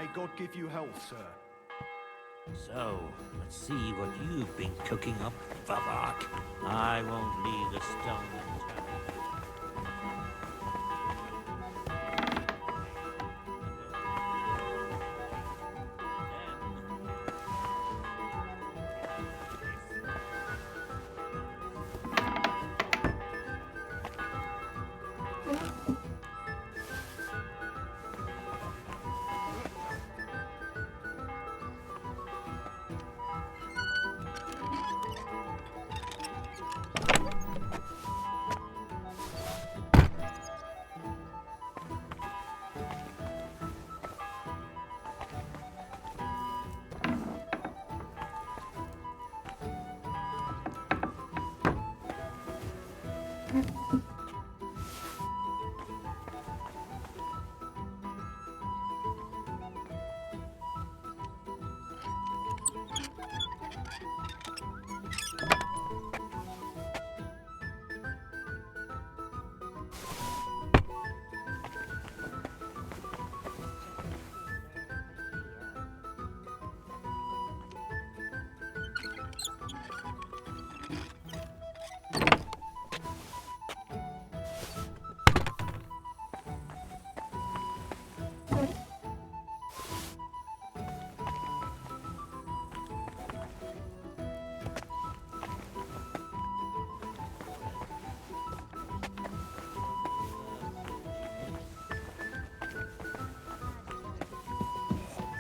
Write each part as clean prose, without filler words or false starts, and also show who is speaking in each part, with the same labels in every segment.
Speaker 1: May God give you health, sir.
Speaker 2: So, let's see what you've been cooking up, Vavak. I won't leave a stone unturned.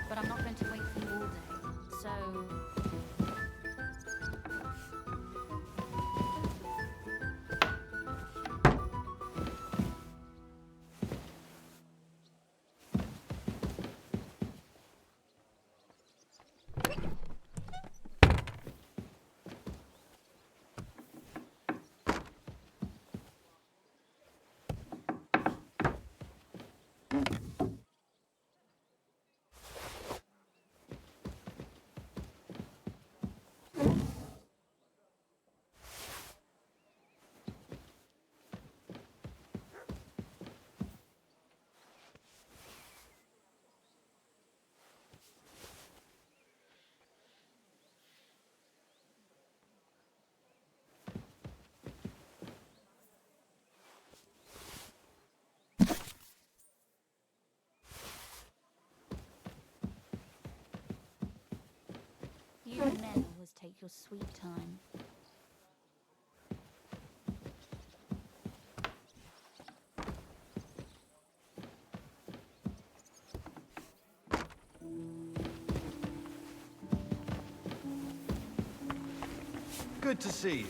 Speaker 3: But I'm not going to wait for you all day. So... You men always take your sweet time.
Speaker 1: Good to see you.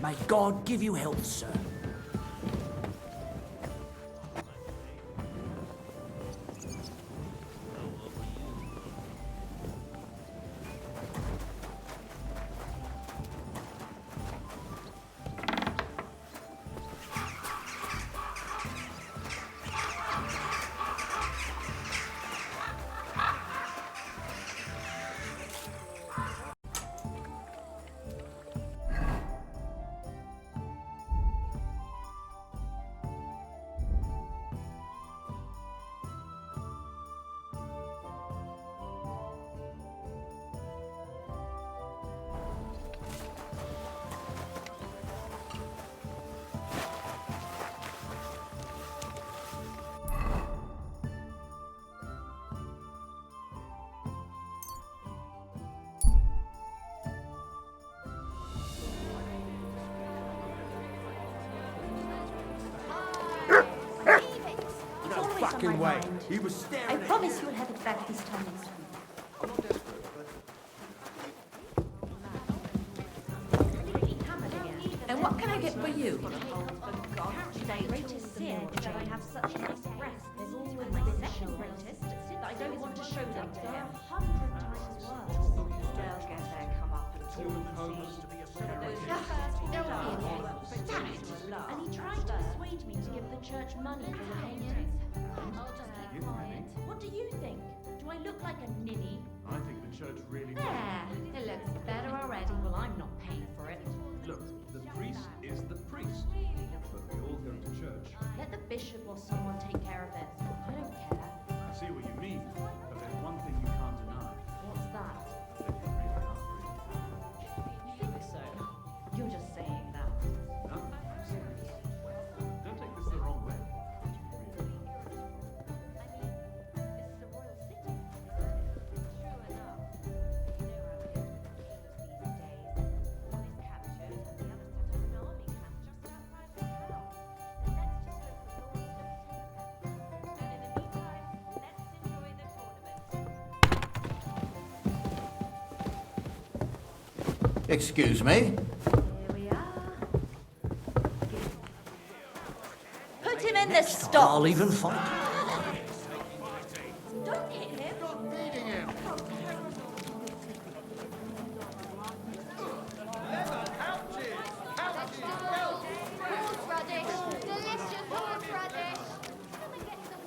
Speaker 2: May God give you health, sir.
Speaker 4: fucking way.
Speaker 5: mind.
Speaker 4: He was staring
Speaker 5: I
Speaker 4: at
Speaker 5: promise you'll have it back this time next week.
Speaker 4: I'm not desperate, but...
Speaker 5: And what can I get for you?
Speaker 6: Greatest sin that I have such nice breasts. There's always my second greatest sin that I don't want to show them to him. 100 times worse. They'll get their comeuppance. And he tried to persuade me to give the church money for the painting. I'll just keep quiet. What do you think? Do I look like a ninny?
Speaker 1: I think the church really...
Speaker 6: There, it looks better already. Well, I'm not paying for it.
Speaker 1: Look, the priest is the priest. But we all go to church.
Speaker 6: Let the bishop or someone take care of it. I don't care.
Speaker 1: I see what you mean. But there's one thing you can't deny.
Speaker 6: What's that?
Speaker 1: That you really are free.
Speaker 6: You think so? You're just saying that.
Speaker 1: No, I'm serious. Don't take this the wrong way. Really are.
Speaker 6: This is a royal city. True enough. You know how it is with the kings these days. One is captured and the other set up an army camp just outside the town. Then let's just hope the Lord's going to take them. And in the meantime, let's enjoy the tournament.
Speaker 7: Excuse me?
Speaker 6: Here we are.
Speaker 5: Put him in the stocks.
Speaker 7: I'll even fight.
Speaker 6: Don't hit him.
Speaker 3: Horseradish! Delicious horseradish! Come and get some.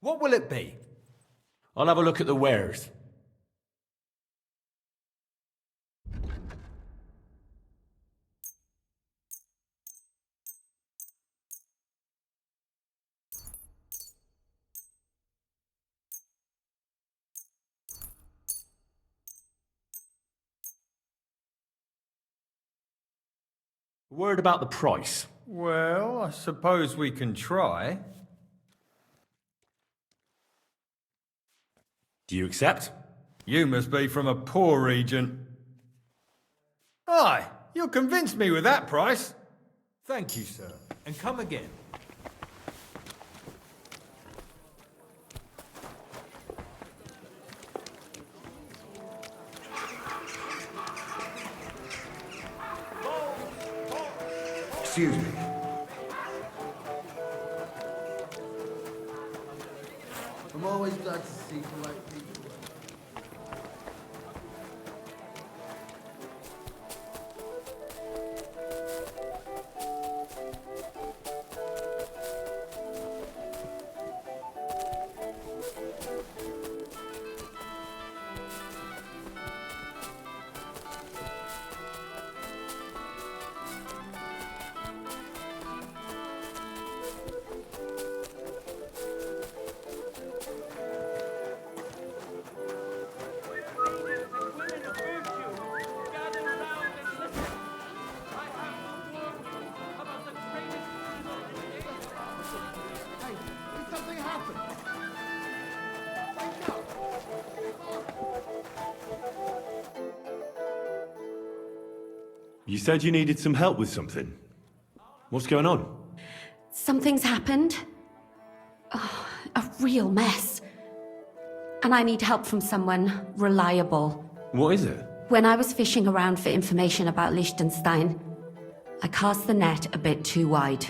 Speaker 4: What will it be?
Speaker 8: I'll have a look at the wares. Word about the price.
Speaker 4: Well, I suppose we can try.
Speaker 8: Do you accept?
Speaker 4: You must be from a poor region. Aye, you'll convince me with that price. Thank you, sir. And come again.
Speaker 7: Excuse me.
Speaker 9: I'm always glad to see polite people. Hey, did something happen? Wake up!
Speaker 8: You said you needed some help with something. What's going on?
Speaker 5: Something's happened. Oh, a real mess. And I need help from someone reliable.
Speaker 8: What is it?
Speaker 5: When I was fishing around for information about Liechtenstein, I cast the net a bit too wide.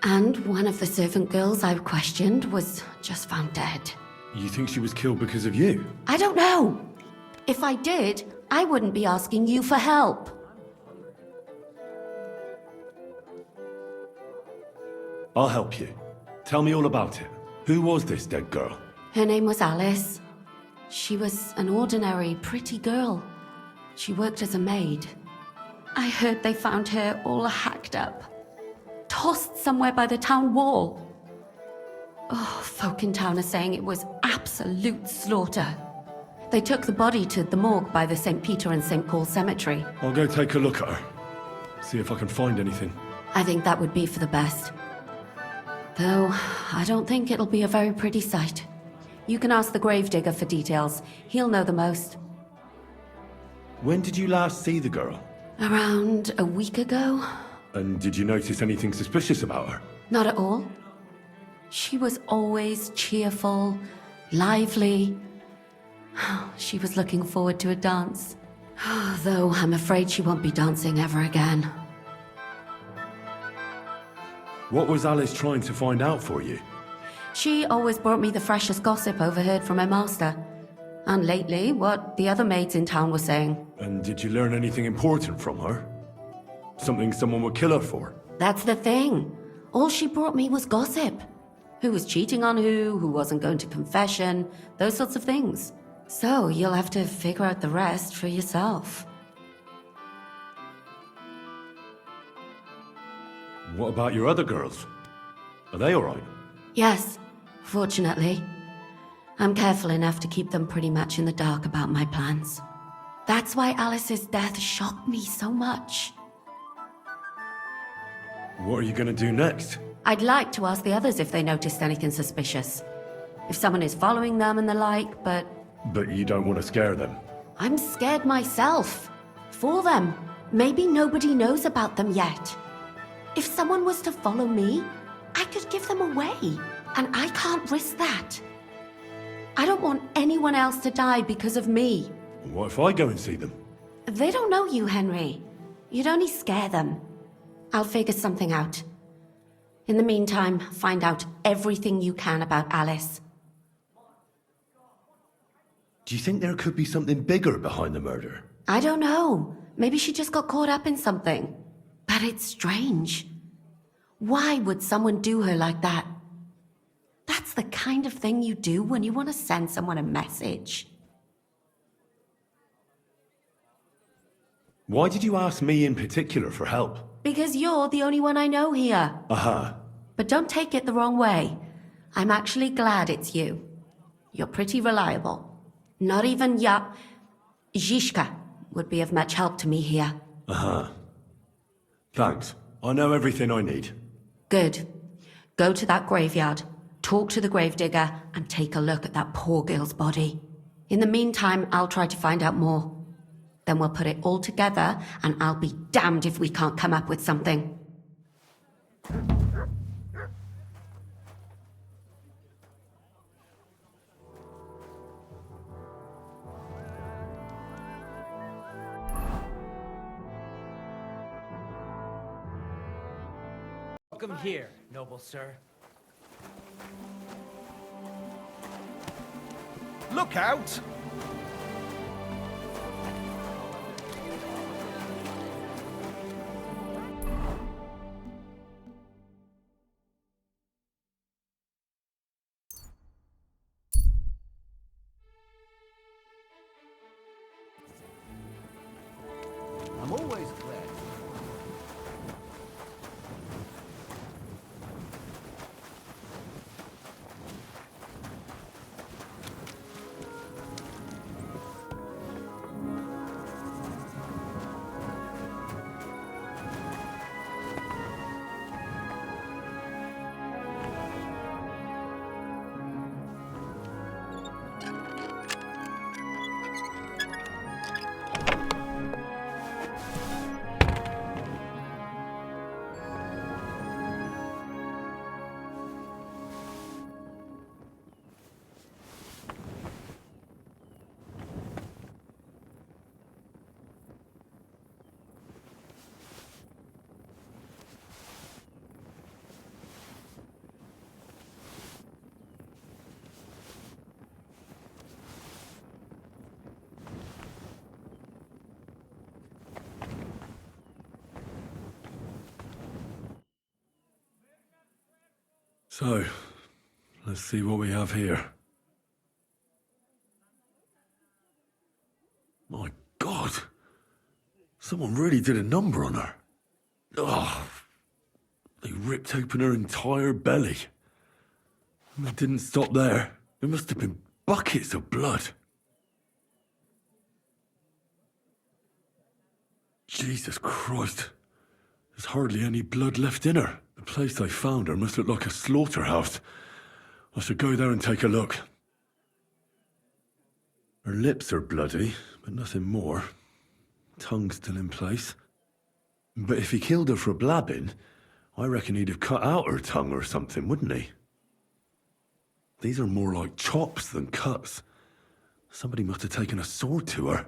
Speaker 5: And one of the servant girls I questioned was just found dead.
Speaker 8: You think she was killed because of you?
Speaker 5: I don't know. If I did, I wouldn't be asking you for help.
Speaker 8: I'll help you. Tell me all about it. Who was this dead girl?
Speaker 5: Her name was Alice. She was an ordinary, pretty girl. She worked as a maid. I heard they found her all hacked up, tossed somewhere by the town wall. Oh, folk in town are saying it was absolute slaughter. They took the body to the morgue by the St. Peter and St. Paul cemetery.
Speaker 8: I'll go take a look at her. See if I can find anything.
Speaker 5: I think that would be for the best. Though, I don't think it'll be a very pretty sight. You can ask the gravedigger for details. He'll know the most.
Speaker 8: When did you last see the girl?
Speaker 5: Around a week ago?
Speaker 8: And did you notice anything suspicious about her?
Speaker 5: Not at all. She was always cheerful, lively. She was looking forward to a dance. Though I'm afraid she won't be dancing ever again.
Speaker 8: What was Alice trying to find out for you?
Speaker 5: She always brought me the freshest gossip overheard from her master. And lately, what the other maids in town were saying.
Speaker 8: And did you learn anything important from her? Something someone would kill her for?
Speaker 5: That's the thing. All she brought me was gossip. Who was cheating on who wasn't going to confession, those sorts of things. So you'll have to figure out the rest for yourself.
Speaker 8: What about your other girls? Are they alright?
Speaker 5: Yes, fortunately. I'm careful enough to keep them pretty much in the dark about my plans. That's why Alice's death shocked me so much.
Speaker 8: What are you gonna do next?
Speaker 5: I'd like to ask the others if they noticed anything suspicious. If someone is following them and the like, but
Speaker 8: But you don't want to scare them.
Speaker 5: I'm scared myself. For them. Maybe nobody knows about them yet. If someone was to follow me, I could give them away. And I can't risk that. I don't want anyone else to die because of me.
Speaker 8: What if I go and see them?
Speaker 5: They don't know you, Henry. You'd only scare them. I'll figure something out. In the meantime, find out everything you can about Alice.
Speaker 8: Do you think there could be something bigger behind the murder?
Speaker 5: I don't know. Maybe she just got caught up in something. But it's strange. Why would someone do her like that? That's the kind of thing you do when you want to send someone a message.
Speaker 8: Why did you ask me in particular for help?
Speaker 5: Because you're the only one I know here.
Speaker 8: Aha.
Speaker 5: But don't take it the wrong way. I'm actually glad it's you. You're pretty reliable. Not even Zhishka would be of much help to me here.
Speaker 8: Aha. Thanks. I know everything I need.
Speaker 5: Good. Go to that graveyard, talk to the gravedigger, and take a look at that poor girl's body. In the meantime, I'll try to find out more. Then we'll put it all together, and I'll be damned if we can't come up with something.
Speaker 2: Welcome here, noble sir.
Speaker 4: Look out!
Speaker 9: I'm always glad.
Speaker 8: So, let's see what we have here. My God! Someone really did a number on her. Oh, they ripped open her entire belly. And they didn't stop there. There must have been buckets of blood. Jesus Christ. There's hardly any blood left in her. The place I found her must look like a slaughterhouse. I should go there and take a look. Her lips are bloody, but nothing more. Tongue still in place. But if he killed her for blabbing, I reckon he'd have cut out her tongue or something, wouldn't he? These are more like chops than cuts. Somebody must have taken a sword to her.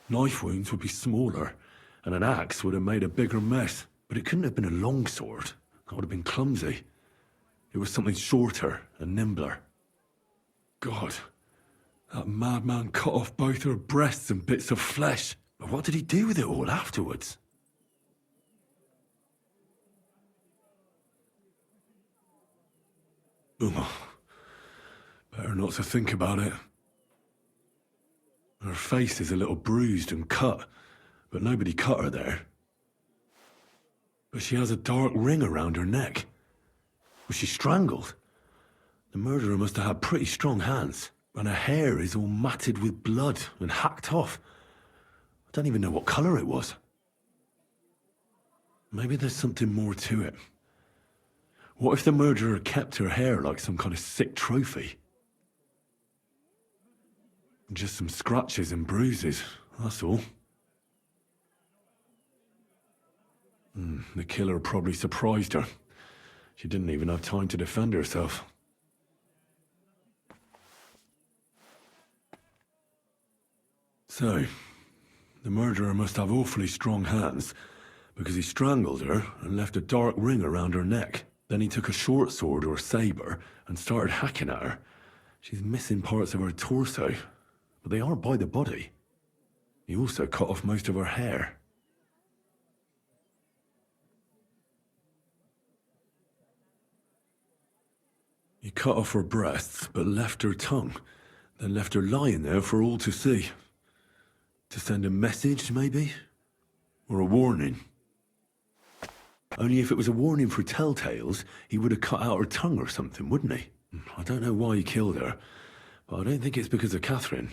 Speaker 8: Knife wounds would be smaller, and an axe would have made a bigger mess. But it couldn't have been a long sword. That would have been clumsy. It was something shorter and nimbler. God, that madman cut off both her breasts and bits of flesh. But what did he do with it all afterwards? Ugh. Better not to think about it. Her face is a little bruised and cut, but nobody cut her there. But she has a dark ring around her neck. Was she strangled? The murderer must have had pretty strong hands, and her hair is all matted with blood and hacked off. I don't even know what colour it was. Maybe there's something more to it. What if the murderer kept her hair like some kind of sick trophy? Just some scratches and bruises, that's all. The killer probably surprised her. She didn't even have time to defend herself. So, the murderer must have awfully strong hands, because he strangled her and left a dark ring around her neck. Then he took a short sword or saber and started hacking at her. She's missing parts of her torso, but they aren't by the body. He also cut off most of her hair. He cut off her breasts, but left her tongue, then left her lying there for all to see. To send a message, maybe? Or a warning? Only if it was a warning for telltales, he would have cut out her tongue or something, wouldn't he? I don't know why he killed her, but I don't think it's because of Catherine.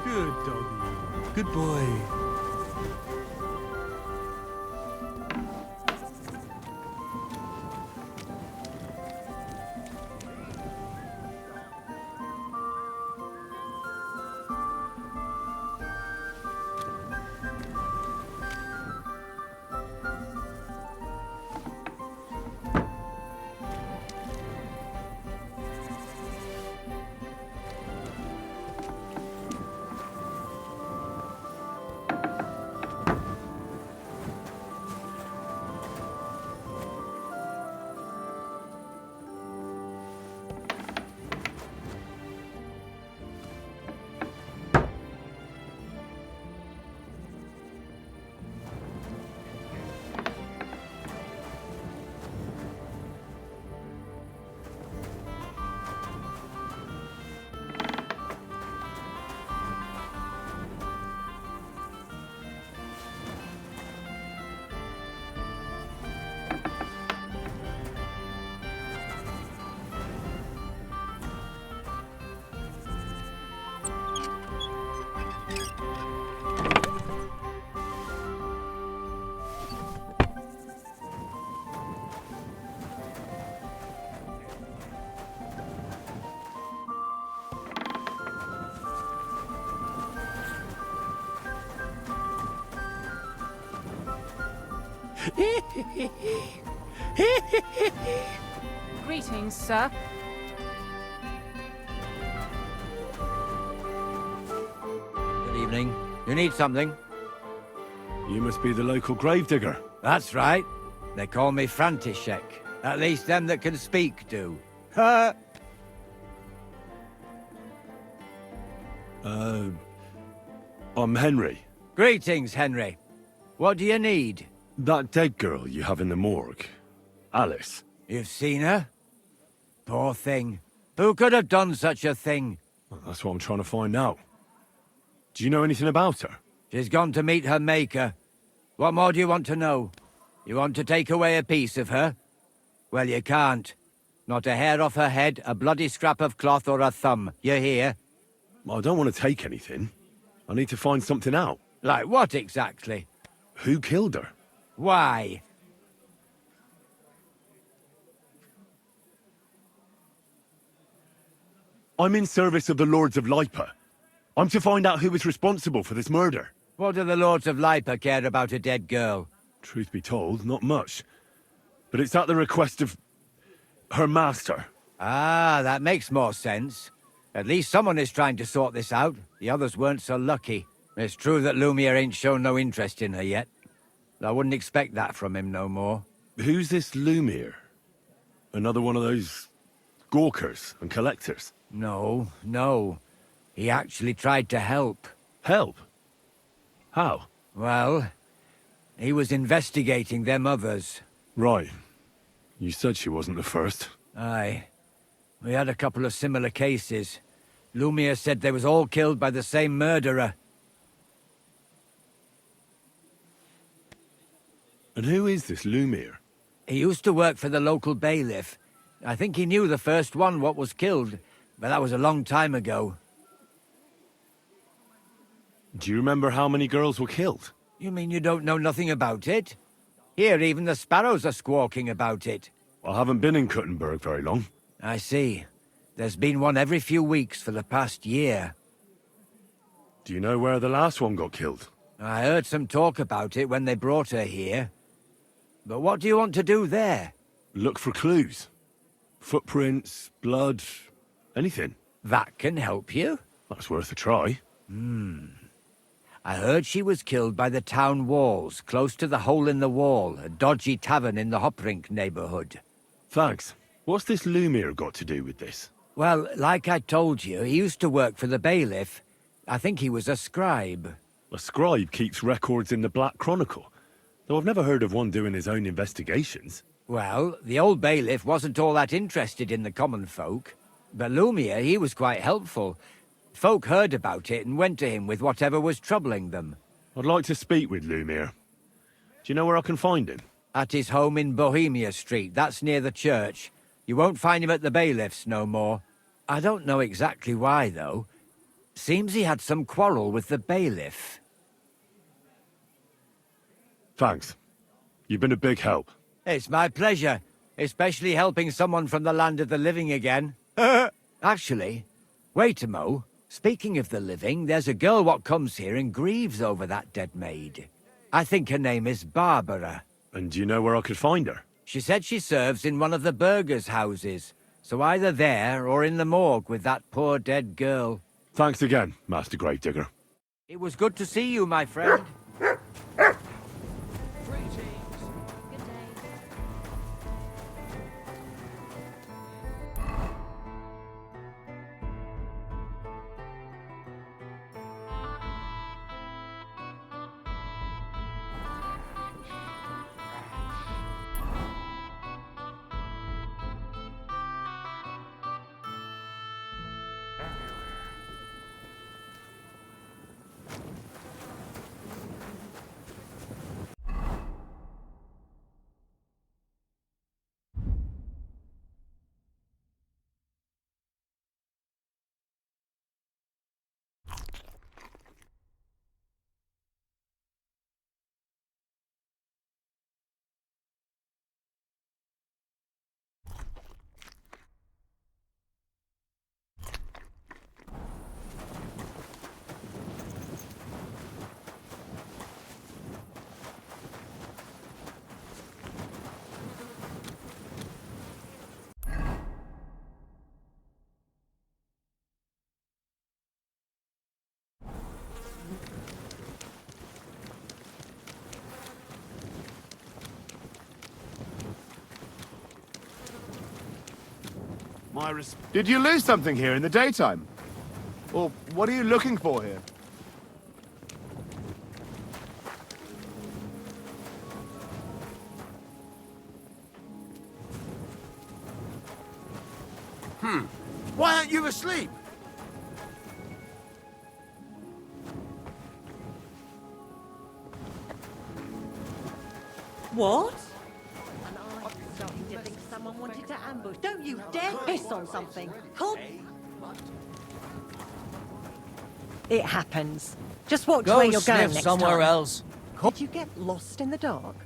Speaker 10: Good doggy. Good boy.
Speaker 11: Greetings, sir.
Speaker 9: Good evening. You need something?
Speaker 8: You must be the local gravedigger.
Speaker 9: That's right. They call me František. At least them that can speak do. Ha!
Speaker 8: I'm Henry.
Speaker 9: Greetings, Henry. What do you need?
Speaker 8: That dead girl you have in the morgue. Alice.
Speaker 9: You've seen her? Poor thing. Who could have done such a thing?
Speaker 8: Well, that's what I'm trying to find out. Do you know anything about her?
Speaker 9: She's gone to meet her maker. What more do you want to know? You want to take away a piece of her? Well, you can't. Not a hair off her head, a bloody scrap of cloth, or a thumb. You hear?
Speaker 8: I don't want to take anything. I need to find something out.
Speaker 9: Like what exactly?
Speaker 8: Who killed her?
Speaker 9: Why?
Speaker 8: I'm in service of the Lords of Lipa. I'm to find out who was responsible for this murder.
Speaker 9: What do the Lords of Lipa care about a dead girl?
Speaker 8: Truth be told, not much. But it's at the request of her master.
Speaker 9: Ah, that makes more sense. At least someone is trying to sort this out. The others weren't so lucky. It's true that Lumiere ain't shown no interest in her yet. I wouldn't expect that from him no more.
Speaker 8: Who's this Lumiere? Another one of those gawkers and collectors?
Speaker 9: No. He actually tried to help.
Speaker 8: Help? How?
Speaker 9: Well, he was investigating them others.
Speaker 8: Right. You said she wasn't the first.
Speaker 9: Aye. We had a couple of similar cases. Lumiere said they was all killed by the same murderer.
Speaker 8: And who is this Lumiere?
Speaker 9: He used to work for the local bailiff. I think he knew the first one what was killed, but that was a long time ago.
Speaker 8: Do you remember how many girls were killed?
Speaker 9: You mean you don't know nothing about it? Here, even the sparrows are squawking about it.
Speaker 8: I haven't been in Kuttenberg very long.
Speaker 9: I see. There's been one every few weeks for the past year.
Speaker 8: Do you know where the last one got killed?
Speaker 9: I heard some talk about it when they brought her here. But what do you want to do there?
Speaker 8: Look for clues. Footprints, blood, anything.
Speaker 9: That can help you?
Speaker 8: That's worth a try.
Speaker 9: I heard she was killed by the town walls, close to the Hole in the Wall, a dodgy tavern in the Hoprink neighborhood.
Speaker 8: Thanks. What's this Lumiere got to do with this?
Speaker 9: Well, like I told you, he used to work for the bailiff. I think he was a scribe.
Speaker 8: A scribe keeps records in the Black Chronicle, though I've never heard of one doing his own investigations.
Speaker 9: Well, the old bailiff wasn't all that interested in the common folk. But Lumiere, he was quite helpful. Folk heard about it and went to him with whatever was troubling them.
Speaker 8: I'd like to speak with Lumiere. Do you know where I can find him?
Speaker 9: At his home in Bohemia Street, that's near the church. You won't find him at the bailiff's no more. I don't know exactly why, though. Seems he had some quarrel with the bailiff.
Speaker 8: Thanks. You've been a big help.
Speaker 9: It's my pleasure, especially helping someone from the land of the living again. Actually, wait a mo. Speaking of the living, there's a girl what comes here and grieves over that dead maid. I think her name is Barbara.
Speaker 8: And do you know where I could find her?
Speaker 9: She said she serves in one of the burgers' houses, so either there or in the morgue with that poor dead girl.
Speaker 8: Thanks again, Master Gravedigger.
Speaker 9: It was good to see you, my friend.
Speaker 12: Did you lose something here in the daytime? Or what are you looking for here? Why aren't you asleep?
Speaker 13: What? And I'm starting to think someone wanted to ambush. Don't you dare piss on something. Call... It happens. Just watch
Speaker 9: Go
Speaker 13: where you're going
Speaker 9: sniff
Speaker 13: next
Speaker 9: somewhere
Speaker 13: time.
Speaker 9: else.
Speaker 13: Did you get lost in the dark?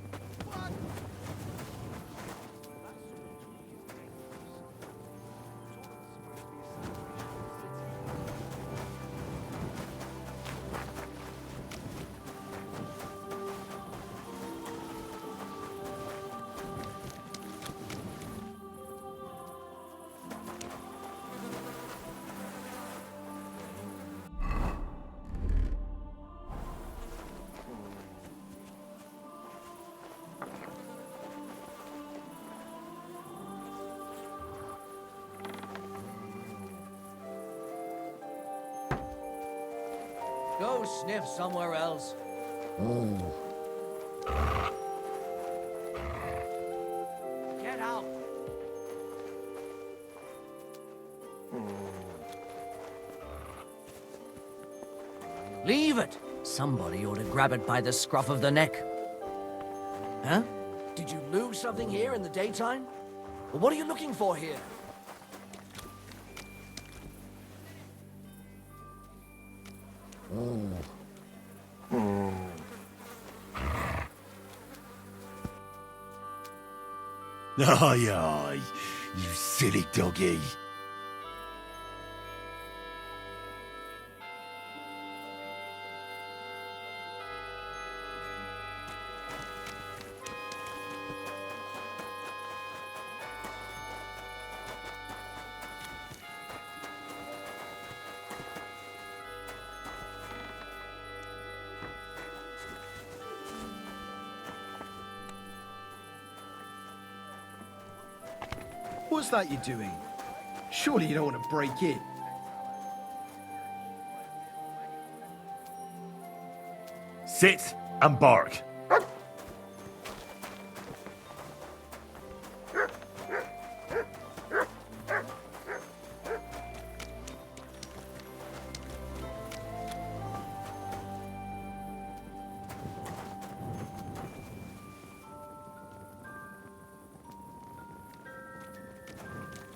Speaker 9: Go sniff somewhere else. Get out. Leave it. Somebody ought to grab it by the scruff of the neck. Huh? Did you lose something here in the daytime? Well, what are you looking for here?
Speaker 8: Aye, aye, you silly doggy.
Speaker 12: What's that you're doing? Surely you don't want to break in.
Speaker 8: Sit and bark.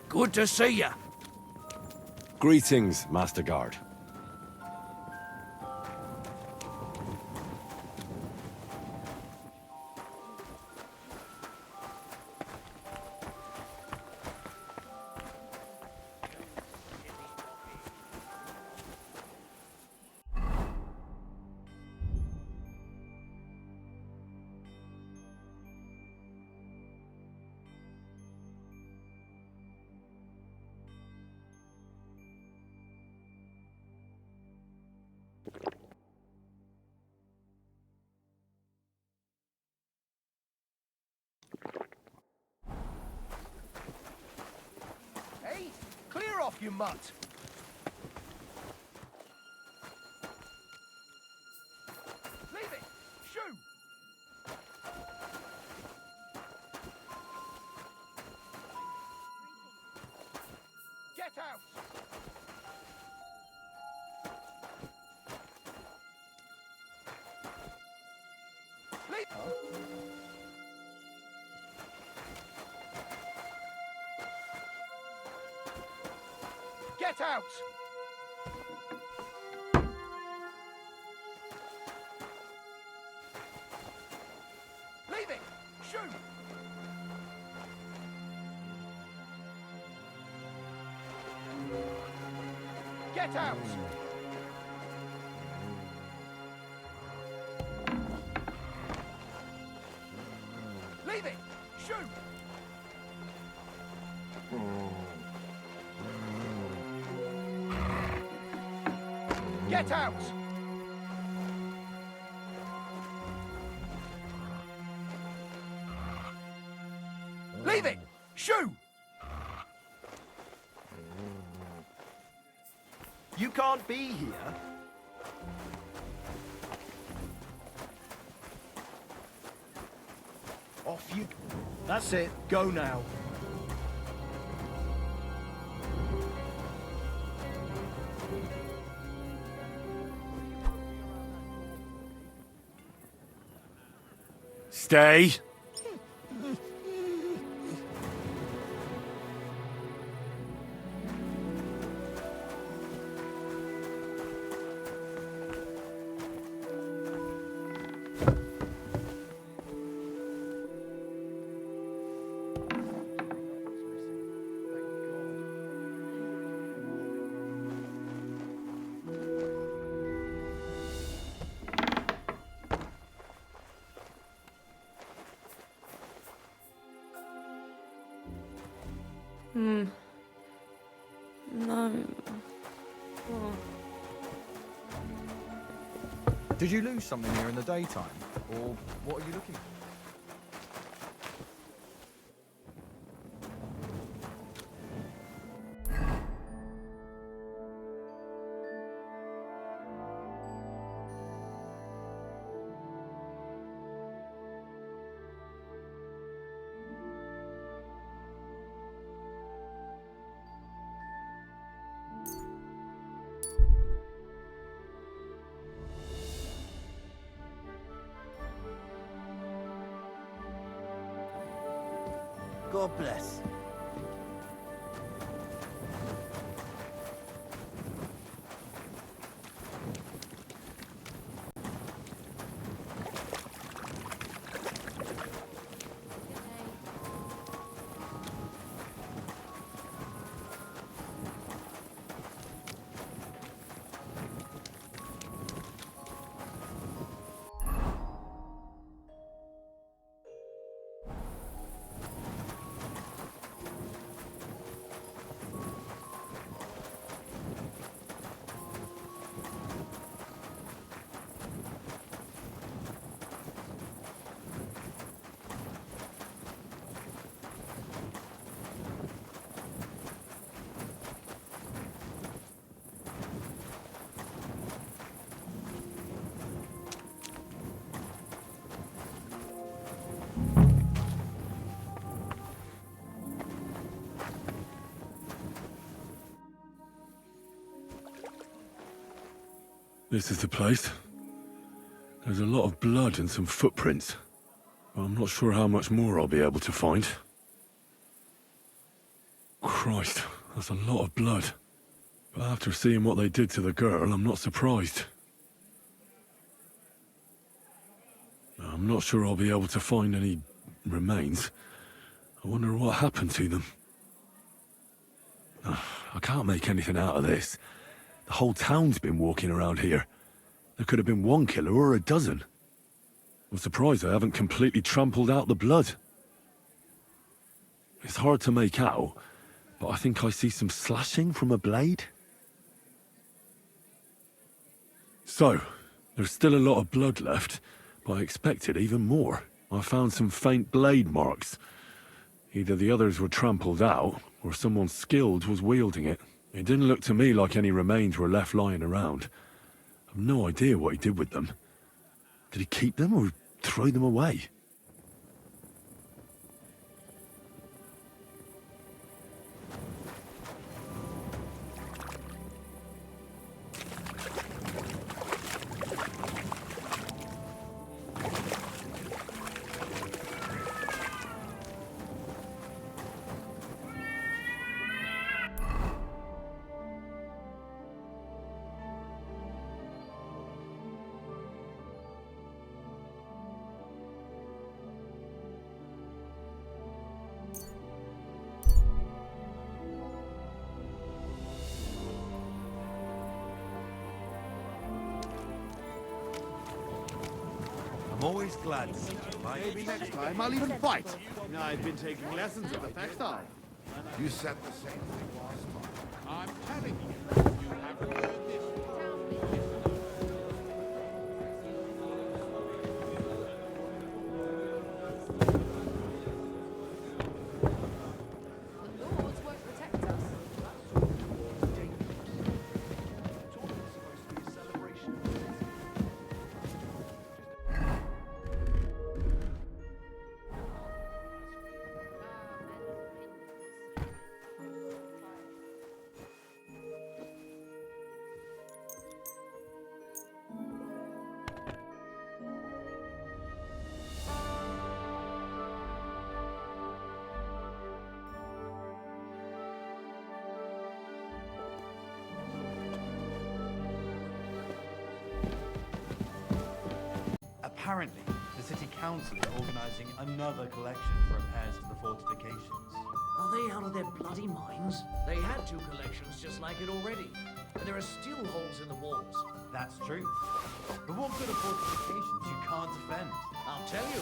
Speaker 9: Good to see you.
Speaker 10: Greetings, Master Guard.
Speaker 12: Hey, clear off, you mutt! Leave it! Shoot! Get out! Leave... Get out! Leave it! Shoot! Get out! Leave it! Shoot! Get out! Leave it! Shoo! You can't be here. Off you... That's it. Go now.
Speaker 8: Stay.
Speaker 5: No.
Speaker 12: Did you lose something here in the daytime? Or what are you looking for?
Speaker 9: God bless.
Speaker 8: This is the place. There's a lot of blood and some footprints. But I'm not sure how much more I'll be able to find. Christ, that's a lot of blood. But after seeing what they did to the girl, I'm not surprised. I'm not sure I'll be able to find any remains. I wonder what happened to them. I can't make anything out of this. The whole town's been walking around here. There could have been one killer or a dozen. I'm surprised I haven't completely trampled out the blood. It's hard to make out, but I think I see some slashing from a blade. So, there's still a lot of blood left, but I expected even more. I found some faint blade marks. Either the others were trampled out, or someone skilled was wielding it. It didn't look to me like any remains were left lying around. I've no idea what he did with them. Did he keep them or throw them away?
Speaker 10: I'm always glad to see you.
Speaker 12: Maybe next time I'll even fight.
Speaker 1: I've been taking lessons at the textile.
Speaker 7: You said the same thing last time.
Speaker 1: I'm telling you, you haven't heard this.
Speaker 11: The Lords won't protect us.
Speaker 1: Apparently, the city council is organising another collection for repairs to the fortifications.
Speaker 14: Are they out of their bloody minds? They had 2 collections just like it already. And there are still holes in the walls.
Speaker 1: That's true. But what good are fortifications you can't defend?
Speaker 14: I'll tell you.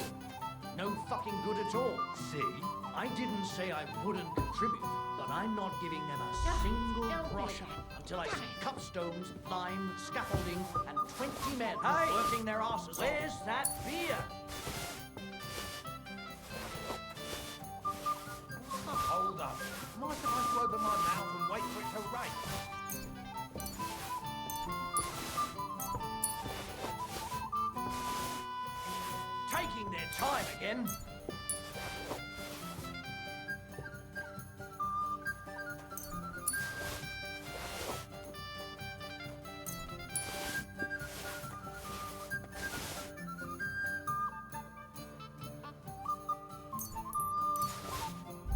Speaker 14: No fucking good at all.
Speaker 1: See?
Speaker 14: I didn't say I wouldn't contribute, but I'm not giving them a single groschen until I see cupstones, lime, scaffolding, and 20 men working their asses. Where's that beer?
Speaker 10: Hold up. Am I supposed to open my mouth and wait for it to rain?
Speaker 14: Taking their time again.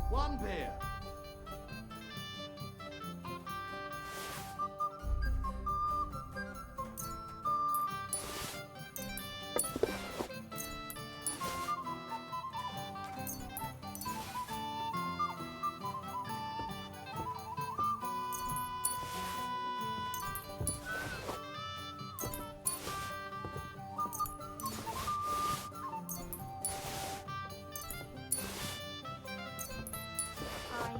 Speaker 10: One beer.
Speaker 3: Aye.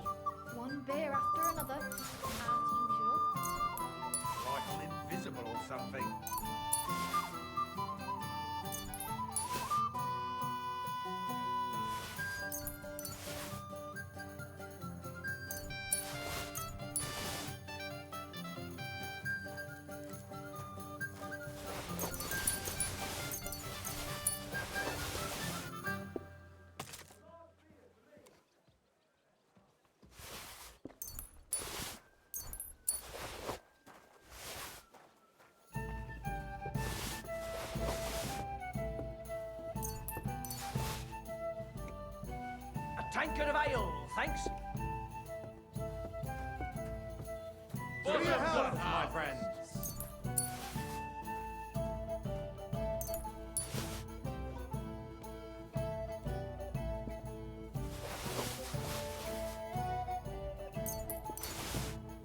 Speaker 3: One beer after another, as usual.
Speaker 10: Like I'm invisible or something.
Speaker 14: A tankard of ale, thanks.
Speaker 10: For your health, my friends.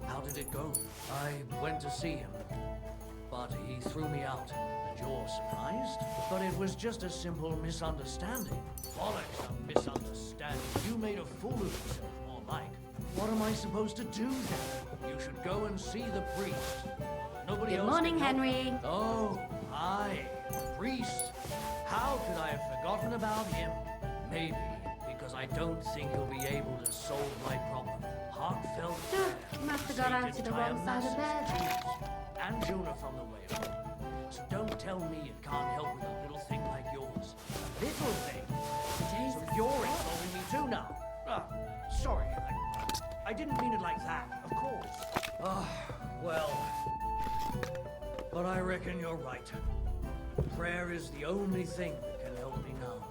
Speaker 14: How did it go? I went to see him, but he threw me out. And you're surprised? But it was just a simple misunderstanding. Bollocks, a misunderstanding. You made a fool of yourself, more like. What am I supposed to do then? You should go and see the priest. Nobody
Speaker 5: Good
Speaker 14: else
Speaker 5: morning,
Speaker 14: can help-
Speaker 5: Henry.
Speaker 14: Oh, hi, the priest. How could I have forgotten about him? Maybe because I don't think he'll be able to solve my problem. Heartfelt.
Speaker 5: Must have got out to the wrong side of bed.
Speaker 14: And Jonah from the whale. So don't tell me it can't help with a little thing like yours. A little thing. So you're insulting me too now. Ah, sorry. I didn't mean it like that, of course. Ah, well. But I reckon you're right. Prayer is the only thing that can help me now.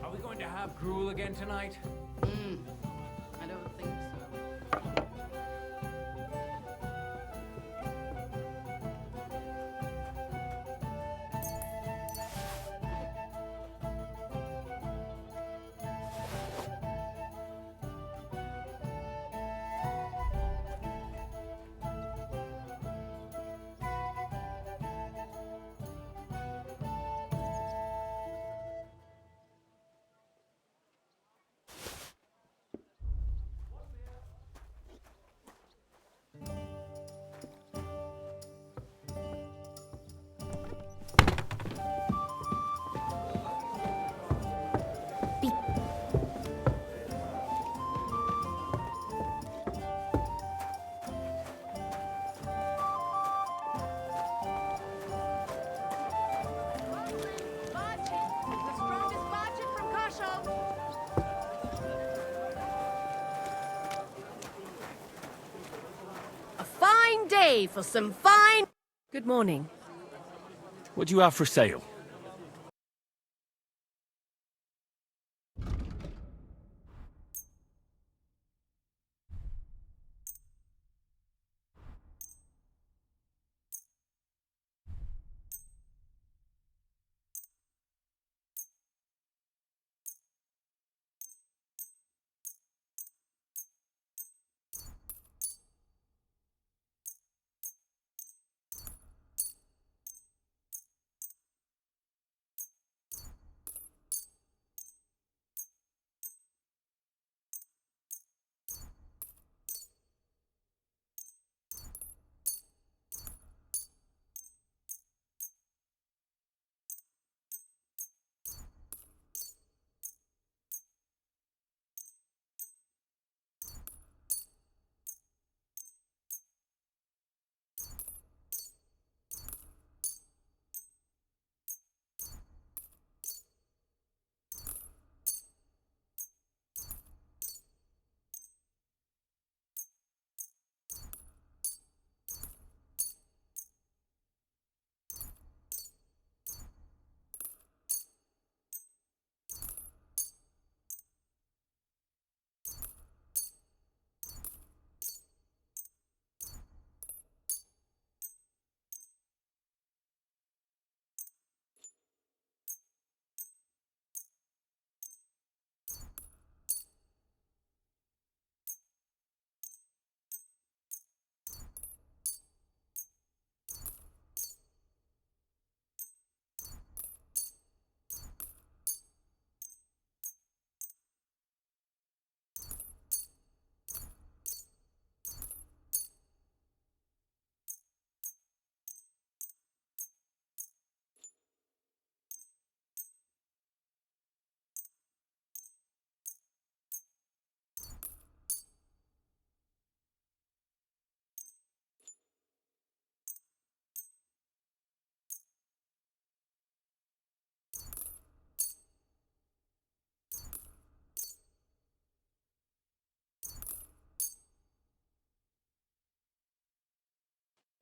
Speaker 15: Are we going to have gruel again tonight?
Speaker 11: I don't think so. The strongest budget from Kasho. A fine day for some fine. Good morning.
Speaker 15: What do you have for sale?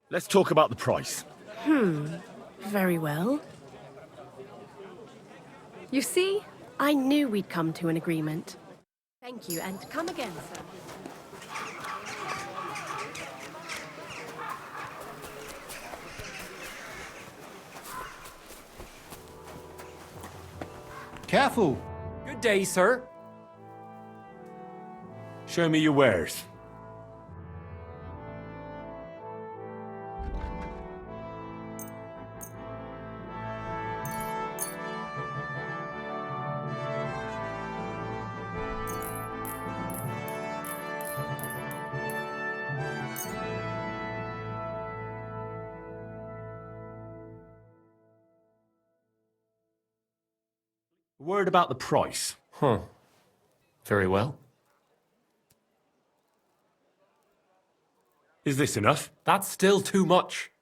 Speaker 8: Let's talk about the price.
Speaker 11: Very well. You see, I knew we'd come to an agreement. Thank you, and come again, sir.
Speaker 12: Careful.
Speaker 15: Good day, sir.
Speaker 8: Show me your wares. A word about the price.
Speaker 15: Huh. Very well.
Speaker 8: Is this enough?
Speaker 15: That's still too much.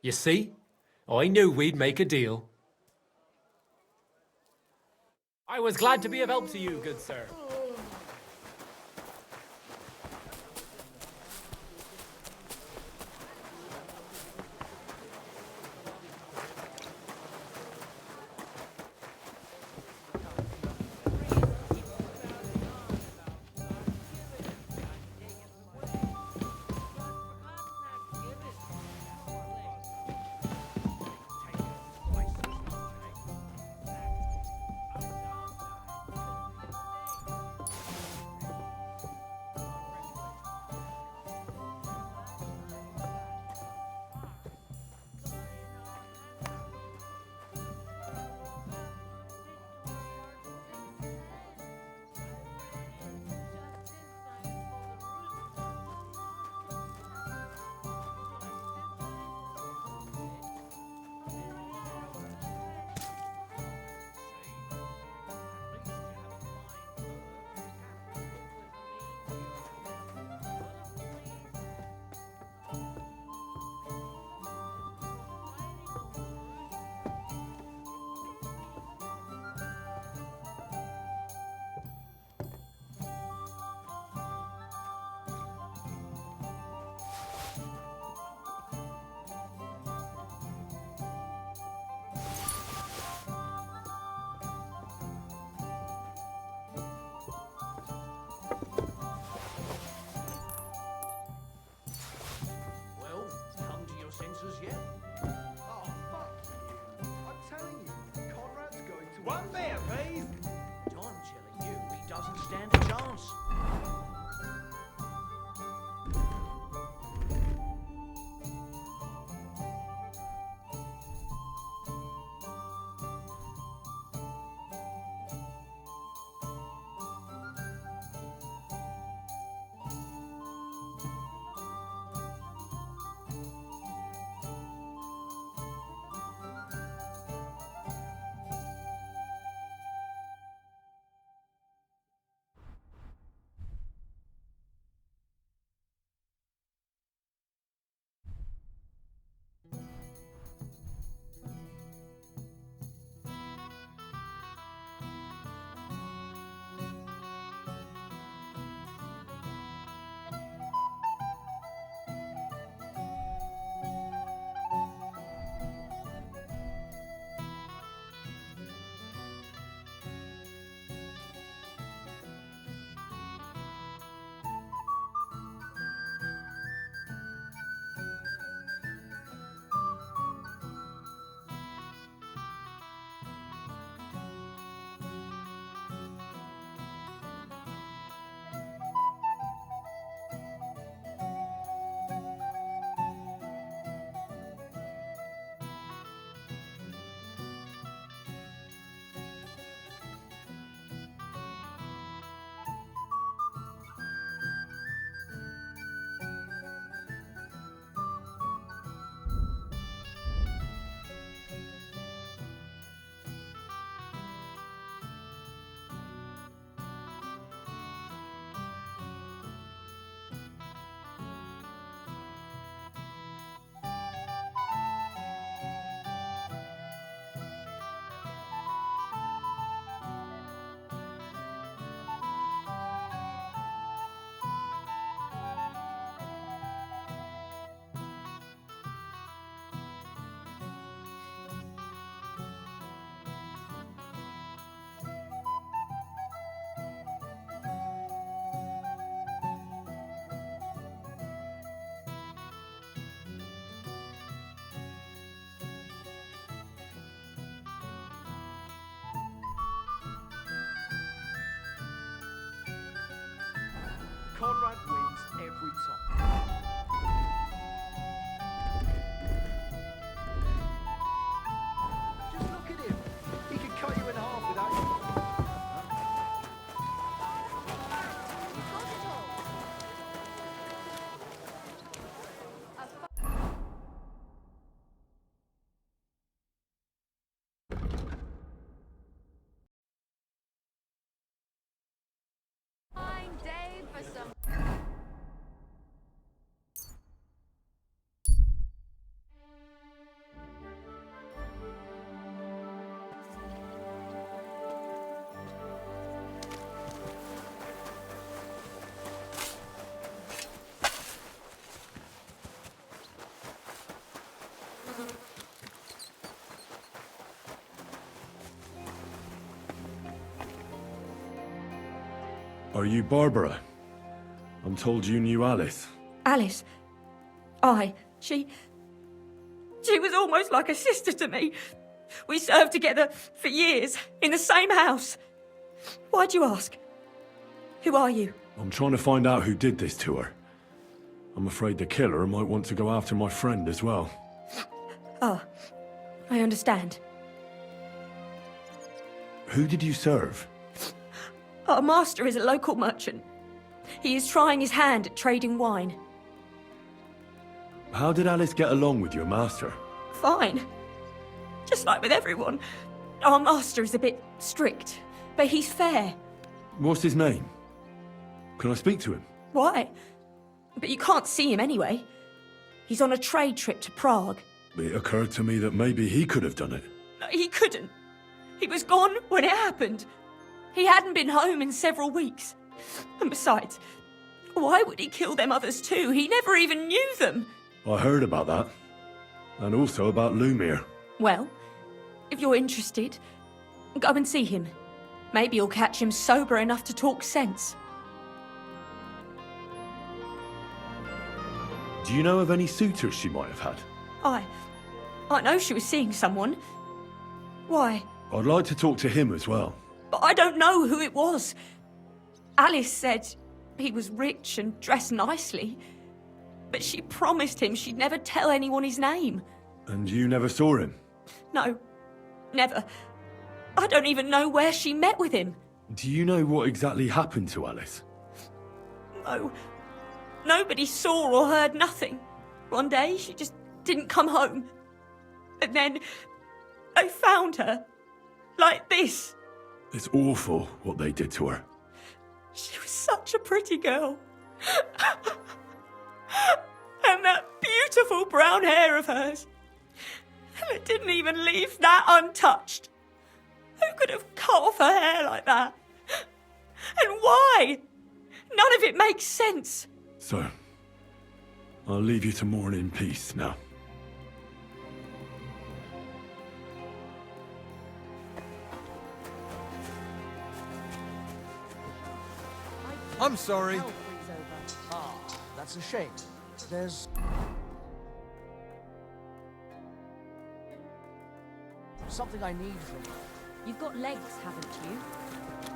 Speaker 15: You see? I knew we'd make a deal. I was glad to be of help to you, good sir.
Speaker 14: Well, come to your senses yet?
Speaker 10: Oh, fuck you. I'm telling you, Conrad's going to... One beer, please!
Speaker 14: I'm telling you, he doesn't stand a chance.
Speaker 8: Are you Barbara? I'm told you knew Alice.
Speaker 16: Alice. She was almost like a sister to me. We served together for years, in the same house. Why'd you ask? Who are you?
Speaker 8: I'm trying to find out who did this to her. I'm afraid the killer might want to go after my friend as well.
Speaker 16: Ah, I understand.
Speaker 8: Who did you serve?
Speaker 16: Our master is a local merchant. He is trying his hand at trading wine.
Speaker 8: How did Alice get along with your master?
Speaker 16: Fine. Just like with everyone. Our master is a bit strict, but he's fair.
Speaker 8: What's his name? Can I speak to him?
Speaker 16: Why? But you can't see him anyway. He's on a trade trip to Prague.
Speaker 8: It occurred to me that maybe he could have done it.
Speaker 16: No, he couldn't. He was gone when it happened. He hadn't been home in several weeks. And besides, why would he kill them others too? He never even knew them.
Speaker 8: I heard about that. And also about Lumir.
Speaker 16: Well, if you're interested, go and see him. Maybe you'll catch him sober enough to talk sense.
Speaker 8: Do you know of any suitors she might have had?
Speaker 16: I know she was seeing someone. Why?
Speaker 8: I'd like to talk to him as well.
Speaker 16: But I don't know who it was. Alice said he was rich and dressed nicely. But she promised him she'd never tell anyone his name.
Speaker 8: And you never saw him?
Speaker 16: No, never. I don't even know where she met with him.
Speaker 8: Do you know what exactly happened to Alice?
Speaker 16: No. Nobody saw or heard nothing. One day, she just didn't come home. And then, they found her. Like this.
Speaker 8: It's awful what they did to her.
Speaker 16: She was such a pretty girl. And that beautiful brown hair of hers. And it didn't even leave that untouched. Who could have cut off her hair like that? And why? None of it makes sense.
Speaker 8: So, I'll leave you to mourn in peace now.
Speaker 12: I'm sorry.
Speaker 14: Ah, that's a shame. There's something I need from you.
Speaker 6: You've got legs, haven't you?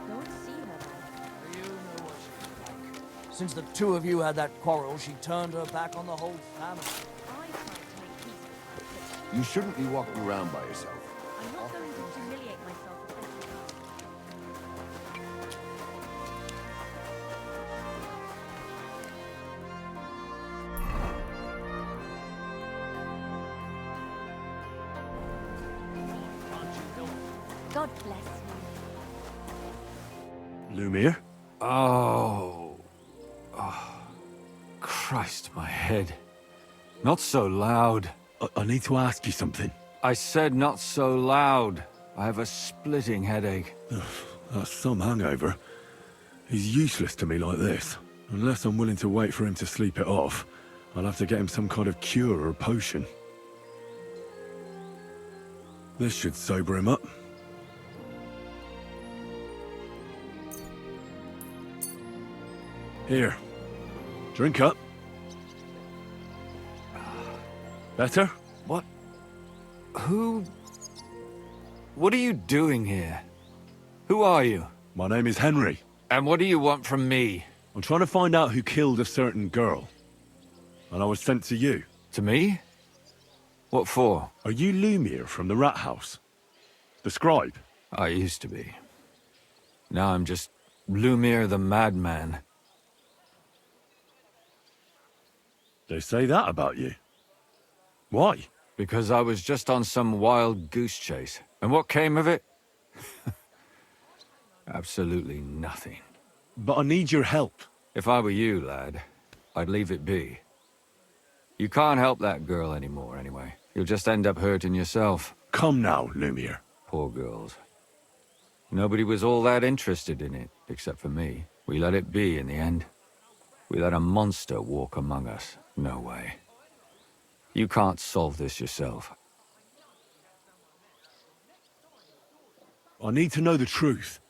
Speaker 6: Go and see her then.
Speaker 14: You know what she's like. Since the two of you had that quarrel, she turned her back on the whole family.
Speaker 6: I tried to make peace with her, but
Speaker 7: You shouldn't be walking around by yourself.
Speaker 6: I'm not going to humiliate myself with anything else. God bless you.
Speaker 8: Lumir?
Speaker 15: Oh. Christ, my head. Not so loud.
Speaker 8: I need to ask you something.
Speaker 15: I said not so loud. I have a splitting headache.
Speaker 8: That's some hangover. He's useless to me like this. Unless I'm willing to wait for him to sleep it off, I'll have to get him some kind of cure or potion. This should sober him up. Here. Drink up. Better?
Speaker 15: What? Who? What are you doing here? Who are you?
Speaker 8: My name is Henry.
Speaker 15: And what do you want from me?
Speaker 8: I'm trying to find out who killed a certain girl. And I was sent to you.
Speaker 15: To me? What for?
Speaker 8: Are you Lumir from the rat house? The scribe?
Speaker 15: I used to be. Now I'm just Lumir the madman.
Speaker 8: They say that about you. Why?
Speaker 15: Because I was just on some wild goose chase. And what came of it? Absolutely nothing.
Speaker 8: But I need your help.
Speaker 15: If I were you, lad, I'd leave it be. You can't help that girl anymore, anyway. You'll just end up hurting yourself.
Speaker 8: Come now, Lumir.
Speaker 15: Poor girls. Nobody was all that interested in it, except for me. We let it be in the end. We let a monster walk among us. No way. You can't solve this yourself.
Speaker 8: I need to know the truth.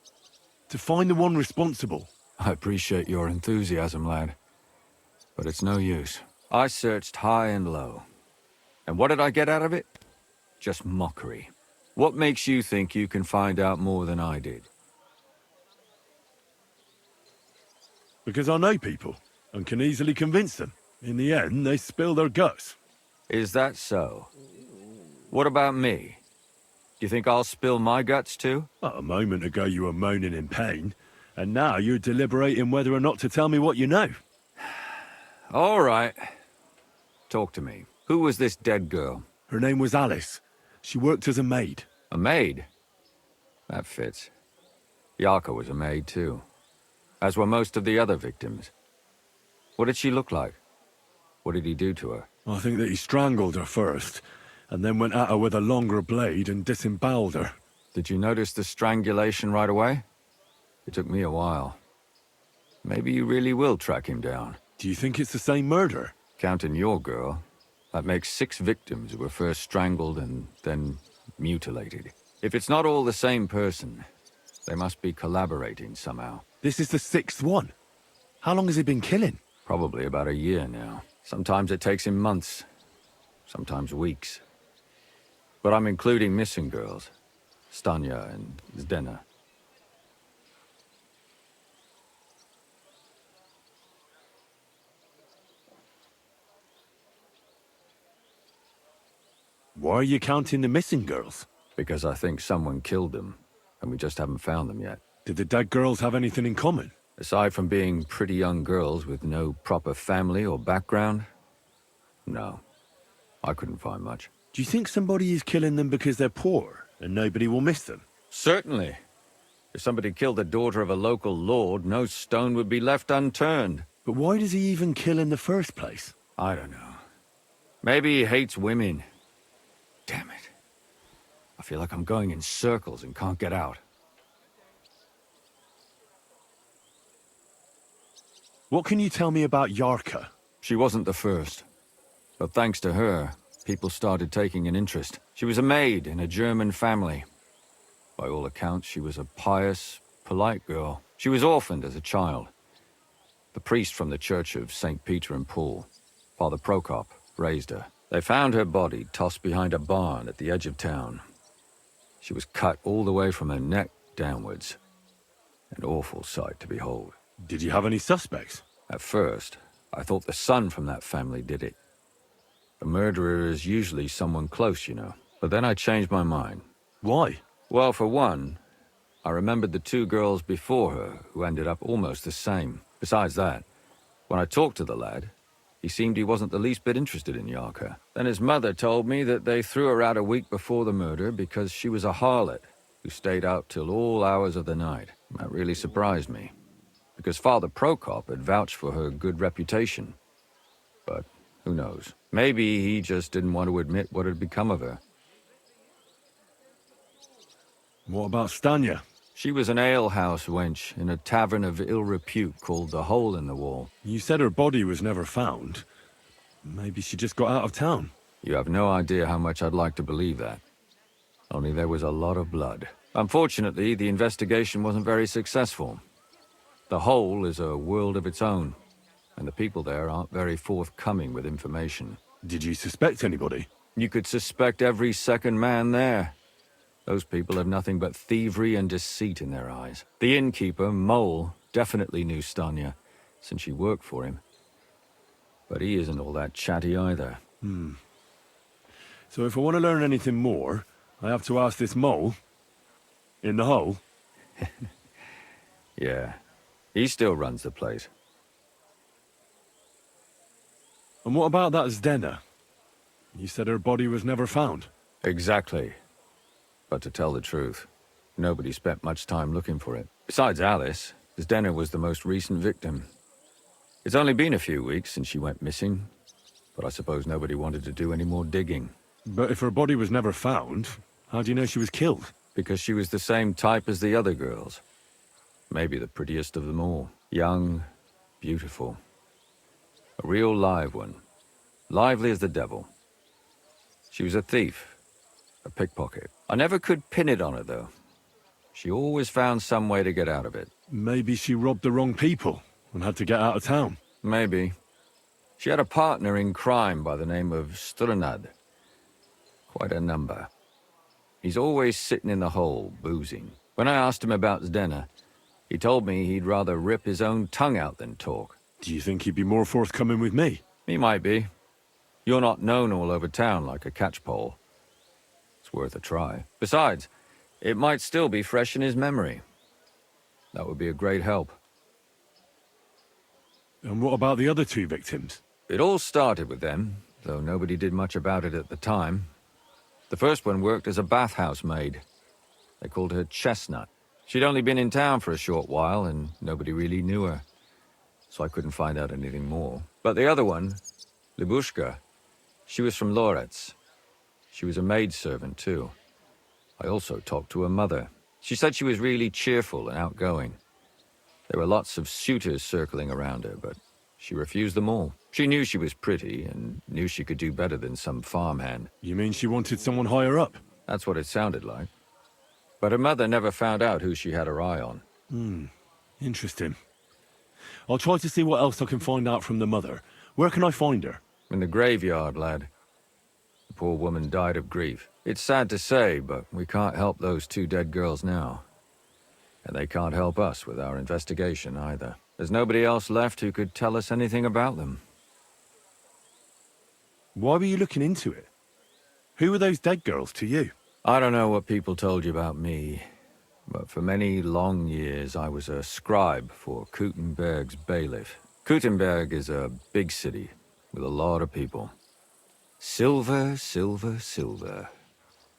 Speaker 8: To find the one responsible.
Speaker 15: I appreciate your enthusiasm, lad. But it's no use. I searched high and low. And what did I get out of it? Just mockery. What makes you think you can find out more than I did?
Speaker 8: Because I know people, and can easily convince them. In the end, they spill their guts.
Speaker 15: Is that so? What about me? Do you think I'll spill my guts too?
Speaker 8: A moment ago you were moaning in pain, and now you're deliberating whether or not to tell me what you know.
Speaker 15: All right. Talk to me. Who was this dead girl?
Speaker 8: Her name was Alice. She worked as a maid.
Speaker 15: A maid? That fits. Yarka was a maid too. As were most of the other victims. What did she look like? What did he do to her?
Speaker 8: I think that he strangled her first, and then went at her with a longer blade and disemboweled her.
Speaker 15: Did you notice the strangulation right away? It took me a while. Maybe you really will track him down.
Speaker 8: Do you think it's the same murder?
Speaker 15: Counting your girl, that makes 6 victims who were first strangled and then mutilated. If it's not all the same person, they must be collaborating somehow.
Speaker 8: This is the 6th one. How long has he been killing?
Speaker 15: Probably about a year now. Sometimes it takes him months, sometimes weeks. But I'm including missing girls, Stanya and Zdena.
Speaker 8: Why are you counting the missing girls?
Speaker 15: Because I think someone killed them, and we just haven't found them yet.
Speaker 8: Did the dead girls have anything in common?
Speaker 15: Aside from being pretty young girls with no proper family or background, no. I couldn't find much.
Speaker 8: Do you think somebody is killing them because they're poor, and nobody will miss them?
Speaker 15: Certainly. If somebody killed the daughter of a local lord, no stone would be left unturned.
Speaker 8: But why does he even kill in the first place?
Speaker 15: I don't know. Maybe he hates women. Damn it. I feel like I'm going in circles and can't get out.
Speaker 8: What can you tell me about Yarka?
Speaker 15: She wasn't the first. But thanks to her, people started taking an interest. She was a maid in a German family. By all accounts, she was a pious, polite girl. She was orphaned as a child. The priest from the Church of St. Peter and Paul, Father Prokop, raised her. They found her body tossed behind a barn at the edge of town. She was cut all the way from her neck downwards. An awful sight to behold.
Speaker 8: Did you have any suspects?
Speaker 15: At first, I thought the son from that family did it. The murderer is usually someone close, you know. But then I changed my mind.
Speaker 8: Why?
Speaker 15: Well, for one, I remembered the 2 girls before her who ended up almost the same. Besides that, when I talked to the lad, he seemed he wasn't the least bit interested in Yarka. Then his mother told me that they threw her out a week before the murder because she was a harlot who stayed out till all hours of the night. That really surprised me, because Father Prokop had vouched for her good reputation. But who knows? Maybe he just didn't want to admit what had become of her.
Speaker 8: What about Stanya?
Speaker 15: She was an alehouse wench in a tavern of ill repute called the Hole in the Wall.
Speaker 8: You said her body was never found. Maybe she just got out of town.
Speaker 15: You have no idea how much I'd like to believe that. Only there was a lot of blood. Unfortunately, the investigation wasn't very successful. The Hole is a world of its own, and the people there aren't very forthcoming with information.
Speaker 8: Did you suspect anybody?
Speaker 15: You could suspect every second man there. Those people have nothing but thievery and deceit in their eyes. The innkeeper, Mole, definitely knew Stanya, since she worked for him. But he isn't all that chatty either.
Speaker 8: So if I want to learn anything more, I have to ask this Mole in the hole?
Speaker 15: Yeah. He still runs the place.
Speaker 8: And what about that Zdena? You said her body was never found.
Speaker 15: Exactly. But to tell the truth, nobody spent much time looking for it. Besides Alice, Zdena was the most recent victim. It's only been a few weeks since she went missing, but I suppose nobody wanted to do any more digging.
Speaker 8: But if her body was never found, how do you know she was killed?
Speaker 15: Because she was the same type as the other girls. Maybe the prettiest of them all. Young, beautiful. A real live one. Lively as the devil. She was a thief. A pickpocket. I never could pin it on her, though. She always found some way to get out of it.
Speaker 8: Maybe she robbed the wrong people and had to get out of town.
Speaker 15: Maybe. She had a partner in crime by the name of Strunad. Quite a number. He's always sitting in the hole, boozing. When I asked him about Zdena, he told me he'd rather rip his own tongue out than talk.
Speaker 8: Do you think he'd be more forthcoming with me?
Speaker 15: He might be. You're not known all over town like a catchpole. It's worth a try. Besides, it might still be fresh in his memory. That would be a great help.
Speaker 8: And what about the other 2 victims?
Speaker 15: It all started with them, though nobody did much about it at the time. The first one worked as a bathhouse maid. They called her Chestnut. She'd only been in town for a short while, and nobody really knew her. So I couldn't find out anything more. But the other one, Libushka, she was from Loretz. She was a maidservant, too. I also talked to her mother. She said she was really cheerful and outgoing. There were lots of suitors circling around her, but she refused them all. She knew she was pretty and knew she could do better than some farmhand.
Speaker 8: You mean she wanted someone higher up?
Speaker 15: That's what it sounded like. But her mother never found out who she had her eye on.
Speaker 8: Interesting. I'll try to see what else I can find out from the mother. Where can I find her?
Speaker 15: In the graveyard, lad. The poor woman died of grief. It's sad to say, but we can't help those 2 dead girls now. And they can't help us with our investigation either. There's nobody else left who could tell us anything about them.
Speaker 8: Why were you looking into it? Who were those dead girls to you?
Speaker 15: I don't know what people told you about me, but for many long years I was a scribe for Kuttenberg's bailiff. Kuttenberg is a big city with a lot of people. Silver, silver, silver.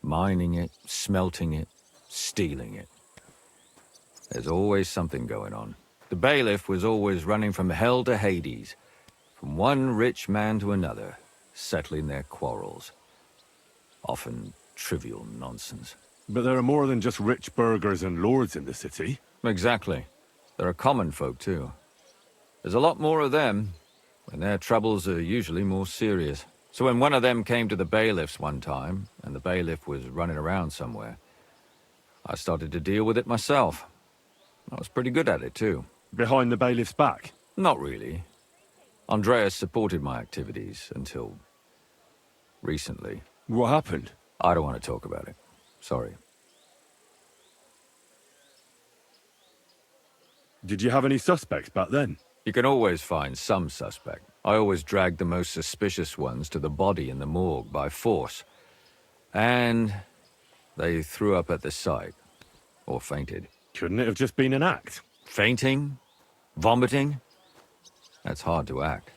Speaker 15: Mining it, smelting it, stealing it. There's always something going on. The bailiff was always running from hell to Hades, from one rich man to another, settling their quarrels. Often trivial nonsense.
Speaker 8: But there are more than just rich burghers and lords in the city.
Speaker 15: Exactly. There are common folk, too. There's a lot more of them, and their troubles are usually more serious. So when one of them came to the bailiff's one time, and the bailiff was running around somewhere, I started to deal with it myself. I was pretty good at it, too.
Speaker 8: Behind the bailiff's back?
Speaker 15: Not really. Andreas supported my activities until recently.
Speaker 8: What happened?
Speaker 15: I don't want to talk about it. Sorry.
Speaker 8: Did you have any suspects back then?
Speaker 15: You can always find some suspect. I always dragged the most suspicious ones to the body in the morgue by force. And they threw up at the sight. Or fainted.
Speaker 8: Couldn't it have just been an act?
Speaker 15: Fainting? Vomiting? That's hard to act.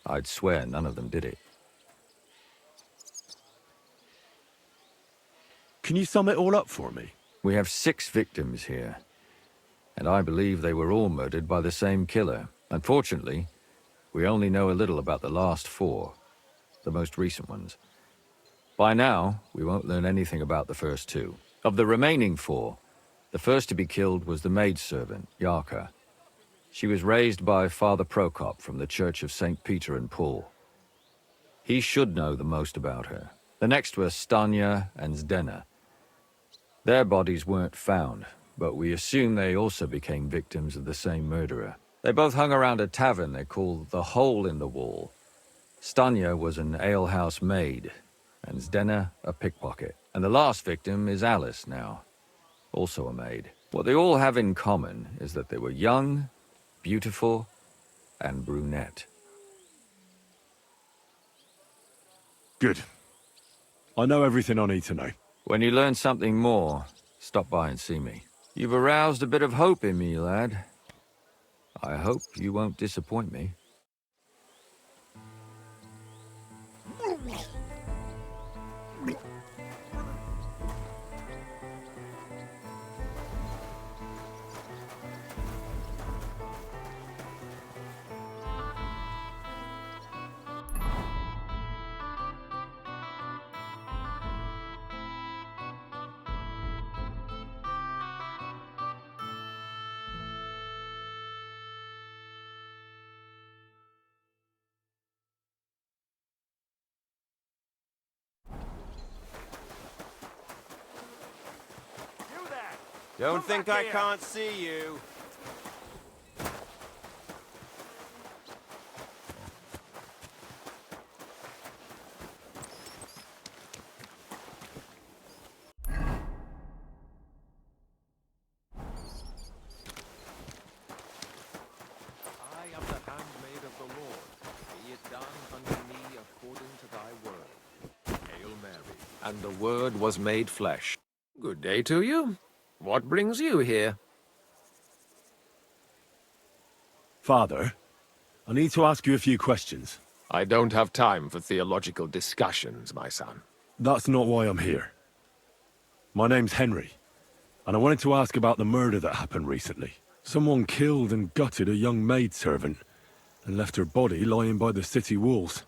Speaker 15: I'd swear none of them did it.
Speaker 8: Can you sum it all up for me?
Speaker 15: We have 6 victims here. And I believe they were all murdered by the same killer. Unfortunately, we only know a little about the last 4, the most recent ones. By now, we won't learn anything about the first 2. Of the remaining 4, the first to be killed was the maidservant, Yarka. She was raised by Father Prokop from the Church of St. Peter and Paul. He should know the most about her. The next were Stanya and Zdena. Their bodies weren't found, but we assume they also became victims of the same murderer. They both hung around a tavern they called the Hole in the Wall. Stanya was an alehouse maid, and Zdena a pickpocket. And the last victim is Alice now, also a maid. What they all have in common is that they were young, beautiful, and brunette.
Speaker 8: Good. I know everything I need to know.
Speaker 15: When you learn something more, stop by and see me. You've aroused a bit of hope in me, lad. I hope you won't disappoint me.
Speaker 17: Don't think I can't see you.
Speaker 18: I am the handmaid of the Lord. Be it done unto me according to thy word. Hail Mary. And the Word was made flesh. Good day to you. What brings you here?
Speaker 8: Father, I need to ask you a few questions.
Speaker 18: I don't have time for theological discussions, my son.
Speaker 8: That's not why I'm here. My name's Henry, and I wanted to ask about the murder that happened recently. Someone killed and gutted a young maidservant and left her body lying by the city walls.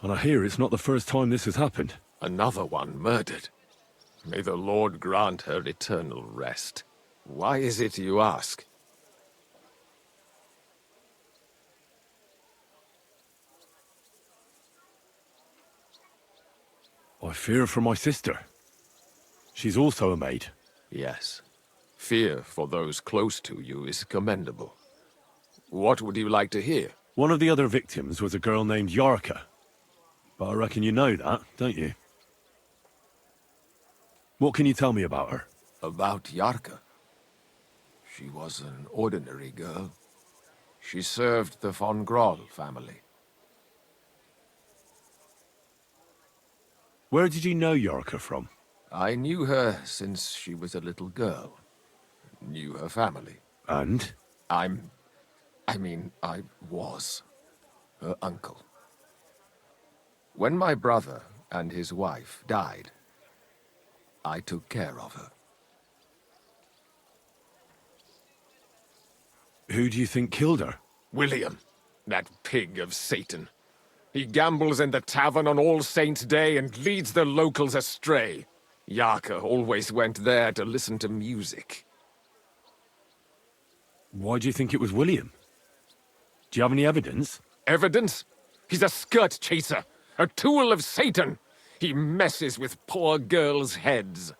Speaker 8: And I hear it's not the first time this has happened.
Speaker 18: Another one murdered. May the Lord grant her eternal rest. Why is it you ask?
Speaker 8: I fear for my sister. She's also a maid.
Speaker 18: Yes. Fear for those close to you is commendable. What would you like to hear?
Speaker 8: One of the other victims was a girl named Yarka. But I reckon you know that, don't you? What can you tell me about her?
Speaker 18: About Yarka? She was an ordinary girl. She served the von Groll family.
Speaker 8: Where did you know Yarka from?
Speaker 18: I knew her since she was a little girl. Knew her family.
Speaker 8: And?
Speaker 18: I was her uncle. When my brother and his wife died, I took care of her.
Speaker 8: Who do you think killed her?
Speaker 18: William, that pig of Satan. He gambles in the tavern on All Saints' Day and leads the locals astray. Yarka always went there to listen to music.
Speaker 8: Why do you think it was William? Do you have any evidence?
Speaker 18: Evidence? He's a skirt chaser, a tool of Satan. He messes with poor girls' heads.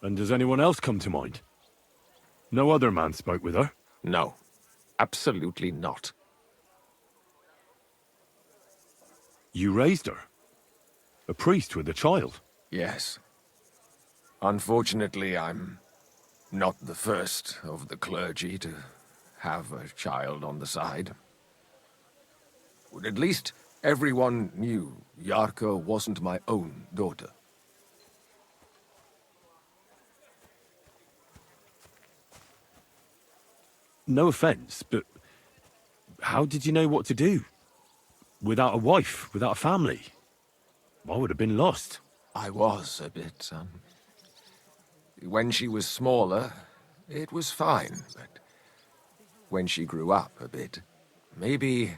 Speaker 8: And does anyone else come to mind? No other man spoke with her?
Speaker 18: No, absolutely not.
Speaker 8: You raised her? A priest with a child?
Speaker 18: Yes. Unfortunately, I'm not the first of the clergy to have a child on the side. But at least everyone knew Yarka wasn't my own daughter.
Speaker 8: No offense, but how did you know what to do? Without a wife, without a family? I would have been lost.
Speaker 18: I was a bit, son. When she was smaller, it was fine, but when she grew up a bit, maybe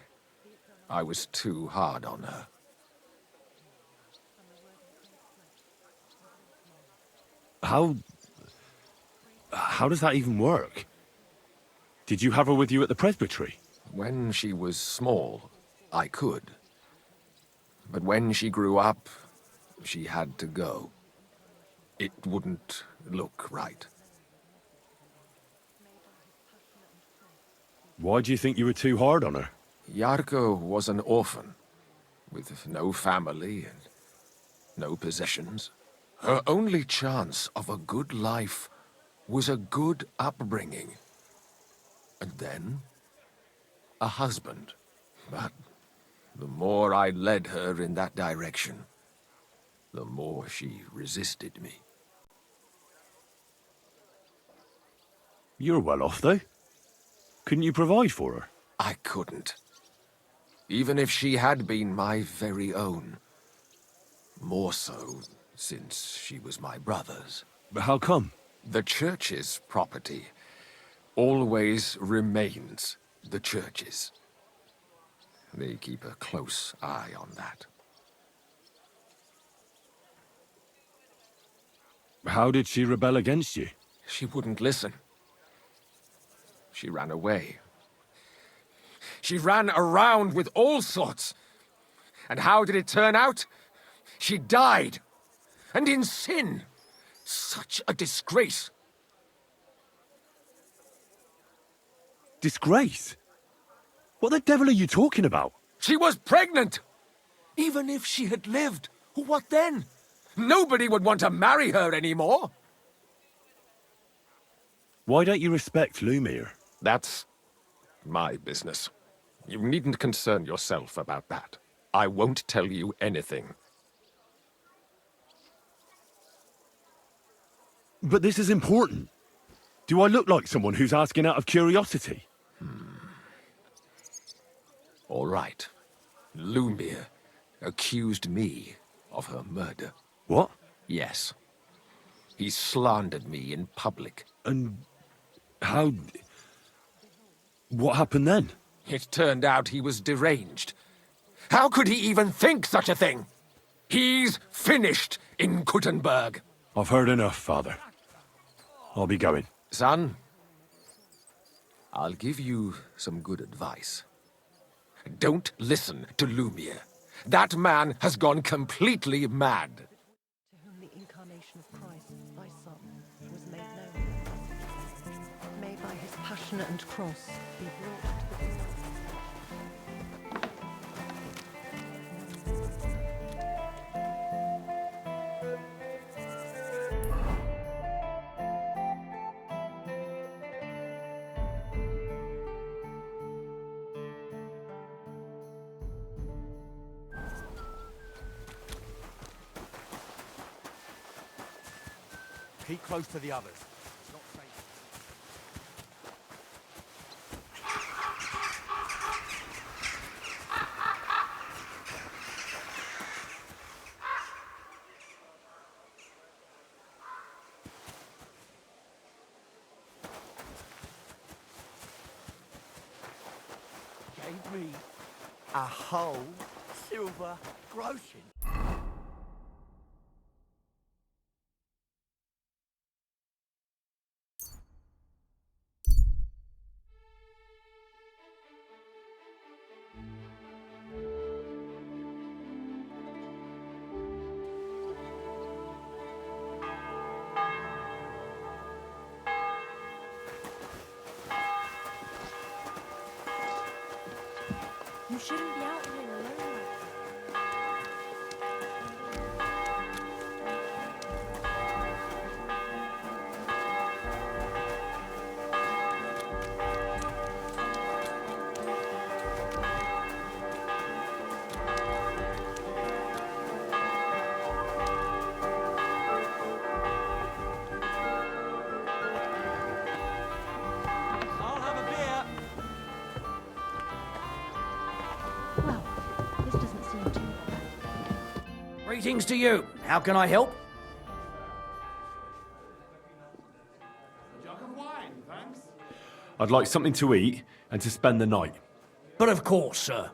Speaker 18: I was too hard on her.
Speaker 8: How does that even work? Did you have her with you at the presbytery?
Speaker 18: When she was small, I could. But when she grew up, she had to go. It wouldn't look right.
Speaker 8: Why do you think you were too hard on her?
Speaker 18: Yarka was an orphan, with no family and no possessions. Her only chance of a good life was a good upbringing. And then, a husband. But the more I led her in that direction, the more she resisted me.
Speaker 8: You're well off, though. Couldn't you provide for her?
Speaker 18: I couldn't. Even if she had been my very own. More so, since she was my brother's.
Speaker 8: But how come?
Speaker 18: The church's property always remains the church's. They keep a close eye on that.
Speaker 8: How did she rebel against you?
Speaker 18: She wouldn't listen. She ran away. She ran around with all sorts. And how did it turn out? She died. and in sin. Such a disgrace.
Speaker 8: Disgrace? What the devil are you talking about?
Speaker 18: She was pregnant! Even if she had lived, what then? Nobody would want to marry her anymore.
Speaker 8: Why don't you respect Lumir?
Speaker 18: That's my business. You needn't concern yourself about that. I won't tell you anything.
Speaker 8: But this is important. Do I look like someone who's asking out of curiosity?
Speaker 18: All right. Lumir accused me of her murder.
Speaker 8: What?
Speaker 18: Yes. He slandered me in public.
Speaker 8: And how... What happened then?
Speaker 18: It turned out he was deranged. How could he even think such a thing? He's finished in Kuttenberg.
Speaker 8: I've heard enough, Father. I'll be going.
Speaker 18: Son, I'll give you some good advice. Don't listen to Lumir. That man has gone completely mad.
Speaker 13: To whom the incarnation of Christ, thy Son, was made known. May by his passion and cross be brought to the
Speaker 9: Keep close to the others. It's not safe.
Speaker 14: Gave me a whole silver groschen.
Speaker 11: You shouldn't be out here alone like that.
Speaker 14: I'll have a beer.
Speaker 11: Well, this doesn't seem too bad.
Speaker 14: Greetings to you. How can I help?
Speaker 1: Jug of wine, thanks.
Speaker 8: I'd like something to eat and to spend the night.
Speaker 14: But of course, sir.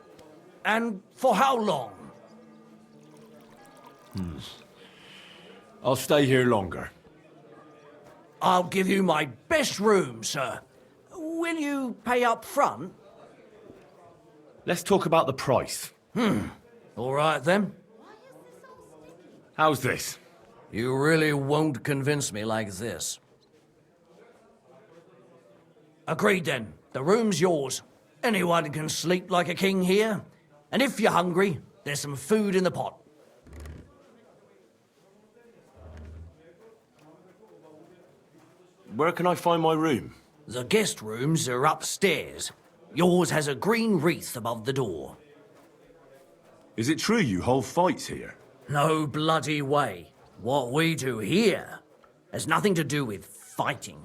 Speaker 14: And for how long?
Speaker 8: I'll stay here longer.
Speaker 14: I'll give you my best room, sir. Will you pay up front?
Speaker 8: Let's talk about the price.
Speaker 14: All right, then.
Speaker 8: How's this?
Speaker 14: You really won't convince me like this. Agreed, then. The room's yours. Anyone can sleep like a king here. And if you're hungry, there's some food in the pot.
Speaker 8: Where can I find my room?
Speaker 14: The guest rooms are upstairs. Yours has a green wreath above the door.
Speaker 8: Is it true you hold fights here?
Speaker 14: No bloody way. What we do here has nothing to do with fighting.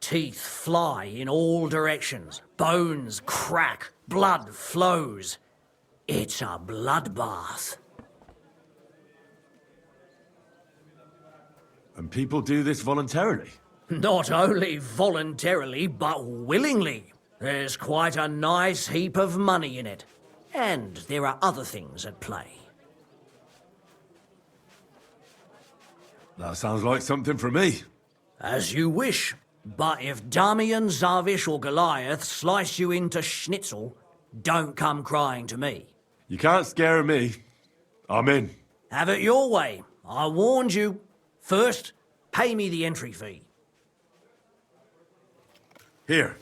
Speaker 14: Teeth fly in all directions. Bones crack. Blood flows. It's a bloodbath.
Speaker 8: And people do this voluntarily?
Speaker 14: Not only voluntarily, but willingly. There's quite a nice heap of money in it. And there are other things at play.
Speaker 8: That sounds like something for me.
Speaker 14: As you wish. But if Damian, Zavish or Goliath slice you into schnitzel, don't come crying to me.
Speaker 8: You can't scare me. I'm in.
Speaker 14: Have it your way. I warned you. First, pay me the entry fee.
Speaker 8: Here.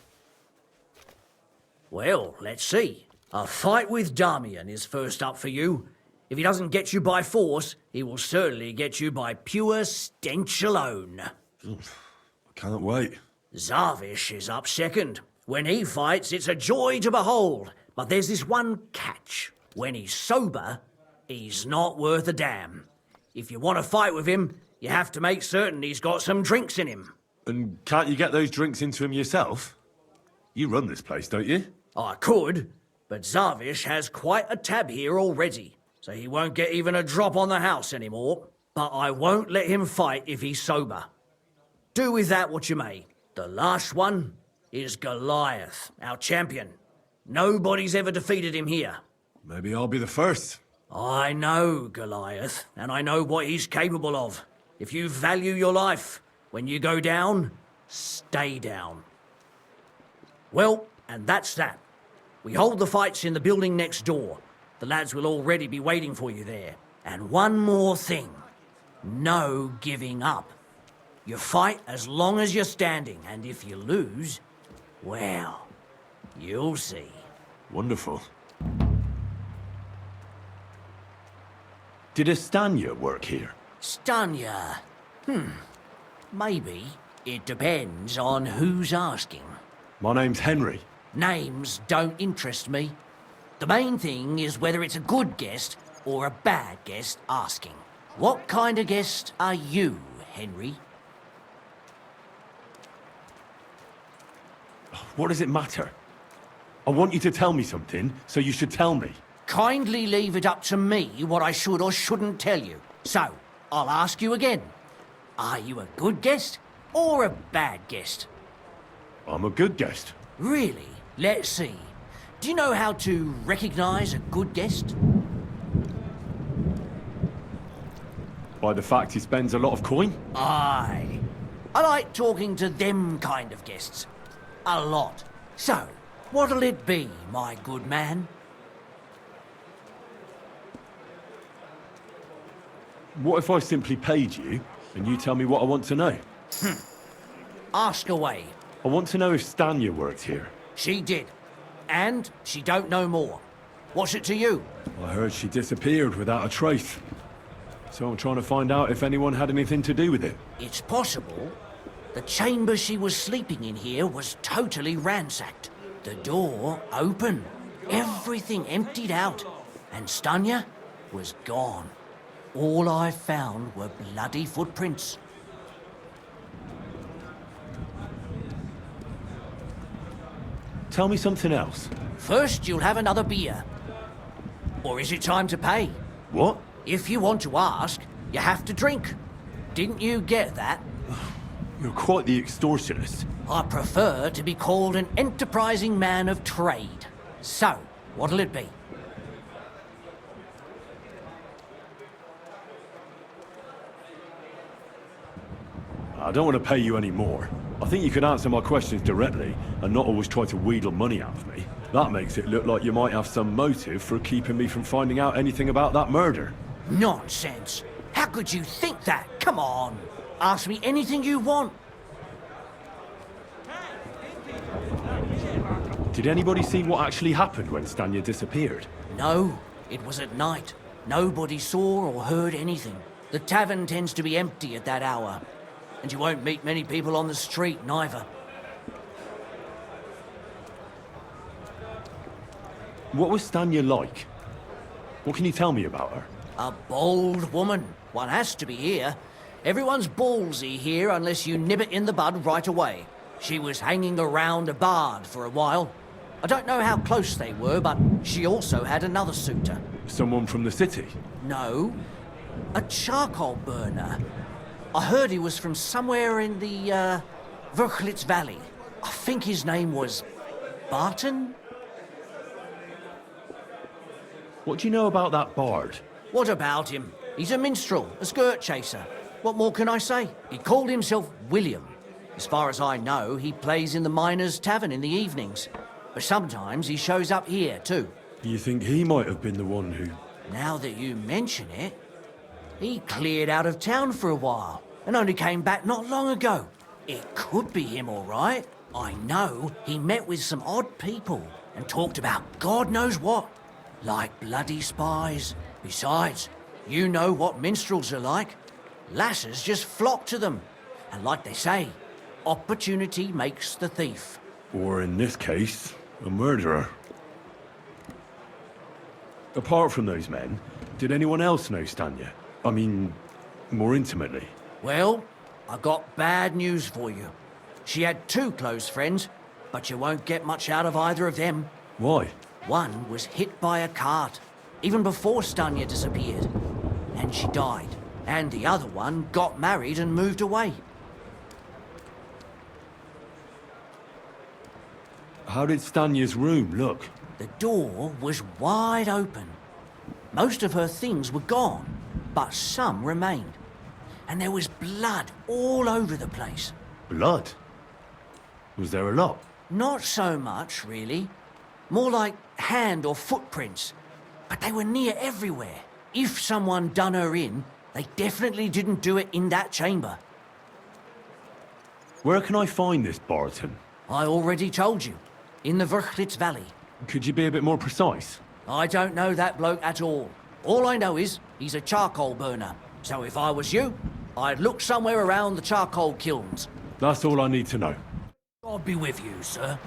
Speaker 14: Well, let's see. A fight with Damian is first up for you. If he doesn't get you by force, he will certainly get you by pure stench alone.
Speaker 8: I can't wait.
Speaker 14: Zarvish is up second. When he fights, it's a joy to behold. But there's this one catch. When he's sober, he's not worth a damn. If you want to fight with him, you have to make certain he's got some drinks in him.
Speaker 8: And can't you get those drinks into him yourself? You run this place, don't you?
Speaker 14: I could, but Zarvish has quite a tab here already, so he won't get even a drop on the house anymore. But I won't let him fight if he's sober. Do with that what you may. The last one is Goliath, our champion. Nobody's ever defeated him here.
Speaker 8: Maybe I'll be the first.
Speaker 14: I know Goliath, and I know what he's capable of. If you value your life, when you go down, stay down. Well, and that's that. We hold the fights in the building next door. The lads will already be waiting for you there. And one more thing. No giving up. You fight as long as you're standing, and if you lose, well, you'll see.
Speaker 8: Wonderful. Did Estanya work here?
Speaker 14: Stanya? Maybe. It depends on who's asking.
Speaker 8: My name's Henry.
Speaker 14: Names don't interest me. The main thing is whether it's a good guest or a bad guest asking. What kind of guest are you, Henry?
Speaker 8: What does it matter? I want you to tell me something, so you should tell me.
Speaker 14: Kindly leave it up to me what I should or shouldn't tell you. So, I'll ask you again. Are you a good guest or a bad guest?
Speaker 8: I'm a good guest.
Speaker 14: Really? Let's see. Do you know how to recognise a good guest?
Speaker 8: By the fact he spends a lot of coin?
Speaker 14: Aye. I like talking to them kind of guests. A lot. So, what'll it be, my good man?
Speaker 8: What if I simply paid you, and you tell me what I want to know?
Speaker 14: Ask away.
Speaker 8: I want to know if Stanya worked here.
Speaker 14: She did. And she don't know more. What's it to you?
Speaker 8: I heard she disappeared without a trace. So I'm trying to find out if anyone had anything to do with it.
Speaker 14: It's possible. The chamber she was sleeping in here was totally ransacked. The door open. Everything emptied out. And Stanya was gone. All I found were bloody footprints.
Speaker 8: Tell me something else.
Speaker 14: First, you'll have another beer. Or is it time to pay?
Speaker 8: What?
Speaker 14: If you want to ask, you have to drink. Didn't you get that?
Speaker 8: You're quite the extortionist.
Speaker 14: I prefer to be called an enterprising man of trade. So, what'll it be?
Speaker 8: I don't want to pay you any more. I think you could answer my questions directly and not always try to wheedle money out of me. That makes it look like you might have some motive for keeping me from finding out anything about that murder.
Speaker 14: Nonsense. How could you think that? Come on. Ask me anything you want.
Speaker 8: Did anybody see what actually happened when Stanya disappeared?
Speaker 14: No, it was at night. Nobody saw or heard anything. The tavern tends to be empty at that hour. And you won't meet many people on the street, neither.
Speaker 8: What was Stanya like? What can you tell me about her?
Speaker 14: A bold woman. One has to be here. Everyone's ballsy here unless you nib it in the bud right away. She was hanging around a bard for a while. I don't know how close they were, but she also had another suitor.
Speaker 8: Someone from the city?
Speaker 14: No, a charcoal burner. I heard he was from somewhere in the, Verchlitz Valley. I think his name was Barton?
Speaker 8: What do you know about that bard?
Speaker 14: What about him? He's a minstrel, a skirt chaser. What more can I say? He called himself William. As far as I know, he plays in the Miners' Tavern in the evenings. But sometimes he shows up here, too.
Speaker 8: You think he might have been the one who...
Speaker 14: Now that you mention it, He cleared out of town for a while and only came back not long ago. It could be him, all right. I know he met with some odd people and talked about God knows what, like bloody spies. Besides, you know what minstrels are like. Lasses just flock to them. And like they say, opportunity makes the thief.
Speaker 8: Or in this case, a murderer. Apart from those men, did anyone else know Stanya? I mean, more intimately.
Speaker 14: Well, I got bad news for you. She had two close friends, but you won't get much out of either of them.
Speaker 8: Why?
Speaker 14: One was hit by a cart, even before Stanya disappeared, and she died. And the other one got married and moved away.
Speaker 8: How did Stanya's room look?
Speaker 14: The door was wide open. Most of her things were gone, but some remained. And there was blood all over the place.
Speaker 8: Blood? Was there a lot?
Speaker 14: Not so much, really. More like hand or footprints. But they were near everywhere. If someone done her in, they definitely didn't do it in that chamber.
Speaker 8: Where can I find this Barton?
Speaker 14: I already told you. In the Vrchlitz Valley.
Speaker 8: Could you be a bit more precise?
Speaker 14: I don't know that bloke at all. All I know is he's a charcoal burner. So if I was you, I'd look somewhere around the charcoal kilns.
Speaker 8: That's all I need to know.
Speaker 14: God be with you, sir.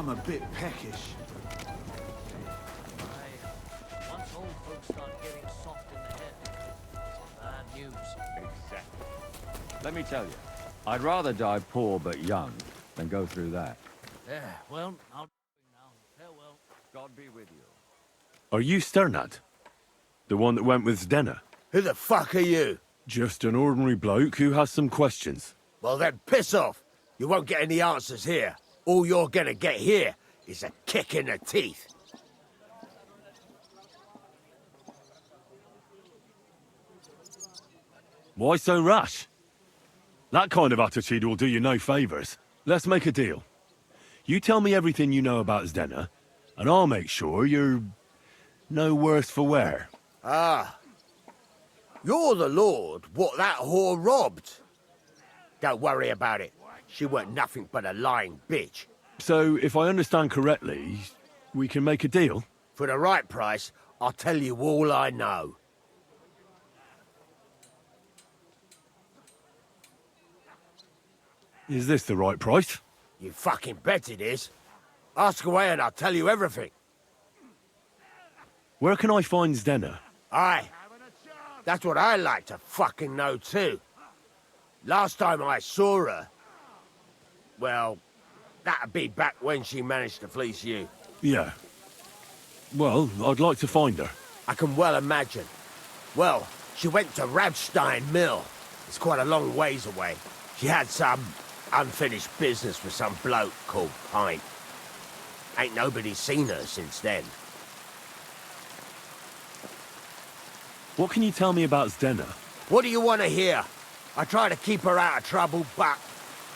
Speaker 12: I'm a bit peckish.
Speaker 14: Once old folks start getting soft in the head, it's bad news.
Speaker 15: Exactly. Let me tell you, I'd rather die poor but young than go through that.
Speaker 14: Yeah, well, I'll now. Farewell.
Speaker 15: God be with you.
Speaker 8: Are you Sternad? The one that went with Zdenna?
Speaker 7: Who the fuck are you?
Speaker 8: Just an ordinary bloke who has some questions.
Speaker 7: Well then, piss off. You won't get any answers here. All you're gonna get here is a kick in the teeth.
Speaker 8: Why so rash? That kind of attitude will do you no favours. Let's make a deal. You tell me everything you know about Zdenna, and I'll make sure you're no worse for wear.
Speaker 7: Ah. You're the lord what that whore robbed. Don't worry about it. She weren't nothing but a lying bitch.
Speaker 8: So, if I understand correctly, we can make a deal?
Speaker 7: For the right price, I'll tell you all I know.
Speaker 8: Is this the right price?
Speaker 7: You fucking bet it is. Ask away and I'll tell you everything.
Speaker 8: Where can I find Zdenna?
Speaker 7: Aye. That's what I like to fucking know too. Last time I saw her... Well, that'd be back when she managed to fleece you.
Speaker 8: Yeah. Well, I'd like to find her.
Speaker 7: I can well imagine. Well, she went to Rabstein Mill. It's quite a long ways away. She had some unfinished business with some bloke called Pint. Ain't nobody seen her since then.
Speaker 8: What can you tell me about Zdenna?
Speaker 7: What do you want to hear? I try to keep her out of trouble, but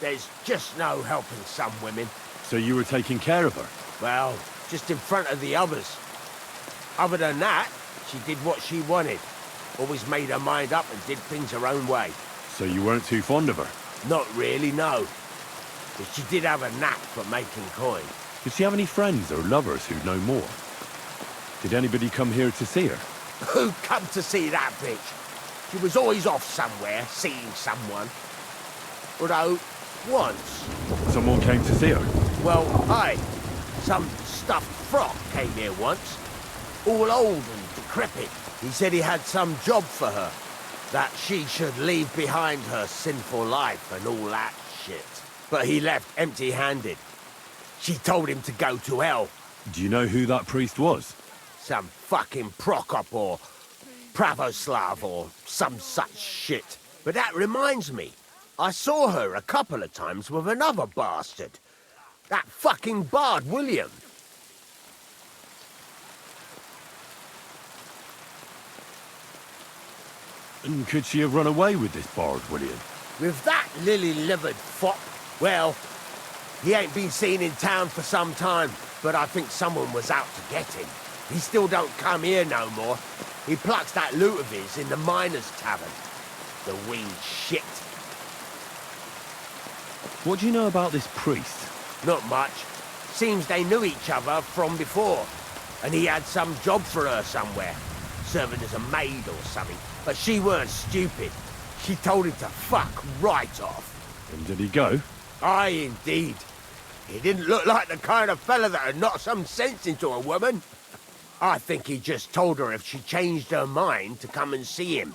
Speaker 7: there's just no helping some women.
Speaker 8: So you were taking care of her?
Speaker 7: Well, just in front of the others. Other than that, she did what she wanted. Always made her mind up and did things her own way.
Speaker 8: So you weren't too fond of her?
Speaker 7: Not really, no. But she did have a knack for making coin.
Speaker 8: Did she have any friends or lovers who'd know more? Did anybody come here to see her?
Speaker 7: Who come to see that bitch? She was always off somewhere, seeing someone. Although, once.
Speaker 8: Someone came to see her.
Speaker 7: Well, aye. Some stuffed frog came here once. All old and decrepit. He said he had some job for her. That she should leave behind her sinful life and all that shit. But he left empty-handed. She told him to go to hell.
Speaker 8: Do you know who that priest was?
Speaker 7: Some fucking Prokop or Pravoslav or some such shit. But that reminds me, I saw her a couple of times with another bastard. That fucking bard, William.
Speaker 8: And could she have run away with this bard, William?
Speaker 7: With that lily-livered fop, well, he ain't been seen in town for some time, but I think someone was out to get him. He still don't come here no more. He plucks that loot of his in the miners' tavern. The wee shit.
Speaker 8: What do you know about this priest?
Speaker 7: Not much. Seems they knew each other from before. And he had some job for her somewhere. Serving as a maid or something. But she weren't stupid. She told him to fuck right off.
Speaker 8: And did he go?
Speaker 7: Aye, indeed. He didn't look like the kind of fella that would knock some sense into a woman. I think he just told her if she changed her mind to come and see him.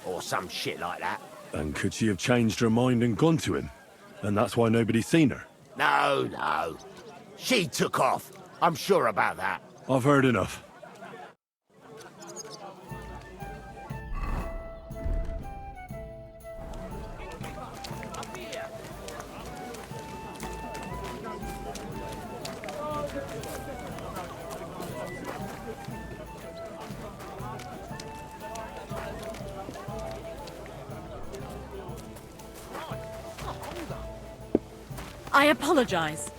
Speaker 7: Or some shit like that.
Speaker 8: And could she have changed her mind and gone to him? And that's why nobody's seen her?
Speaker 7: No, no. She took off. I'm sure about that.
Speaker 8: I've heard enough.
Speaker 11: I apologize.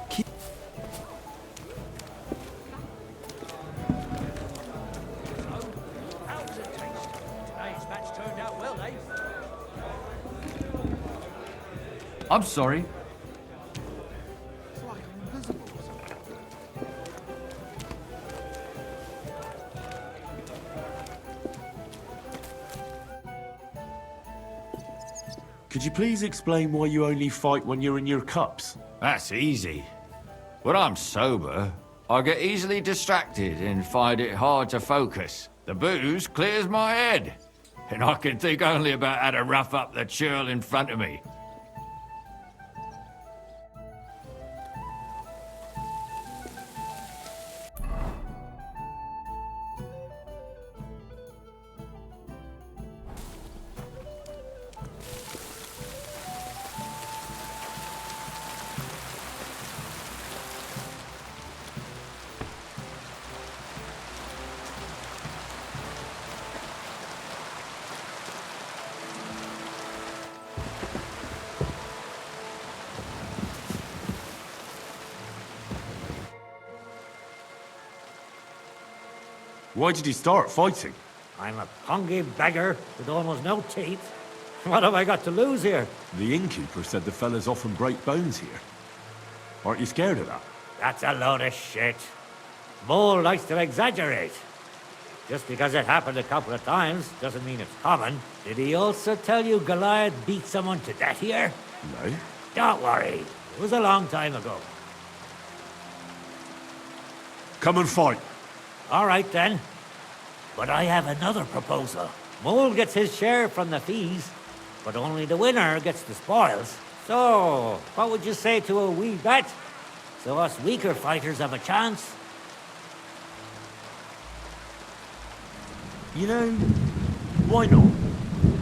Speaker 14: Today's match turned out well, eh?
Speaker 1: I'm sorry.
Speaker 8: Could you please explain why you only fight when you're in your cups?
Speaker 15: That's easy. When I'm sober, I get easily distracted and find it hard to focus. The booze clears my head, and I can think only about how to rough up the churl in front of me.
Speaker 8: Why did he start fighting?
Speaker 2: I'm a hungry beggar with almost no teeth. What have I got to lose here?
Speaker 8: The innkeeper said the fellas often break bones here. Aren't you scared of that?
Speaker 2: That's a load of shit. Mole likes to exaggerate. Just because it happened a couple of times doesn't mean it's common. Did he also tell you Goliath beat someone to death here?
Speaker 8: No.
Speaker 2: Don't worry. It was a long time ago.
Speaker 8: Come and fight.
Speaker 2: All right, then. But I have another proposal. Mole gets his share from the fees, but only the winner gets the spoils. So, what would you say to a wee bet? So us weaker fighters have a chance?
Speaker 8: You know, why not?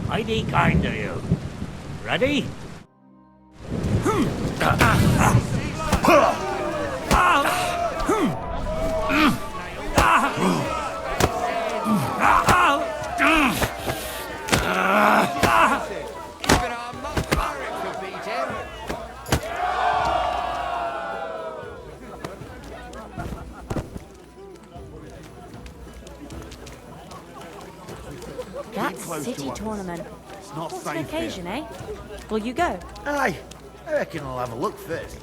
Speaker 2: Mighty kind of you. Ready?
Speaker 14: Even our monk pirate could beat him.
Speaker 6: That city tournament.
Speaker 12: It's not
Speaker 6: What's the
Speaker 12: safe
Speaker 6: occasion, eh? Will you go?
Speaker 12: Aye, I reckon I'll have a look first.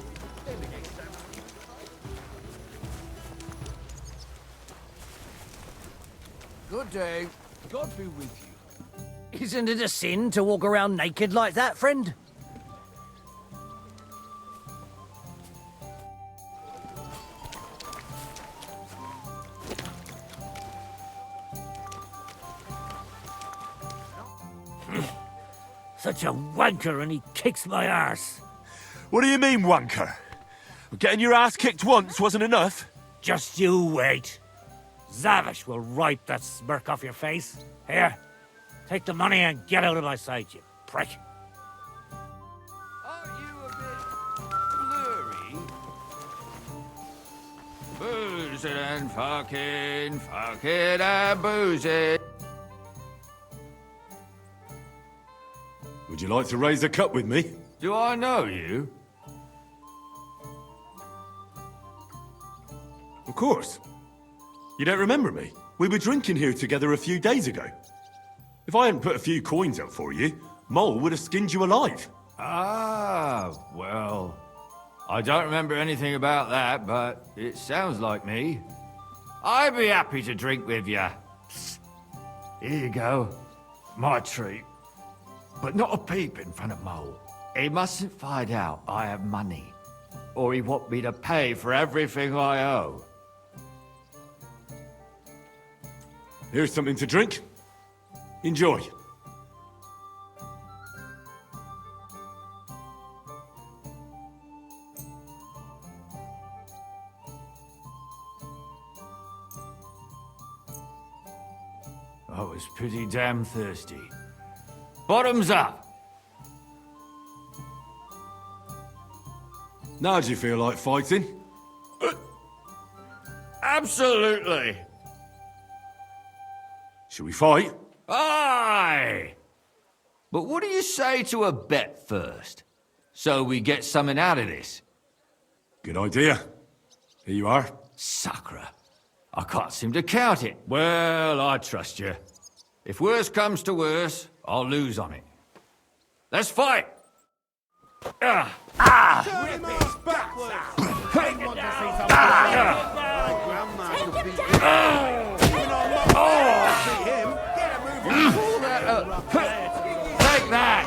Speaker 14: Good day. God be with you. Isn't it a sin to walk around naked like that, friend?
Speaker 2: Such a wanker, and he kicks my arse.
Speaker 8: What do you mean, wanker? Getting your ass kicked once wasn't enough?
Speaker 2: Just you wait. Zavish will wipe that smirk off your face. Here, take the money and get out of my sight, you prick.
Speaker 15: Booze it and fuck it and booze it.
Speaker 8: Would you like to raise a cup with me?
Speaker 15: Do I know you?
Speaker 8: Of course. You don't remember me? We were drinking here together a few days ago. If I hadn't put a few coins up for you, Mole would have skinned you alive.
Speaker 15: Ah, well, I don't remember anything about that, but it sounds like me. I'd be happy to drink with you. Here you go. My treat. But not a peep in front of Mole. He mustn't find out I have money, or he want me to pay for everything I owe.
Speaker 8: Here's something to drink. Enjoy.
Speaker 15: I was pretty damn thirsty. Bottoms up!
Speaker 8: Now do you feel like fighting?
Speaker 15: Absolutely!
Speaker 8: Shall we fight?
Speaker 15: Aye! But what do you say to a bet first? So we get something out of this?
Speaker 8: Good idea. Here you are.
Speaker 15: Sacre. I can't seem to count it. Well, I trust you. If worse comes to worse, I'll lose on it. Let's fight! Ah! Ah!
Speaker 10: Turn him ass backwards!
Speaker 15: Take it down! Pull that up! Take that!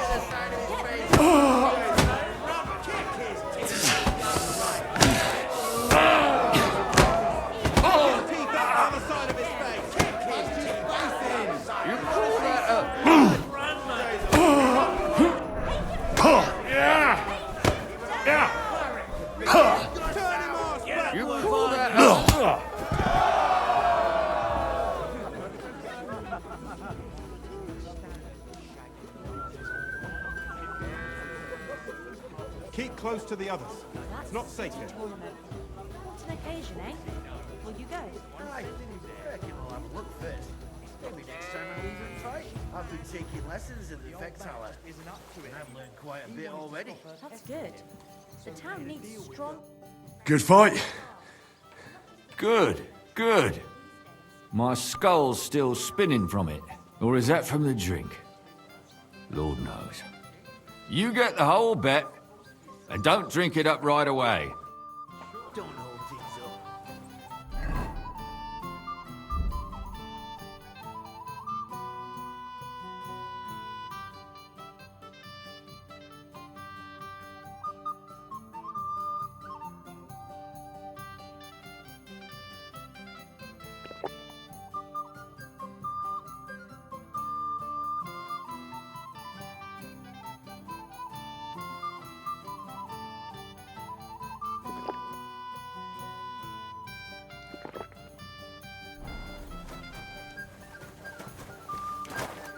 Speaker 10: Keep close to the others. It's not safe here.
Speaker 6: What an occasion, eh? Will you go?
Speaker 19: I reckon I'll have a look first. Maybe next time I leave and fight. I've been taking lessons in the effect tower. And I've learned quite a bit already.
Speaker 6: That's good. The town needs strong...
Speaker 8: Good fight.
Speaker 15: Good, good. My skull's still spinning from it. Or is that from the drink? Lord knows. You get the whole bet, and don't drink it up right away.
Speaker 19: Don't hold things up.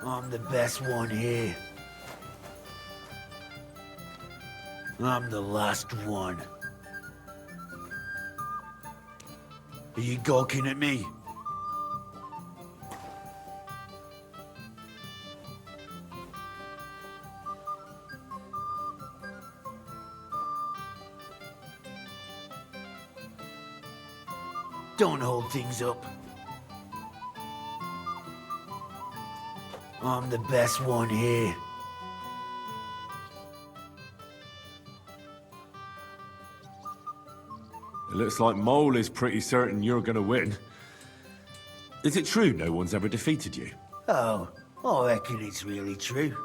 Speaker 19: I'm the best one here. I'm the last one. Are you gawking at me? Don't hold things up. I'm the best one here.
Speaker 8: It looks like Mole is pretty certain you're gonna win. Is it true no one's ever defeated you?
Speaker 19: Oh, I reckon it's really true.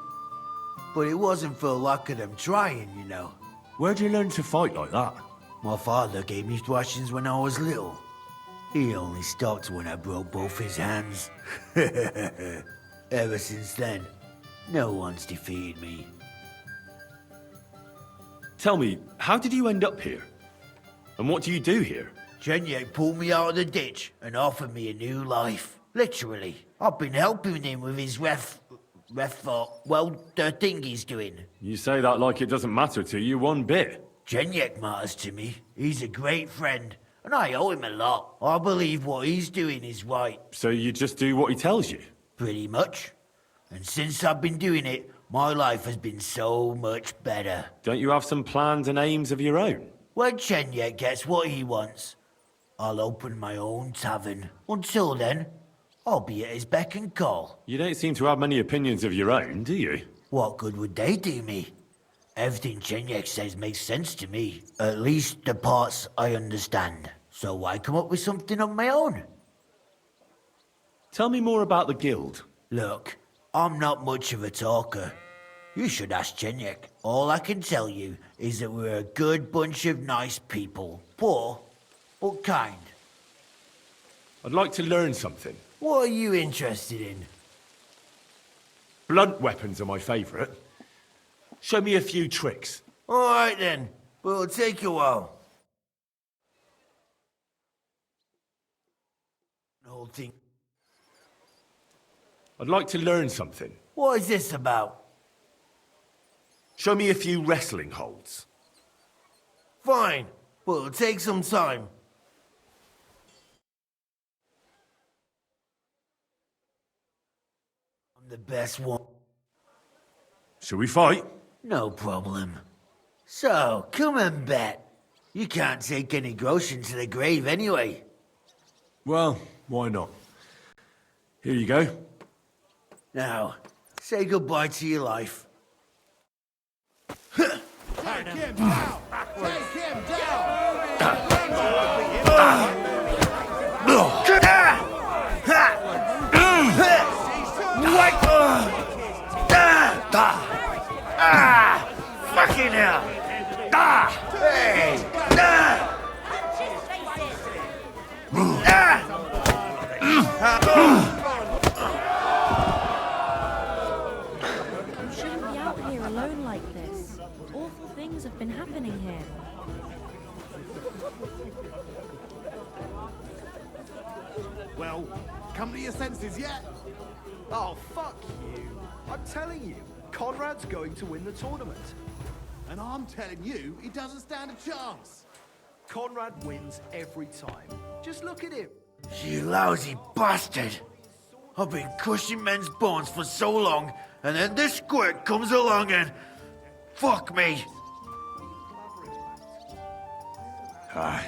Speaker 19: But it wasn't for lack of them trying, you know.
Speaker 8: Where'd you learn to fight like that?
Speaker 19: My father gave me thrashings when I was little. He only stopped when I broke both his hands. Ever since then, No one's defeated me.
Speaker 8: Tell me, how did you end up here? And what do you do here?
Speaker 19: Chenyek pulled me out of the ditch and offered me a new life. Literally. I've been helping him with his the thing he's doing.
Speaker 8: You say that like it doesn't matter to you one bit.
Speaker 19: Chenyek matters to me. He's a great friend, and I owe him a lot. I believe what he's doing is right.
Speaker 8: So you just do what he tells you?
Speaker 19: Pretty much. And since I've been doing it, my life has been so much better.
Speaker 8: Don't you have some plans and aims of your own?
Speaker 19: When Chenyek gets what he wants, I'll open my own tavern. Until then, I'll be at his beck and call.
Speaker 8: You don't seem to have many opinions of your own, do you?
Speaker 19: What good would they do me? Everything Chenyek says makes sense to me. At least the parts I understand. So why come up with something of my own?
Speaker 8: Tell me more about the guild.
Speaker 19: Look, I'm not much of a talker. You should ask Chenyek. All I can tell you is that we're a good bunch of nice people. Poor, but kind.
Speaker 8: I'd like to learn something.
Speaker 19: What are you interested in?
Speaker 8: Blunt weapons are my favourite. Show me a few tricks.
Speaker 19: All right then, but it'll take a while. The whole thing.
Speaker 8: I'd like to learn something.
Speaker 19: What is this about?
Speaker 8: Show me a few wrestling holds.
Speaker 19: Fine, but it'll take some time. I'm the best one.
Speaker 8: Shall we fight?
Speaker 19: No problem. So, come and bet. You can't take any groschen to the grave anyway.
Speaker 8: Well, why not? Here you go.
Speaker 19: Now, say goodbye to your life.
Speaker 10: Take him down! Take him down!
Speaker 19: Fucking hell! Hey!
Speaker 6: You shouldn't be out here alone like this. Awful things have been happening here.
Speaker 10: Well, come to your senses yet? Oh, fuck you. I'm telling you, Conrad's going to win the tournament. And I'm telling you, he doesn't stand a chance. Conrad wins every time. Just look at him.
Speaker 19: You lousy bastard! I've been crushing men's bones for so long, and then this squirt comes along and... Fuck me!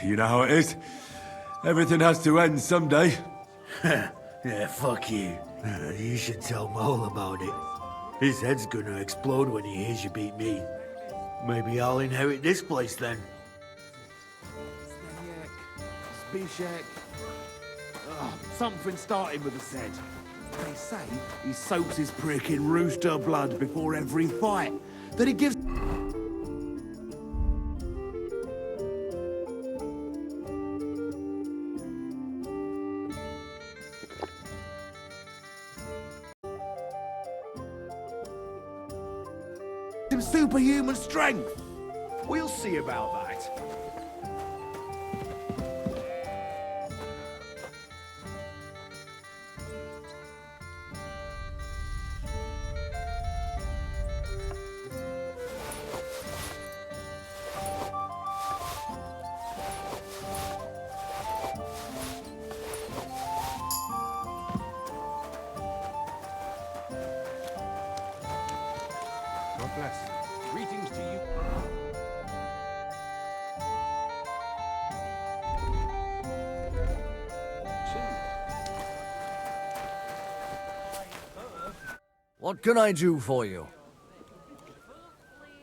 Speaker 8: You know how it is. Everything has to end someday.
Speaker 19: Yeah, fuck you. You should tell Mole about it. His head's gonna explode when he hears you beat me. Maybe I'll inherit this place then.
Speaker 10: Spishek. Something started with a Z. They say he soaks his prick in rooster blood before every fight. That he gives... him superhuman strength.
Speaker 12: We'll see about that.
Speaker 18: God bless. Greetings to you.
Speaker 9: What can I do for you?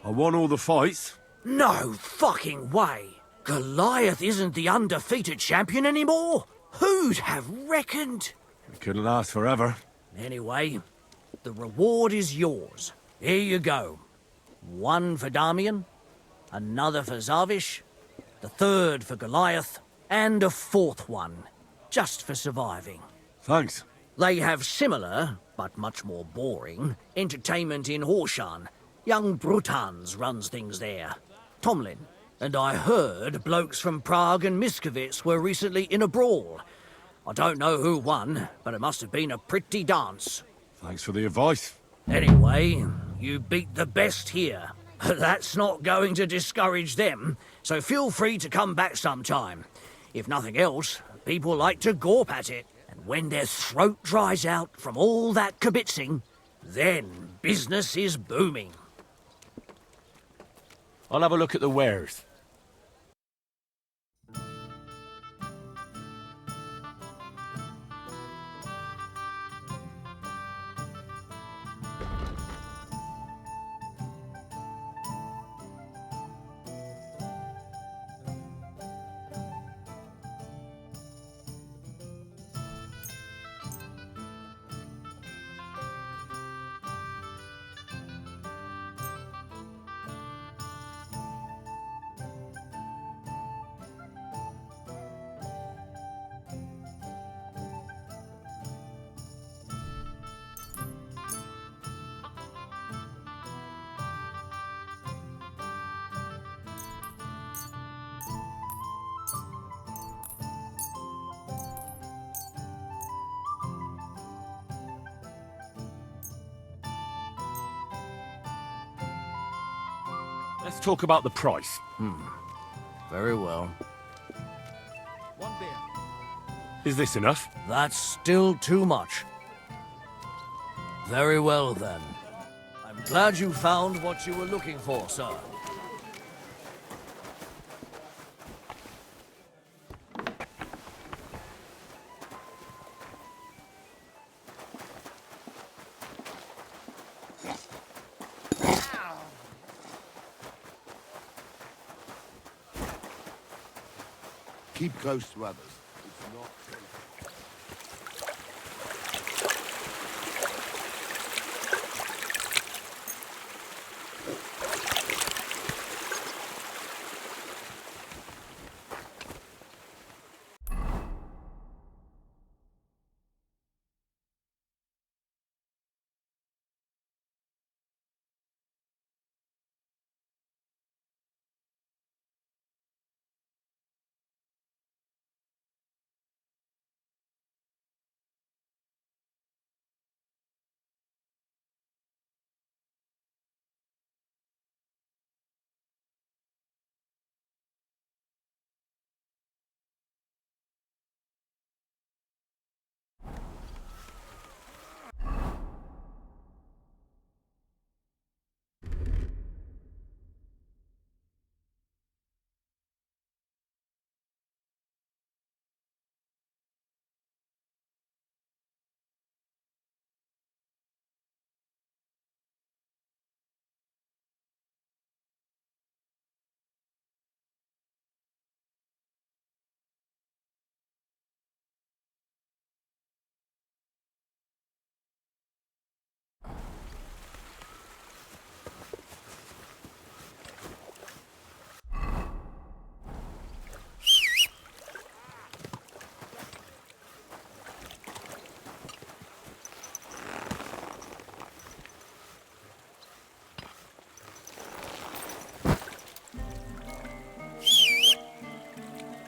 Speaker 8: I won all the fights.
Speaker 14: No fucking way! Goliath isn't the undefeated champion anymore? Who'd have reckoned?
Speaker 8: It couldn't last forever.
Speaker 14: Anyway, the reward is yours. Here you go. One for Damian, another for Zavish, the third for Goliath, and a fourth one, just for surviving.
Speaker 8: Thanks.
Speaker 14: They have similar, but much more boring, entertainment in Horsham. Young Brutans runs things there. Tomlin. And I heard blokes from Prague and Miskovitz were recently in a brawl. I don't know who won, but it must have been a pretty dance.
Speaker 8: Thanks for the advice.
Speaker 14: Anyway, you beat the best here. That's not going to discourage them, so feel free to come back sometime. If nothing else, people like to gorp at it, and when their throat dries out from all that kibitzing, then business is booming.
Speaker 8: I'll have a look at the wares. Let's talk about the price.
Speaker 14: Very well.
Speaker 8: One beer. Is this enough?
Speaker 14: That's still too much. Very well, then. I'm glad you found what you were looking for, sir.
Speaker 7: Keep close to others. It's not...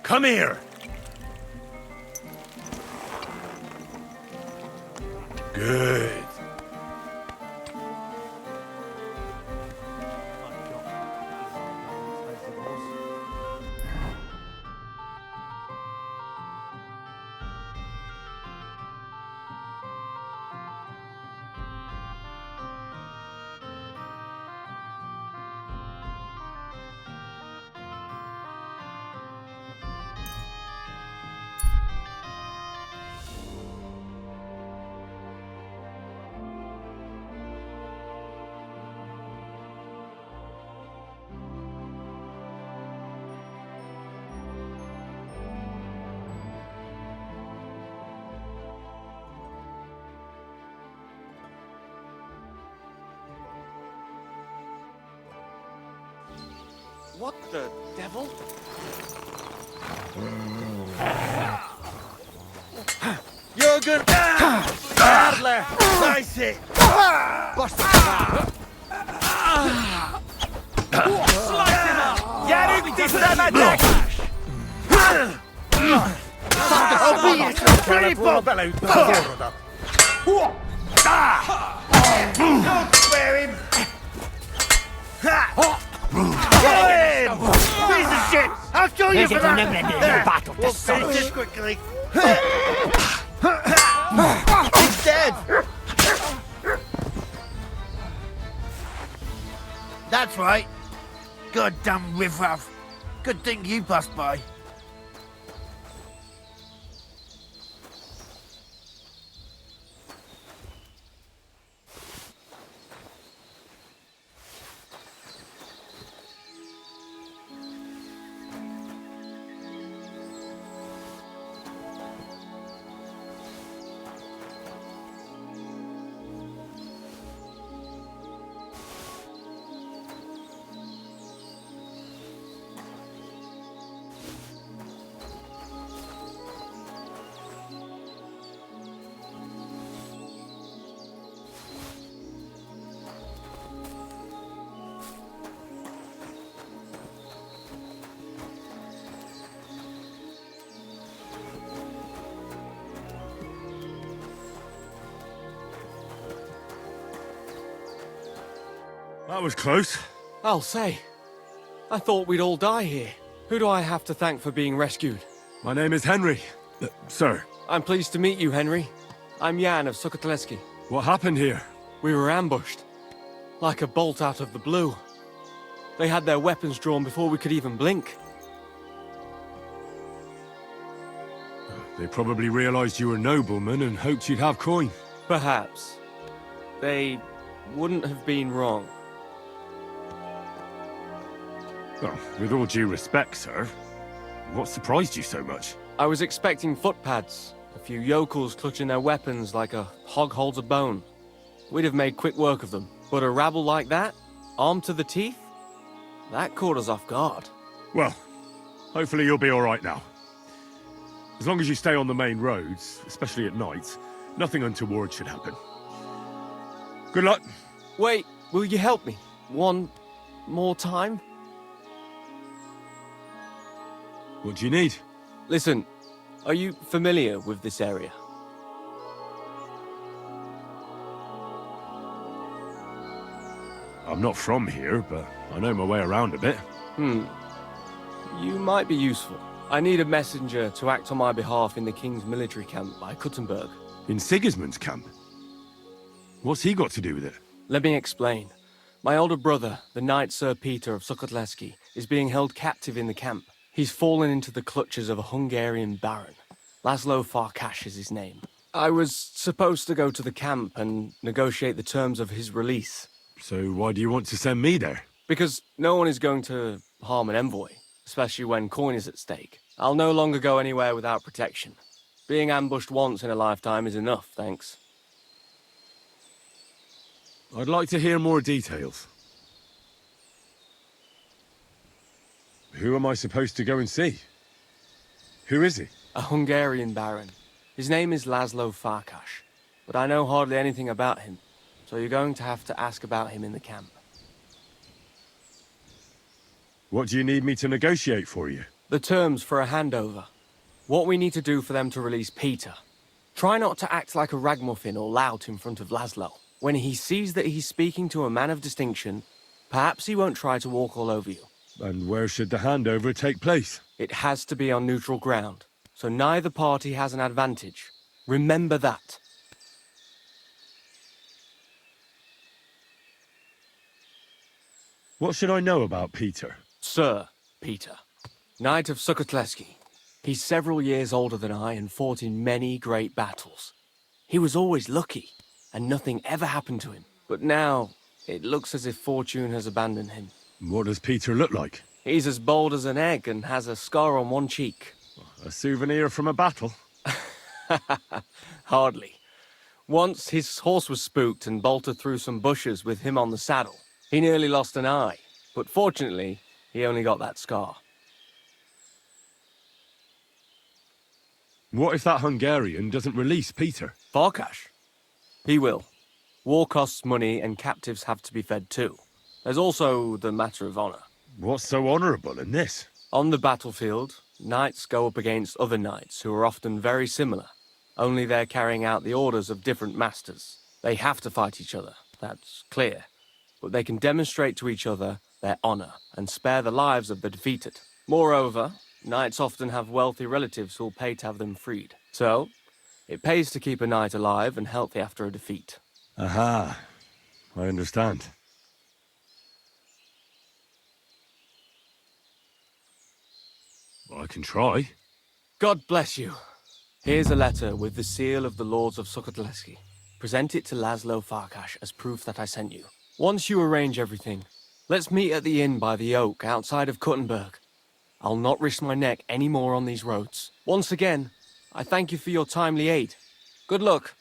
Speaker 8: Come here! Good.
Speaker 17: What the devil?
Speaker 7: Jürgen! Adler! Slice it! Bust it out!
Speaker 14: Slice him up!
Speaker 7: Get it, this Don't spare him! Get him! Piece of shit! I'll kill you for that! We'll finish this quickly. He's dead!
Speaker 19: That's right. Goddamn riffraff. Good thing you passed by.
Speaker 8: That was close.
Speaker 17: I'll say. I thought we'd all die here. Who do I have to thank for being rescued?
Speaker 8: My name is Henry. Sir.
Speaker 17: I'm pleased to meet you, Henry. I'm Jan of Sukotleski.
Speaker 8: What happened here?
Speaker 17: We were ambushed. Like a bolt out of the blue. They had their weapons drawn before we could even blink.
Speaker 8: They probably realized you were noblemen and hoped you'd have coin.
Speaker 17: Perhaps. They wouldn't have been wrong.
Speaker 8: Well, with all due respect, sir, what surprised you so much?
Speaker 17: I was expecting footpads. A few yokels clutching their weapons like a hog holds a bone. We'd have made quick work of them. But a rabble like that, armed to the teeth, that caught us off guard.
Speaker 8: Well, hopefully you'll be all right now. As long as you stay on the main roads, especially at night, nothing untoward should happen. Good luck.
Speaker 17: Wait, will you help me? One more time?
Speaker 8: What do you need?
Speaker 17: Listen, are you familiar with this area?
Speaker 8: I'm not from here, but I know my way around a bit.
Speaker 17: You might be useful. I need a messenger to act on my behalf in the King's military camp by Kuttenberg.
Speaker 8: In Sigismund's camp? What's he got to do with it?
Speaker 17: Let me explain. My older brother, the Knight Sir Peter of Sukotleski, is being held captive in the camp. He's fallen into the clutches of a Hungarian baron. Laszlo Farkas is his name. I was supposed to go to the camp and negotiate the terms of his release.
Speaker 8: So why do you want to send me there?
Speaker 17: Because no one is going to harm an envoy, especially when coin is at stake. I'll no longer go anywhere without protection. Being ambushed once in a lifetime is enough, thanks.
Speaker 8: I'd like to hear more details. Who am I supposed to go and see? Who is he?
Speaker 17: A Hungarian baron. His name is Laszlo Farkas, but I know hardly anything about him, so you're going to have to ask about him in the camp.
Speaker 8: What do you need me to negotiate for you?
Speaker 17: The terms for a handover. What we need to do for them to release Peter. Try not to act like a ragamuffin or lout in front of Laszlo. When he sees that he's speaking to a man of distinction, perhaps he won't try to walk all over you.
Speaker 8: And where should the handover take place?
Speaker 17: It has to be on neutral ground, so neither party has an advantage. Remember that.
Speaker 8: What should I know about Peter?
Speaker 17: Sir Peter, Knight of Sukotleski. He's several years older than I and fought in many great battles. He was always lucky, and nothing ever happened to him. But now, it looks as if fortune has abandoned him.
Speaker 8: What does Peter look like?
Speaker 17: He's as bold as an egg and has a scar on one cheek.
Speaker 8: A souvenir from a battle?
Speaker 17: Hardly. Once his horse was spooked and bolted through some bushes with him on the saddle. He nearly lost an eye, but fortunately, he only got that scar.
Speaker 8: What if that Hungarian doesn't release Peter?
Speaker 17: Farkas? He will. War costs money and captives have to be fed too. There's also the matter of honor.
Speaker 8: What's so honorable in this?
Speaker 17: On the battlefield, knights go up against other knights who are often very similar, only they're carrying out the orders of different masters. They have to fight each other, that's clear, but they can demonstrate to each other their honor and spare the lives of the defeated. Moreover, knights often have wealthy relatives who'll pay to have them freed. So, it pays to keep a knight alive and healthy after a defeat.
Speaker 8: Aha, I understand. I can try.
Speaker 17: God bless you. Here's a letter with the seal of the Lords of Sukotleski. Present it to Laszlo Farkash as proof that I sent you. Once you arrange everything, let's meet at the inn by the Oak outside of Kuttenberg. I'll not risk my neck any more on these roads. Once again, I thank you for your timely aid. Good luck.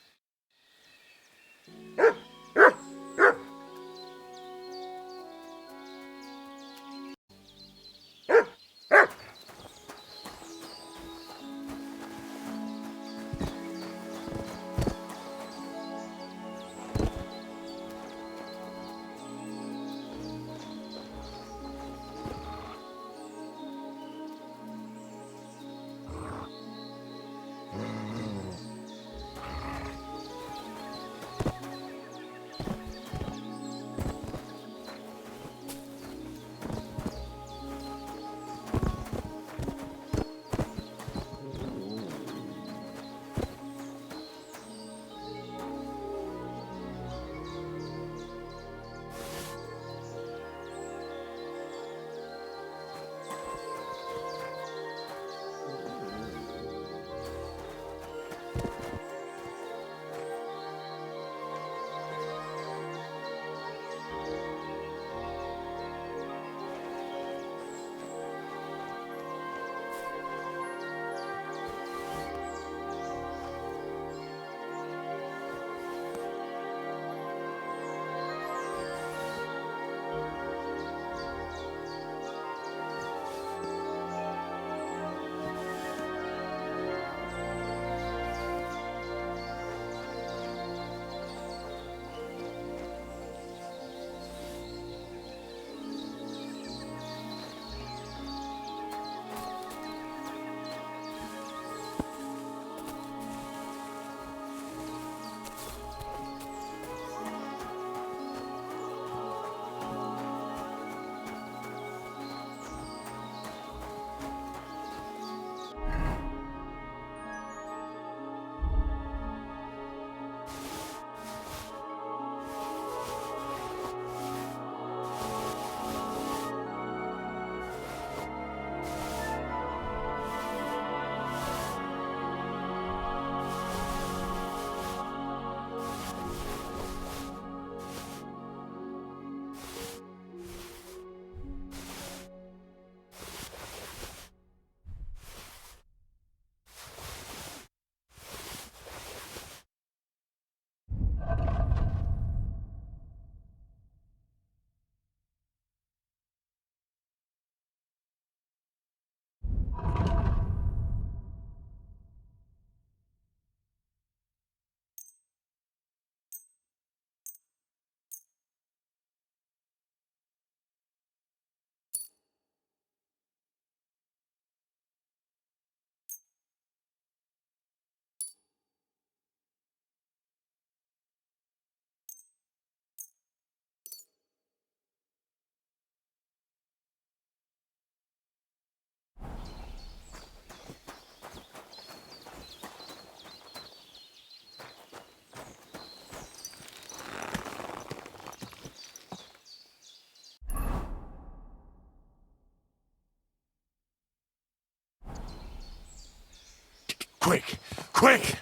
Speaker 8: Quick! Quick!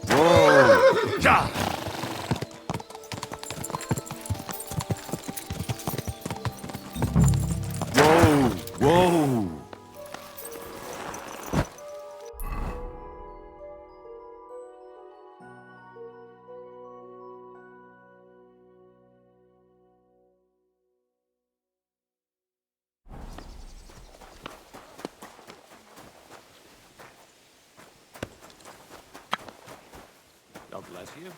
Speaker 8: Whoa! Ja! Whoa! Whoa!
Speaker 18: Bless you.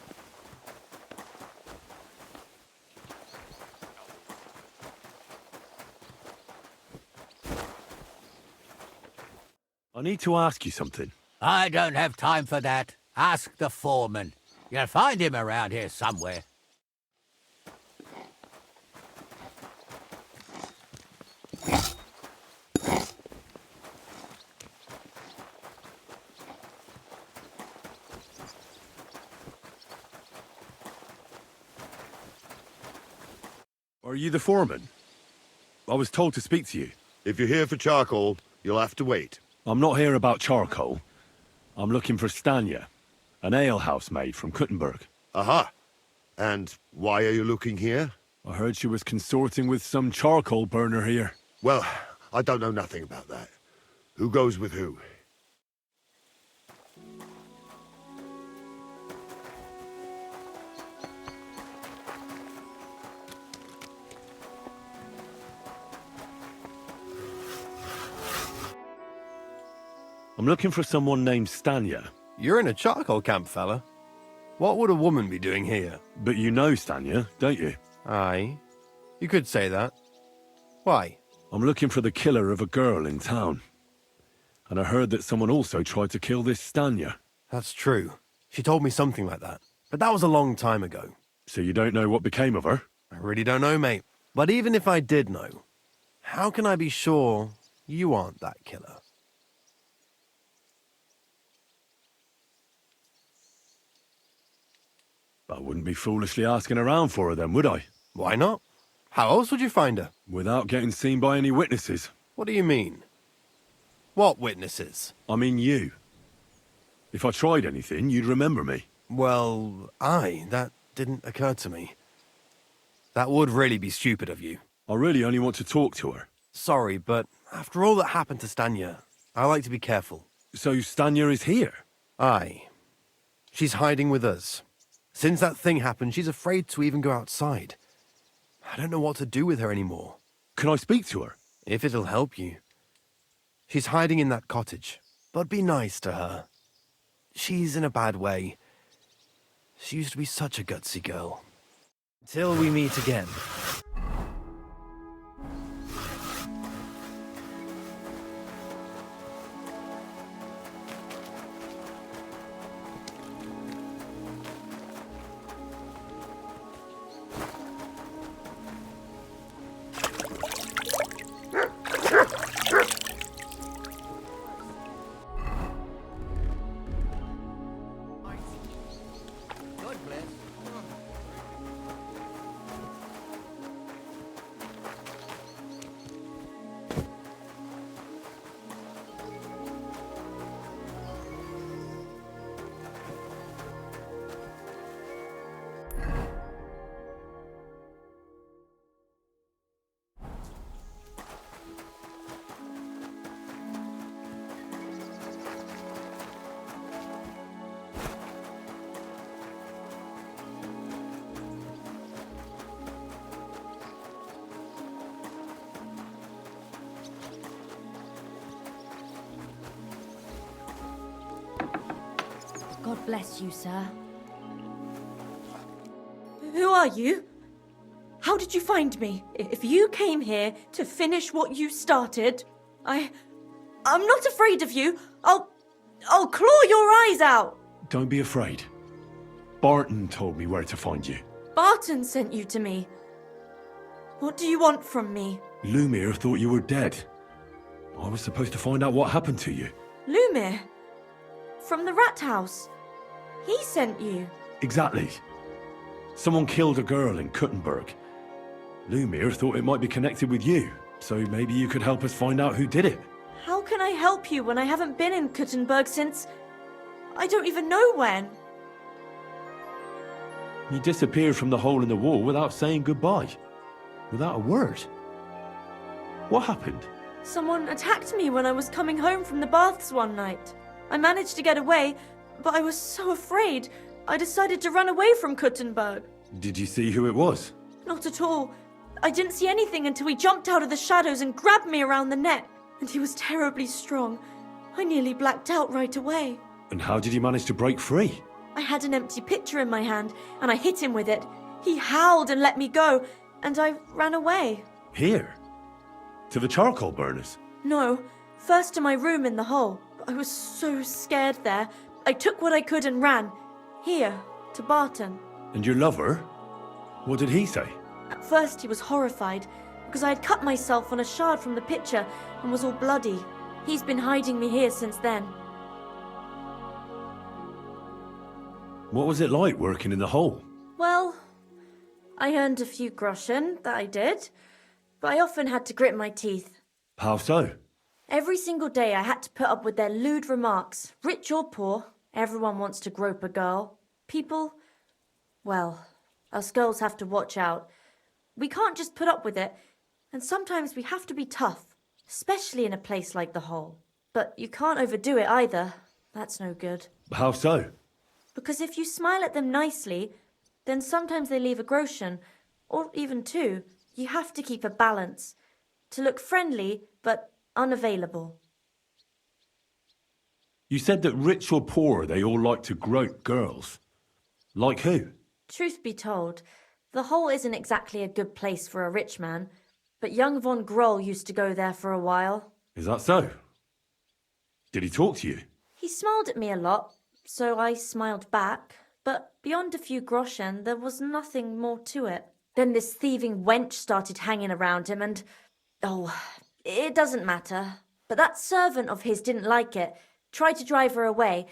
Speaker 8: I need to ask you something.
Speaker 9: I don't have time for that. Ask the foreman. You'll find him around here somewhere.
Speaker 8: Are you the foreman? I was told to speak to you.
Speaker 20: If you're here for charcoal, you'll have to wait.
Speaker 8: I'm not here about charcoal. I'm looking for Stanya, an alehouse maid from Kuttenberg.
Speaker 20: Aha. And why are you looking here?
Speaker 8: I heard she was consorting with some charcoal burner here.
Speaker 20: Well, I don't know nothing about that. Who goes with who?
Speaker 8: I'm looking for someone named Stanya.
Speaker 10: You're in a charcoal camp, fella. What would a woman be doing here?
Speaker 8: But you know Stanya, don't you?
Speaker 10: Aye. You could say that. Why?
Speaker 8: I'm looking for the killer of a girl in town. And I heard that someone also tried to kill this Stanya.
Speaker 10: That's true. She told me something like that. But that was a long time ago.
Speaker 8: So you don't know what became of her?
Speaker 10: I really don't know, mate. But even if I did know, how can I be sure you aren't that killer?
Speaker 8: I wouldn't be foolishly asking around for her then, would I?
Speaker 10: Why not? How else would you find her?
Speaker 8: Without getting seen by any witnesses.
Speaker 10: What do you mean? What witnesses?
Speaker 8: I mean you. If I tried anything, you'd remember me.
Speaker 10: Well, that didn't occur to me. That would really be stupid of you.
Speaker 8: I really only want to talk to her.
Speaker 10: Sorry, but after all that happened to Stanya, I like to be careful.
Speaker 8: So Stanya is here?
Speaker 10: Aye. She's hiding with us. Since that thing happened, she's afraid to even go outside. I don't know what to do with her anymore.
Speaker 8: Can I speak to her?
Speaker 10: If it'll help you. She's hiding in that cottage, but be nice to her. She's in a bad way. She used to be such a gutsy girl.
Speaker 12: Till we meet again.
Speaker 16: God bless you, sir. Who are you? How did you find me? If you came here to finish what you started, I'm not afraid of you. I'll claw your eyes out.
Speaker 8: Don't be afraid. Barton told me where to find you.
Speaker 16: Barton sent you to me. What do you want from me?
Speaker 8: Lumir thought you were dead. I was supposed to find out what happened to you.
Speaker 16: Lumir? From the rat house? He sent you?
Speaker 8: Exactly. Someone killed a girl in Kuttenberg. Lumir thought it might be connected with you, so maybe you could help us find out who did it.
Speaker 16: How can I help you when I haven't been in Kuttenberg since... I don't even know when.
Speaker 8: You disappeared from the hole in the wall without saying goodbye. Without a word. What happened?
Speaker 16: Someone attacked me when I was coming home from the baths one night. I managed to get away, but I was so afraid, I decided to run away from Kuttenberg.
Speaker 8: Did you see who it was?
Speaker 16: Not at all. I didn't see anything until he jumped out of the shadows and grabbed me around the neck. And he was terribly strong. I nearly blacked out right away.
Speaker 8: And how did you manage to break free?
Speaker 16: I had an empty pitcher in my hand, and I hit him with it. He howled and let me go, and I ran away.
Speaker 8: Here? To the charcoal burners?
Speaker 16: No, first to my room in the hole. I was so scared there. I took what I could and ran. Here, to Barton.
Speaker 8: And your lover? What did he say?
Speaker 16: At first he was horrified, because I had cut myself on a shard from the pitcher and was all bloody. He's been hiding me here since then.
Speaker 8: What was it like working in the hole?
Speaker 16: Well, I earned a few groschen, that I did, but I often had to grit my teeth.
Speaker 8: How so?
Speaker 16: Every single day I had to put up with their lewd remarks. Rich or poor, everyone wants to grope a girl. People, well, us girls have to watch out. We can't just put up with it, and sometimes we have to be tough, especially in a place like the hole. But you can't overdo it either. That's no good.
Speaker 8: How so?
Speaker 16: Because if you smile at them nicely, then sometimes they leave a groschen, or even two. You have to keep a balance. To look friendly, but unavailable.
Speaker 8: You said that rich or poor, they all like to grope girls. Like who?
Speaker 16: Truth be told, the hole isn't exactly a good place for a rich man, but young von Groll used to go there for a while.
Speaker 8: Is that so? Did he talk to you?
Speaker 16: He smiled at me a lot, so I smiled back, but beyond a few groschen, there was nothing more to it. Then this thieving wench started hanging around him and... oh, it doesn't matter. But that servant of his didn't like it, tried to drive her away,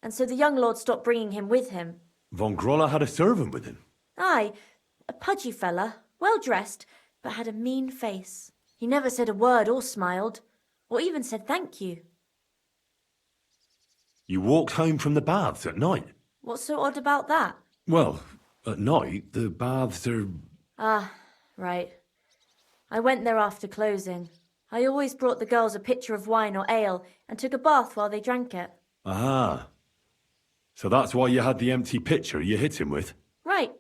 Speaker 16: and so the young lord stopped bringing him with him.
Speaker 8: Von Groller had a servant with him?
Speaker 16: Aye, a pudgy fella, well-dressed, but had a mean face. He never said a word or smiled, or even said thank you.
Speaker 8: You walked home from the baths at night?
Speaker 16: What's so odd about that?
Speaker 8: Well, at night, the baths are...
Speaker 16: Ah, right. I went there after closing. I always brought the girls a pitcher of wine or ale and took a bath while they drank it.
Speaker 8: Ah. So that's why you had the empty pitcher you hit him with?
Speaker 16: Right.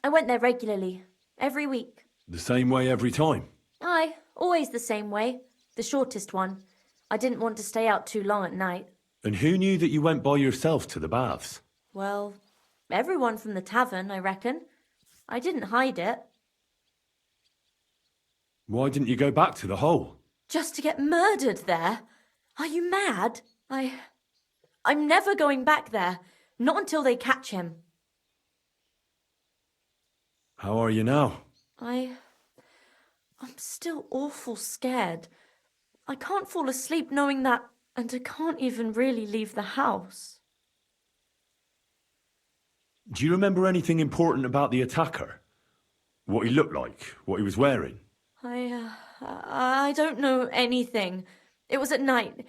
Speaker 16: I went there regularly. Every week.
Speaker 8: The same way every time?
Speaker 16: Aye, always the same way. The shortest one. I didn't want to stay out too long at night.
Speaker 8: And who knew that you went by yourself to the baths?
Speaker 16: Well, everyone from the tavern, I reckon. I didn't hide it.
Speaker 8: Why didn't you go back to the hole?
Speaker 16: Just to get murdered there? Are you mad? I'm never going back there. Not until they catch him.
Speaker 8: How are you now?
Speaker 16: I'm still awful scared. I can't fall asleep knowing that, and I can't even really leave the house.
Speaker 8: Do you remember anything important about the attacker? What he looked like? What he was wearing?
Speaker 16: I don't know anything. It was at night.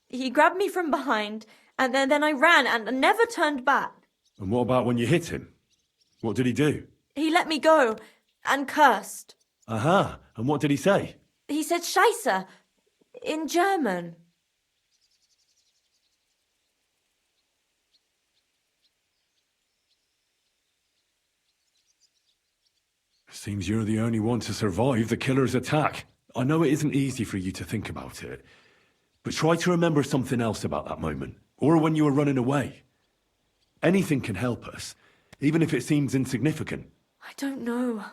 Speaker 16: He grabbed me from behind, and then I ran and never turned back.
Speaker 8: And what about when you hit him? What did he do?
Speaker 16: He let me go and cursed.
Speaker 8: Aha, and what did he say?
Speaker 16: He said Scheisse in German.
Speaker 8: Seems you're the only one to survive the killer's attack. I know it isn't easy for you to think about it, but try to remember something else about that moment, or when you were running away. Anything can help us, even if it seems insignificant.
Speaker 16: I don't know.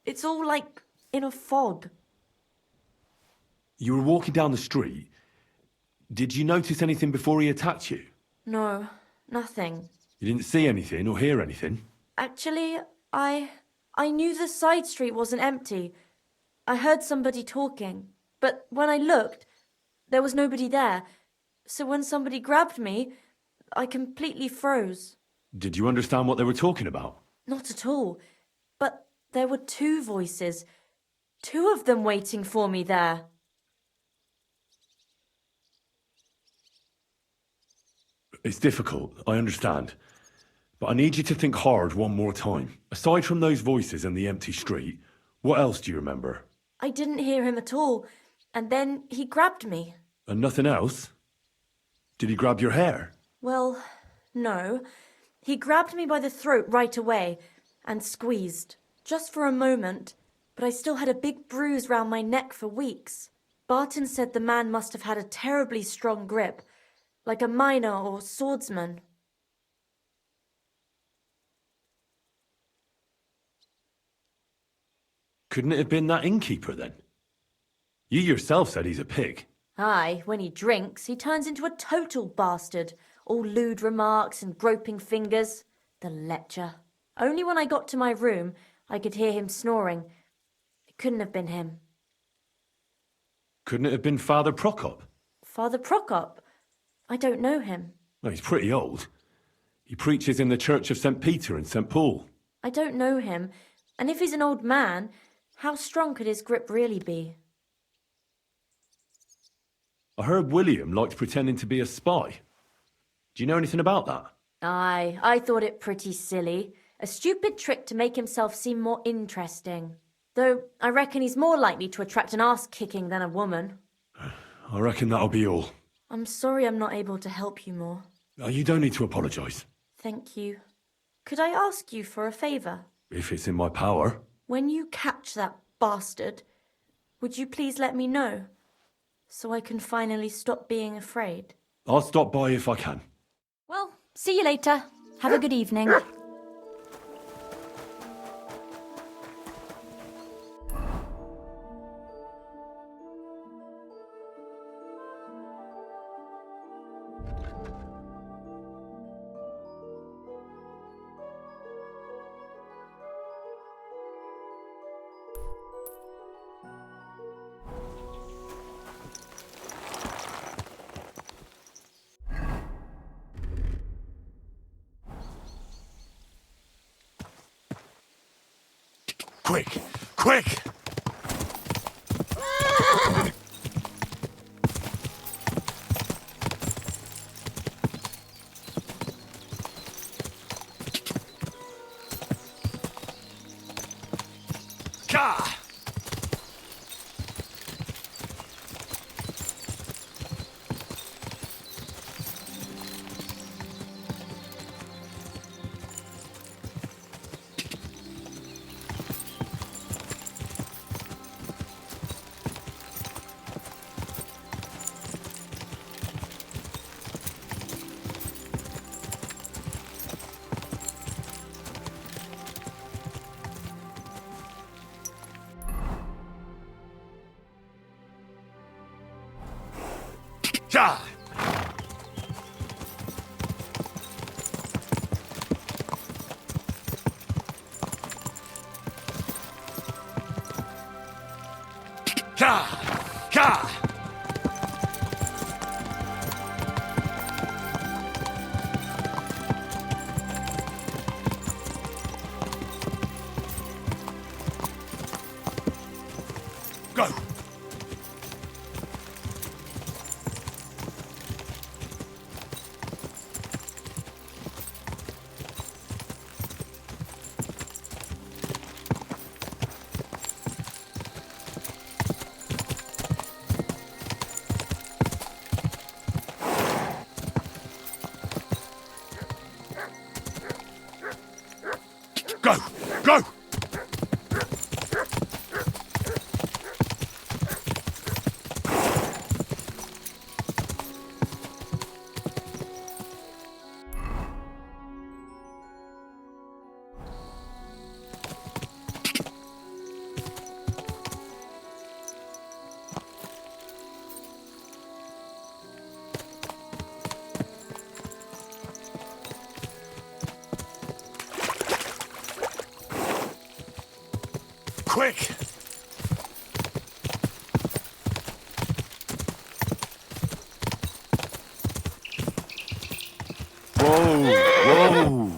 Speaker 16: It's all like in a fog.
Speaker 8: You were walking down the street. Did you notice anything before he attacked you?
Speaker 16: No, nothing.
Speaker 8: You didn't see anything or hear anything?
Speaker 16: Actually, I knew the side street wasn't empty. I heard somebody talking, but when I looked, there was nobody there. So when somebody grabbed me, I completely froze.
Speaker 8: Did you understand what they were talking about?
Speaker 16: Not at all. But there were two voices. Two of them waiting for me there.
Speaker 8: It's difficult, I understand. But I need you to think hard one more time. Aside from those voices and the empty street, what else do you remember?
Speaker 16: I didn't hear him at all, and then he grabbed me.
Speaker 8: And nothing else? Did he grab your hair?
Speaker 16: Well, no. He grabbed me by the throat right away and squeezed. Just for a moment, but I still had a big bruise round my neck for weeks. Barton said the man must have had a terribly strong grip, like a miner or swordsman.
Speaker 8: Couldn't it have been that innkeeper then? You yourself said he's a pig.
Speaker 21: Aye, when he drinks, he turns into a total bastard. All lewd remarks and groping fingers. The lecher. Only when I got to my room, I could hear him snoring. It couldn't have been him.
Speaker 8: Couldn't it have been Father Prokop?
Speaker 21: Father Prokop? I don't know him.
Speaker 8: Well, he's pretty old. He preaches in the Church of St. Peter and St. Paul.
Speaker 21: I don't know him. And if he's an old man, how strong could his grip really be?
Speaker 8: I heard William liked pretending to be a spy. Do you know anything about that?
Speaker 21: Aye, I thought it pretty silly. A stupid trick to make himself seem more interesting. Though I reckon he's more likely to attract an ass-kicking than a woman.
Speaker 8: I reckon that'll be all.
Speaker 21: I'm sorry I'm not able to help you more.
Speaker 8: You don't need to apologise.
Speaker 21: Thank you. Could I ask you for a favour?
Speaker 8: If it's in my power.
Speaker 21: When you catch that bastard, would you please let me know? So I can finally stop being afraid.
Speaker 8: I'll stop by if I can.
Speaker 21: Well, see you later. Have a good evening.
Speaker 7: Quick! Quick! Ka! Ja! Ka! Ka! Go! Go! Go! Quick!
Speaker 8: Whoa! Whoa!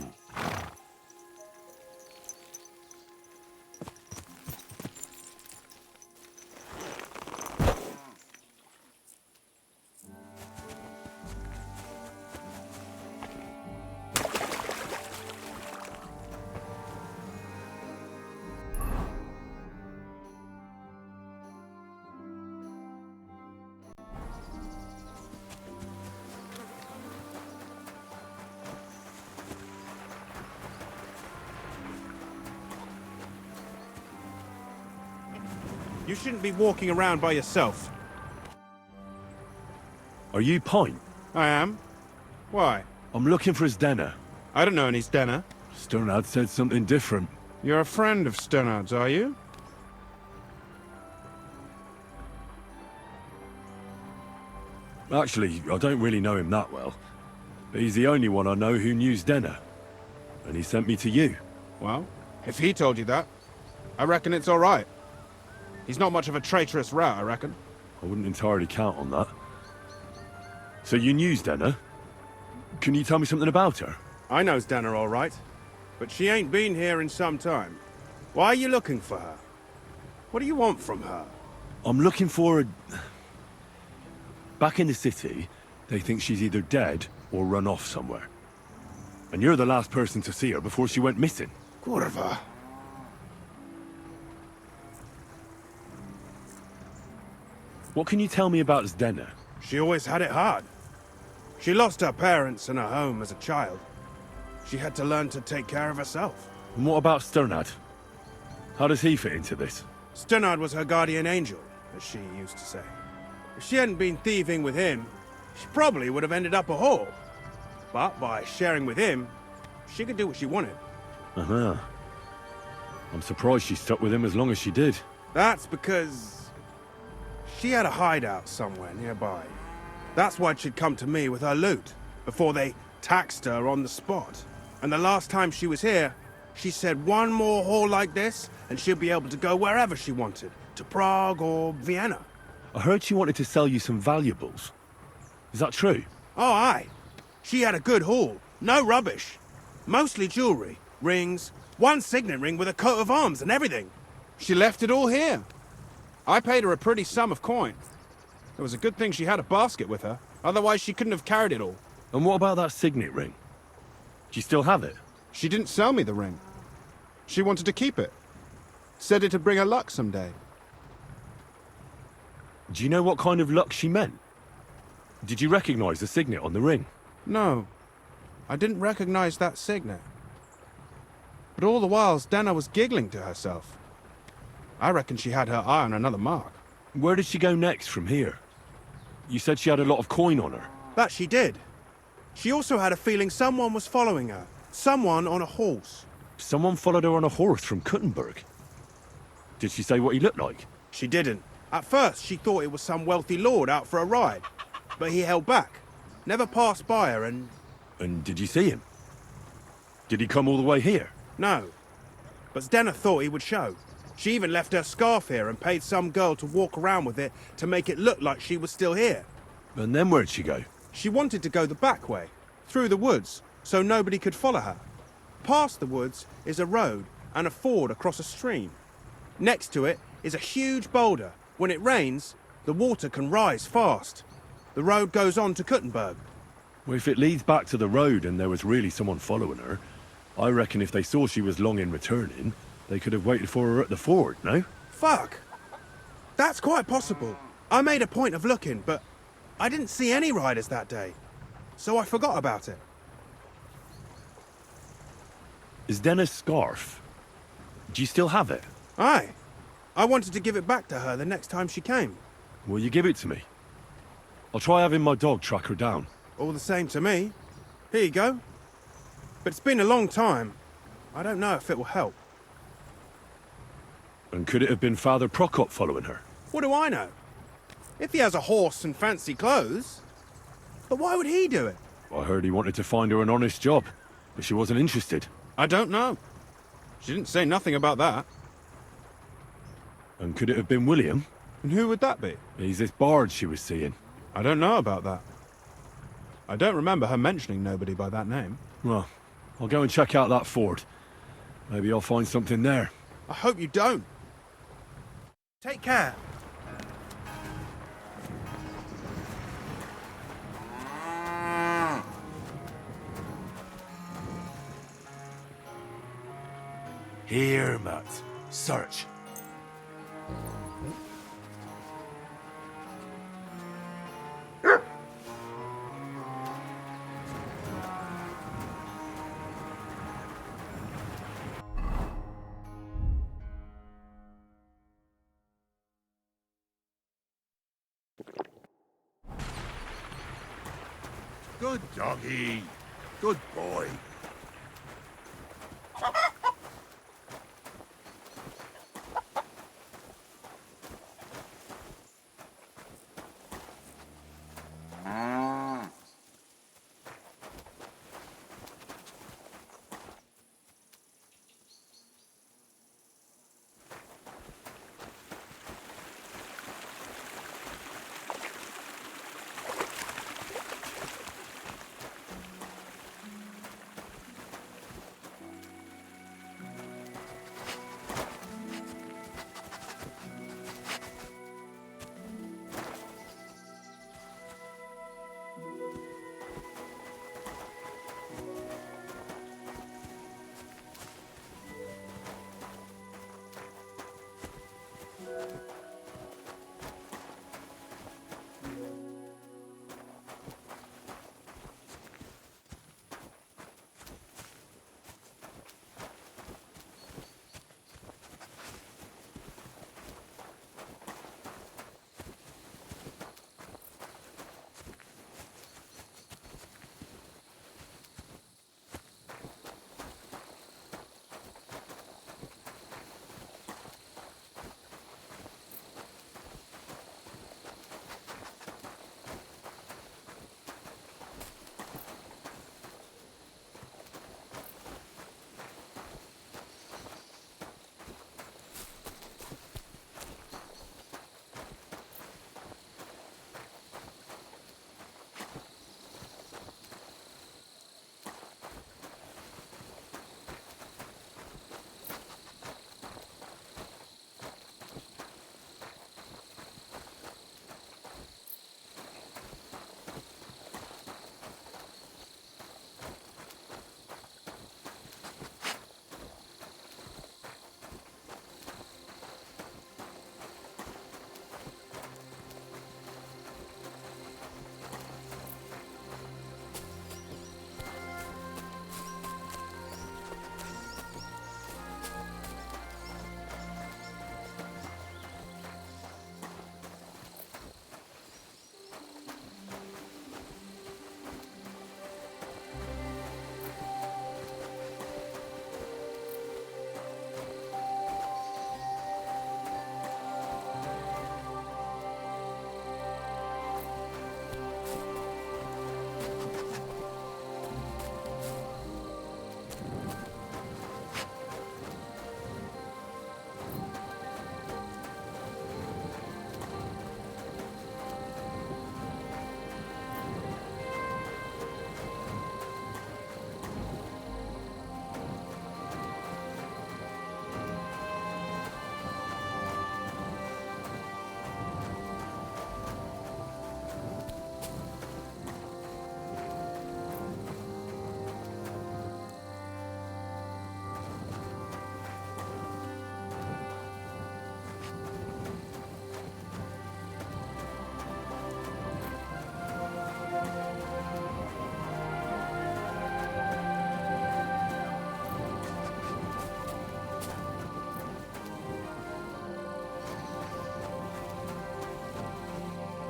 Speaker 10: You shouldn't be walking around by yourself.
Speaker 8: Are you Pint?
Speaker 10: I am. Why?
Speaker 8: I'm looking for his denner.
Speaker 10: I don't know any Stenner.
Speaker 8: Sternad said something different.
Speaker 10: You're a friend of Sternard's, are you?
Speaker 8: Actually, I don't really know him that well. But he's the only one I know who knew Zdenna. And he sent me to you.
Speaker 4: Well, if he told you that, I reckon it's all right. He's not much of a traitorous rat, I reckon.
Speaker 8: I wouldn't entirely count on that. So you knew Zdenna? Can you tell me something about her?
Speaker 4: I know Zdenna all right, but she ain't been here in some time. Why are you looking for her? What do you want from her?
Speaker 8: I'm looking for a... Back in the city, they think she's either dead or run off somewhere. And you're the last person to see her before she went missing.
Speaker 4: Kurva.
Speaker 8: What can you tell me about Zdenna?
Speaker 4: She always had it hard. She lost her parents and her home as a child. She had to learn to take care of herself.
Speaker 8: And what about Sternad? How does he fit into this?
Speaker 4: Sternad was her guardian angel, as she used to say. If she hadn't been thieving with him, she probably would have ended up a whore. But by sharing with him, she could do what she wanted.
Speaker 8: Uh-huh. I'm surprised she stuck with him as long as she did.
Speaker 4: That's because she had a hideout somewhere nearby. That's why she'd come to me with her loot, before they taxed her on the spot. And the last time she was here, she said one more haul like this, and she'll be able to go wherever she wanted, to Prague or Vienna.
Speaker 8: I heard she wanted to sell you some valuables. Is that true?
Speaker 4: Oh, aye. She had a good haul. No rubbish. Mostly jewelry, rings, one signet ring with a coat of arms and everything. She left it all here. I paid her a pretty sum of coin. It was a good thing she had a basket with her, otherwise she couldn't have carried it all.
Speaker 8: And what about that signet ring? Do you still have it?
Speaker 4: She didn't sell me the ring. She wanted to keep it. Said it'd bring her luck someday.
Speaker 8: Do you know what kind of luck she meant? Did you recognize the signet on the ring?
Speaker 4: No, I didn't recognize that signet. But all the while, Zdenna was giggling to herself. I reckon she had her eye on another mark.
Speaker 8: Where did she go next from here? You said she had a lot of coin on her.
Speaker 4: That she did. She also had a feeling someone was following her. Someone on a horse.
Speaker 8: Someone followed her on a horse from Kuttenberg. Did she say what he looked like?
Speaker 4: She didn't. At first, she thought it was some wealthy lord out for a ride. But he held back. Never passed by her and...
Speaker 8: And did you see him? Did he come all the way here?
Speaker 4: No. But Zdenna thought he would show. She even left her scarf here and paid some girl to walk around with it to make it look like she was still here.
Speaker 8: And then where'd she go?
Speaker 4: She wanted to go the back way, through the woods, so nobody could follow her. Past the woods is a road and a ford across a stream. Next to it is a huge boulder. When it rains, the water can rise fast. The road goes on to Kuttenberg.
Speaker 8: Well, if it leads back to the road and there was really someone following her, I reckon if they saw she was long in returning, they could have waited for her at the ford, no?
Speaker 4: Fuck! That's quite possible. I made a point of looking, but I didn't see any riders that day, so I forgot about it.
Speaker 8: Is Denna's scarf? Do you still have it?
Speaker 4: Aye. I wanted to give it back to her the next time she came.
Speaker 8: Will you give it to me? I'll try having my dog track her down.
Speaker 4: All the same to me. Here you go. But it's been a long time. I don't know if it will help.
Speaker 8: And could it have been Father Prokop following her?
Speaker 4: What do I know? If he has a horse and fancy clothes. But why would he do it?
Speaker 8: I heard he wanted to find her an honest job, but she wasn't interested.
Speaker 4: I don't know. She didn't say nothing about that.
Speaker 8: And could it have been William?
Speaker 4: And who would that be?
Speaker 8: He's this bard she was seeing.
Speaker 4: I don't know about that. I don't remember her mentioning nobody by that name.
Speaker 8: Well, I'll go and check out that ford. Maybe I'll find something there.
Speaker 4: I hope you don't. Take care.
Speaker 8: Here, Matt. Search.
Speaker 20: Good doggy. Good boy.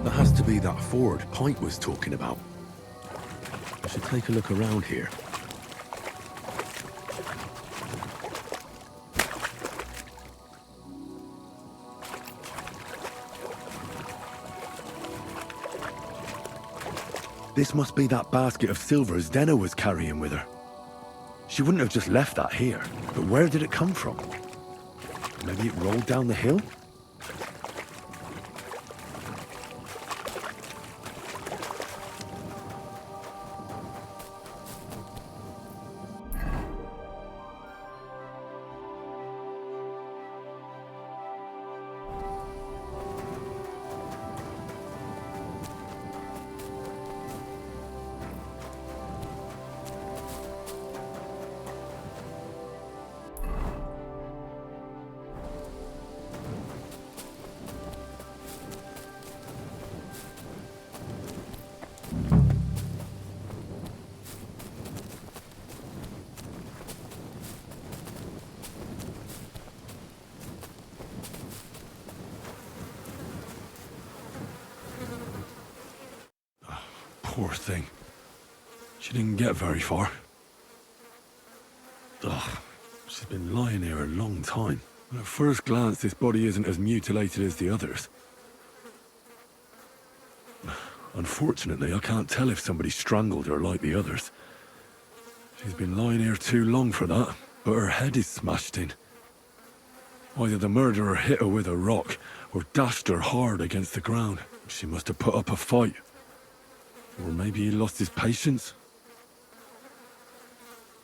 Speaker 8: That has to be that ford Pike was talking about. I should take a look around here. This must be that basket of silver Zdena was carrying with her. She wouldn't have just left that here, but where did it come from? Maybe it rolled down the hill? Poor thing. She didn't get very far. Ugh, she's been lying here a long time. At first glance, this body isn't as mutilated as the others. Unfortunately, I can't tell if somebody strangled her like the others. She's been lying here too long for that, but her head is smashed in. Either the murderer hit her with a rock, or dashed her hard against the ground. She must have put up a fight. Or maybe he lost his patience.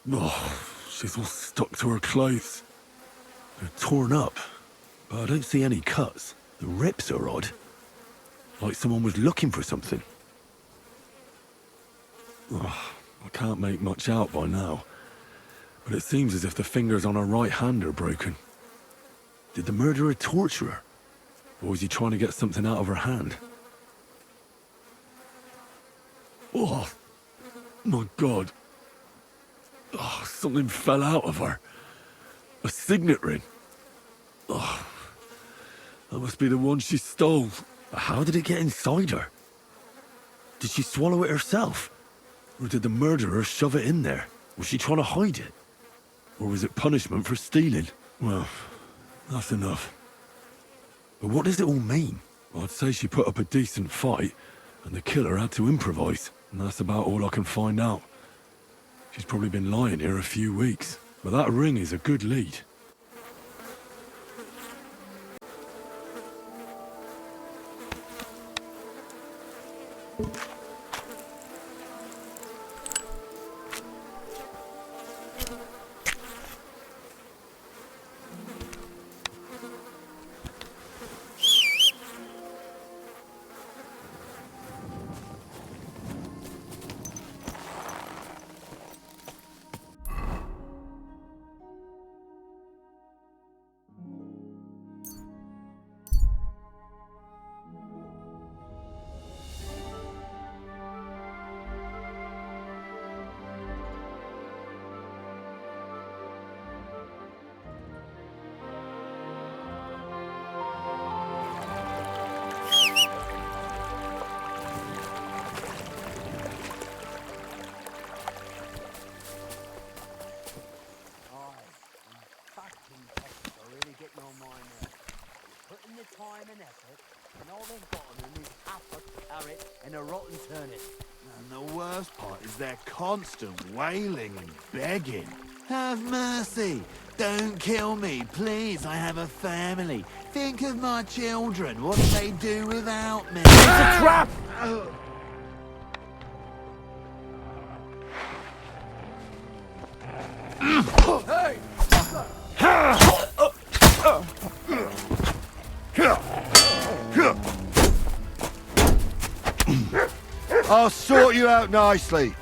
Speaker 8: Oh, she's all stuck to her clothes. They're torn up, but I don't see any cuts. The rips are odd. Like someone was looking for something. Oh, I can't make much out by now, but it seems as if the fingers on her right hand are broken. Did the murderer torture her? Or was he trying to get something out of her hand? Oh, my God. Oh, something fell out of her. A signet ring. Oh, that must be the one she stole. How did it get inside her? Did she swallow it herself? Or did the murderer shove it in there? Was she trying to hide it? Or was it punishment for stealing? Well, that's enough. But what does it all mean? I'd say she put up a decent fight, and the killer had to improvise. And that's about all I can find out. She's probably been lying here a few weeks. But that ring is a good lead.
Speaker 7: time and effort, and all they've got on them is half a carrot and a rotten turnip.
Speaker 10: And the worst part is their constant wailing and begging. Have mercy! Don't kill me, please. I have a family. Think of my children. What do they do without me?
Speaker 7: It's a trap!
Speaker 10: Hey!
Speaker 20: I'll sort you out nicely.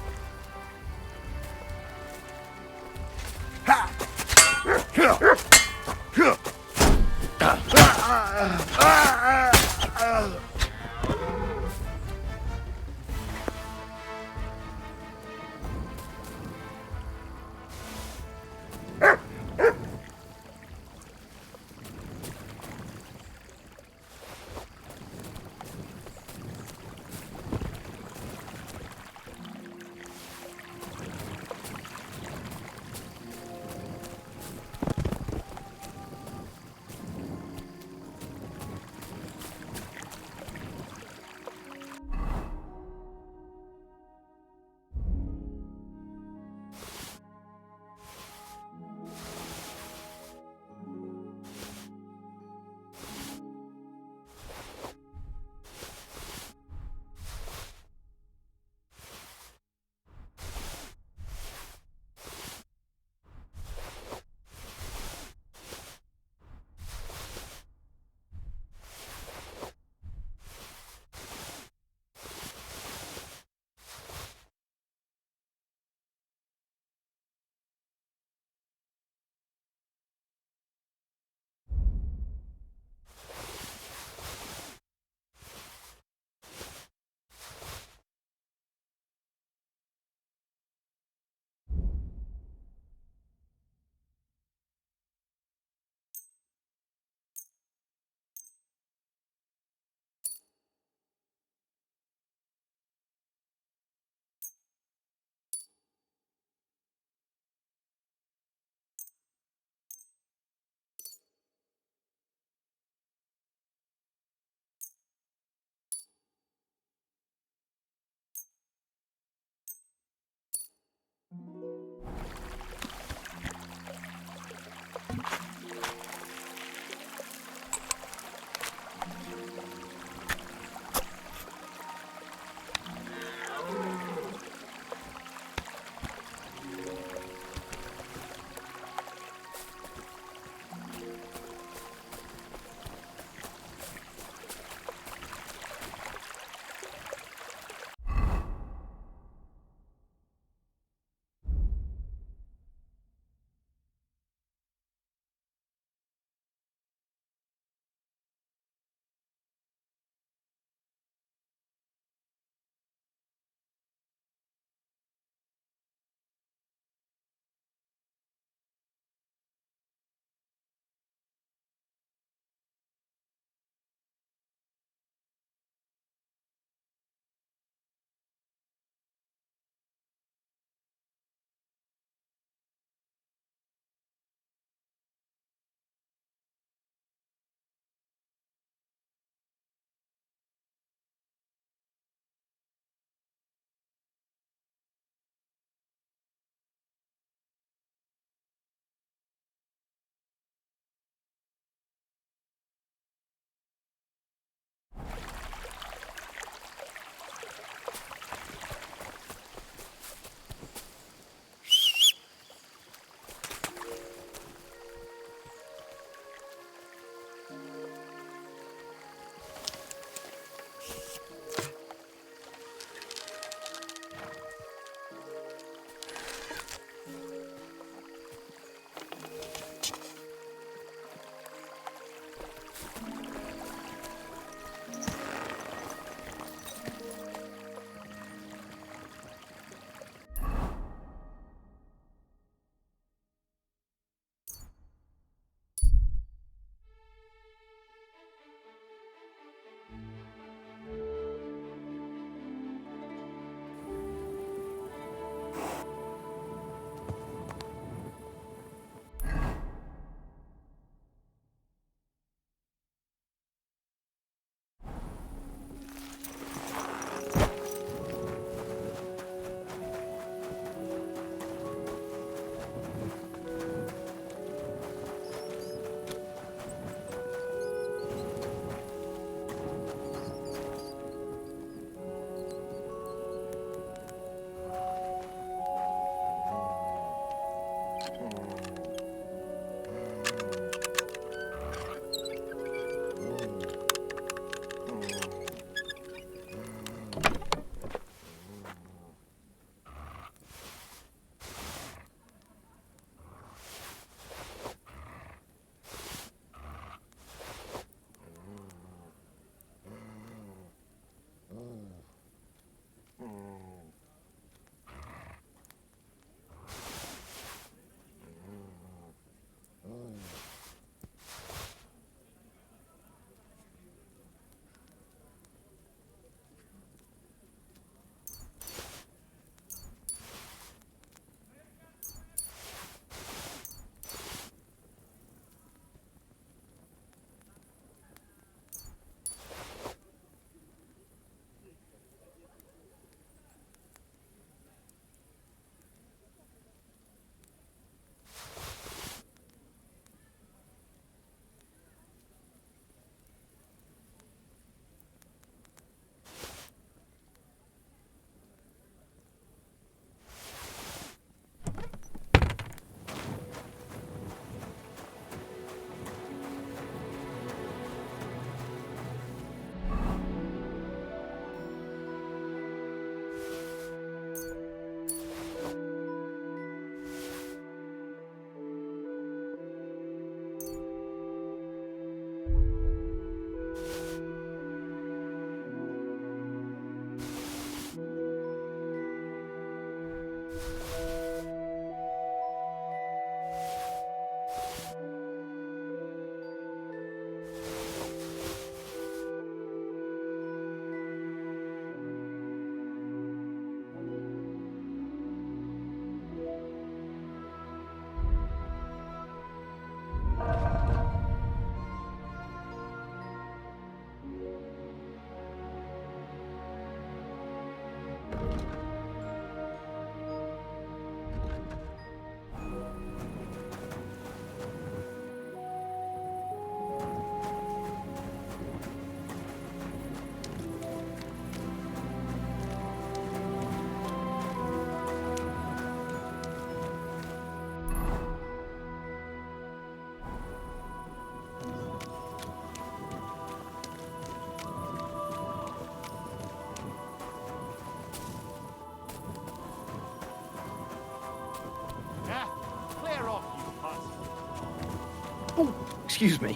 Speaker 12: Excuse me.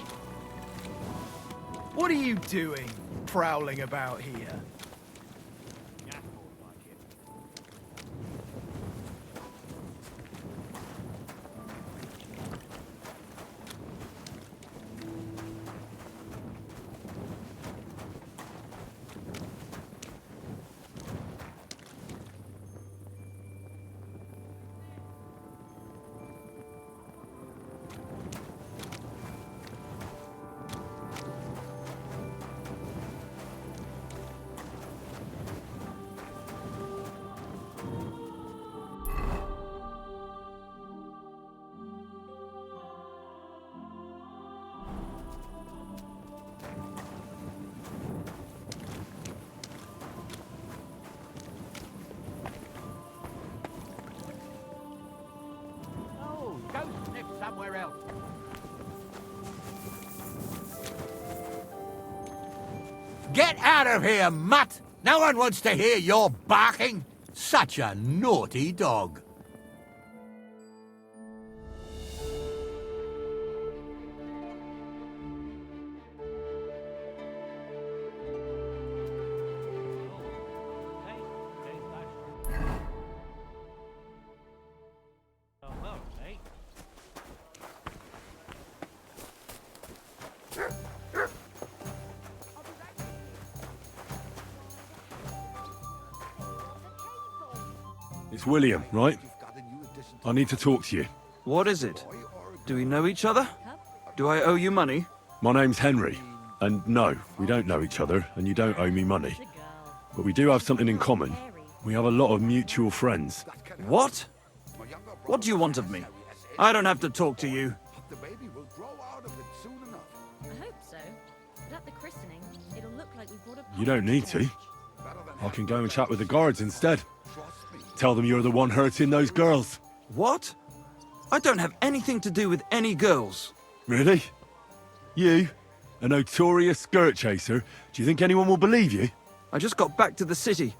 Speaker 12: What are you doing, prowling about here?
Speaker 7: Oh, go sniff somewhere else. Get out of here, mutt! No one wants to hear your barking. Such a naughty dog.
Speaker 8: It's William, right? I need to talk to you.
Speaker 3: What is it? Do we know each other? Do I owe you money?
Speaker 8: My name's Henry, and no, we don't know each other, and you don't owe me money. But we do have something in common. We have a lot of mutual friends.
Speaker 3: What? What do you want of me? I don't have to talk to you.
Speaker 21: I hope so. But at the christening, it'll look like we brought a...
Speaker 8: You don't need to. I can go and chat with the guards instead. Tell them you're the one hurting those girls.
Speaker 3: What? I don't have anything to do with any girls.
Speaker 8: Really? You? A notorious skirt chaser? Do you think anyone will believe you?
Speaker 3: I just got back to the city.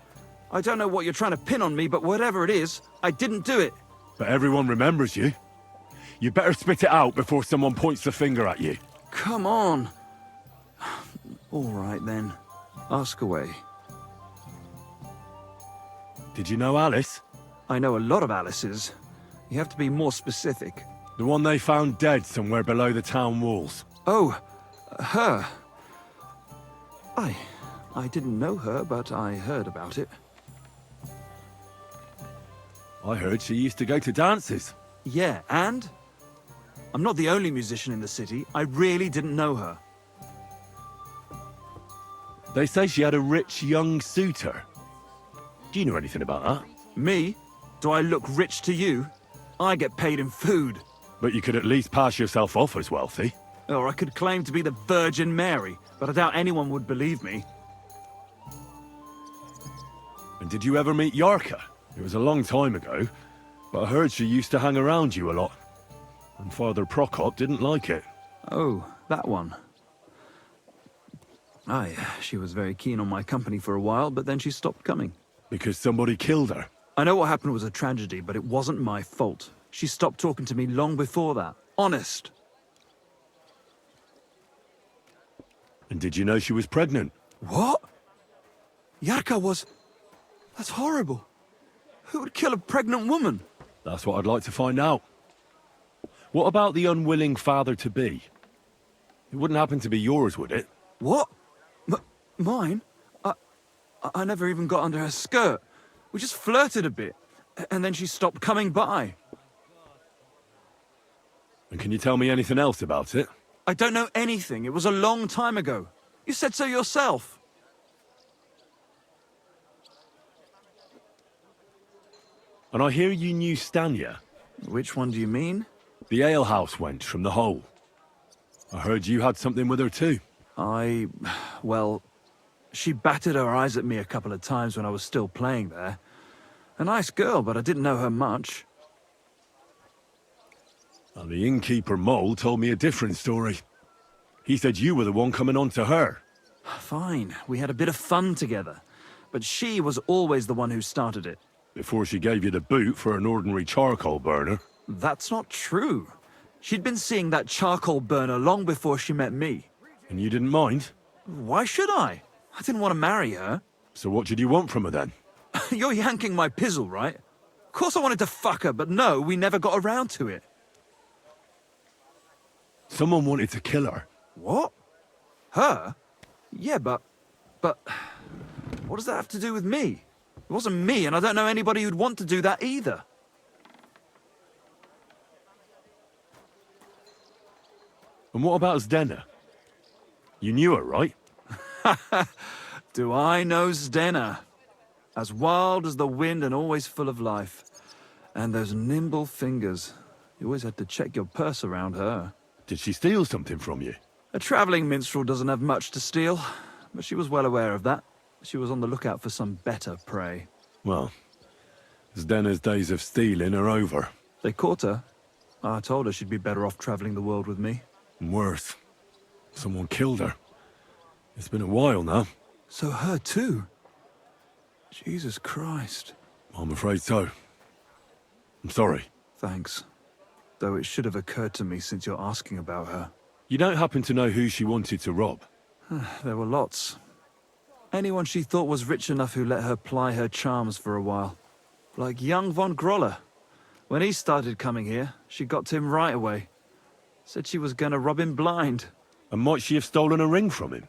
Speaker 3: I don't know what you're trying to pin on me, but whatever it is, I didn't do it.
Speaker 8: But everyone remembers you. You better spit it out before someone points the finger at you.
Speaker 3: Come on. All right, then. Ask away.
Speaker 8: Did you know Alice?
Speaker 3: I know a lot of Alices. You have to be more specific.
Speaker 8: The one they found dead somewhere below the town walls.
Speaker 3: Oh, her. I didn't know her, but I heard about it.
Speaker 8: I heard she used to go to dances.
Speaker 3: Yeah, and? I'm not the only musician in the city. I really didn't know her.
Speaker 8: They say she had a rich young suitor. Do you know anything about that?
Speaker 3: Me? Do I look rich to you? I get paid in food.
Speaker 8: But you could at least pass yourself off as wealthy.
Speaker 3: Or I could claim to be the Virgin Mary, but I doubt anyone would believe me.
Speaker 8: And did you ever meet Yarka? It was a long time ago, but I heard she used to hang around you a lot. And Father Prokop didn't like it.
Speaker 3: Oh, that one. Aye, she was very keen on my company for a while, but then she stopped coming.
Speaker 8: Because somebody killed her?
Speaker 3: I know what happened was a tragedy, but it wasn't my fault. She stopped talking to me long before that. Honest.
Speaker 8: And did you know she was pregnant?
Speaker 3: What? Yarka was... That's horrible. Who would kill a pregnant woman?
Speaker 8: That's what I'd like to find out. What about the unwilling father-to-be? It wouldn't happen to be yours, would it?
Speaker 3: What? Mine? I never even got under her skirt. We just flirted a bit, and then she stopped coming by.
Speaker 8: And can you tell me anything else about it?
Speaker 3: I don't know anything. It was a long time ago. You said so yourself.
Speaker 8: And I hear you knew Stanya.
Speaker 3: Which one do you mean?
Speaker 8: The alehouse wench from the hole. I heard you had something with her too.
Speaker 3: Well, she batted her eyes at me a couple of times when I was still playing there. A nice girl, but I didn't know her much.
Speaker 8: And the innkeeper Mole told me a different story. He said you were the one coming on to her.
Speaker 3: Fine, we had a bit of fun together. But she was always the one who started it.
Speaker 8: Before she gave you the boot for an ordinary charcoal burner.
Speaker 3: That's not true. She'd been seeing that charcoal burner long before she met me.
Speaker 8: And you didn't mind?
Speaker 3: Why should I? I didn't want to marry her.
Speaker 8: So what did you want from her then?
Speaker 3: You're yanking my pizzle, right? Of course I wanted to fuck her, but no, we never got around to it.
Speaker 8: Someone wanted to kill her.
Speaker 3: What? Her? Yeah, but... What does that have to do with me? It wasn't me, and I don't know anybody who'd want to do that either.
Speaker 8: And what about Zdena? You knew her, right?
Speaker 3: Do I know Zdena? As wild as the wind and always full of life. And those nimble fingers. You always had to check your purse around her.
Speaker 8: Did she steal something from you?
Speaker 3: A travelling minstrel doesn't have much to steal, but she was well aware of that. She was on the lookout for some better prey.
Speaker 8: Well, Zdena's days of stealing are over.
Speaker 3: They caught her. I told her she'd be better off travelling the world with me.
Speaker 8: And worse, someone killed her. It's been a while now.
Speaker 3: So her too? Jesus Christ.
Speaker 8: I'm afraid so. I'm sorry.
Speaker 3: Thanks. Though it should have occurred to me since you're asking about her.
Speaker 8: You don't happen to know who she wanted to rob?
Speaker 3: There were lots. Anyone she thought was rich enough who let her ply her charms for a while. Like young von Groller. When he started coming here, she got to him right away. Said she was gonna rob him blind.
Speaker 8: And might she have stolen a ring from him?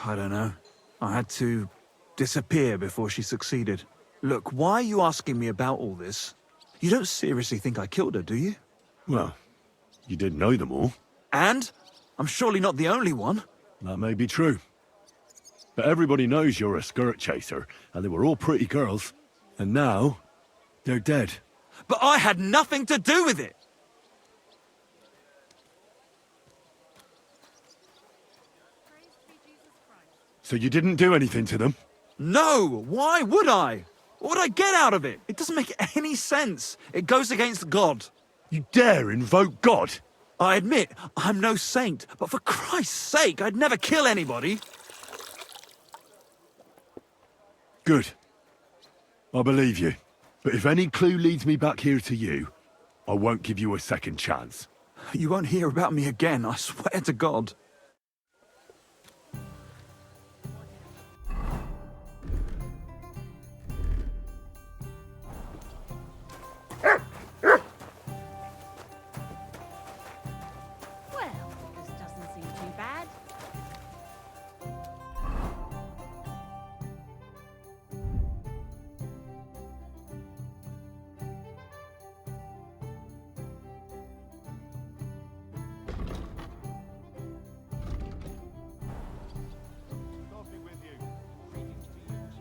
Speaker 3: I don't know. I had to disappear before she succeeded. Look, why are you asking me about all this? You don't seriously think I killed her, do you?
Speaker 8: Well, you did know them all.
Speaker 3: And? I'm surely not the only one.
Speaker 8: That may be true. But everybody knows you're a skirt chaser, and they were all pretty girls. And now, they're dead.
Speaker 3: But I had nothing to do with it!
Speaker 8: So you didn't do anything to them?
Speaker 3: No! Why would I? What would I get out of it? It doesn't make any sense. It goes against God.
Speaker 8: You dare invoke God?
Speaker 3: I admit, I'm no saint, but for Christ's sake, I'd never kill anybody.
Speaker 8: Good. I believe you. But if any clue leads me back here to you, I won't give you a second chance.
Speaker 3: You won't hear about me again, I swear to God.
Speaker 11: Well, this doesn't seem too bad.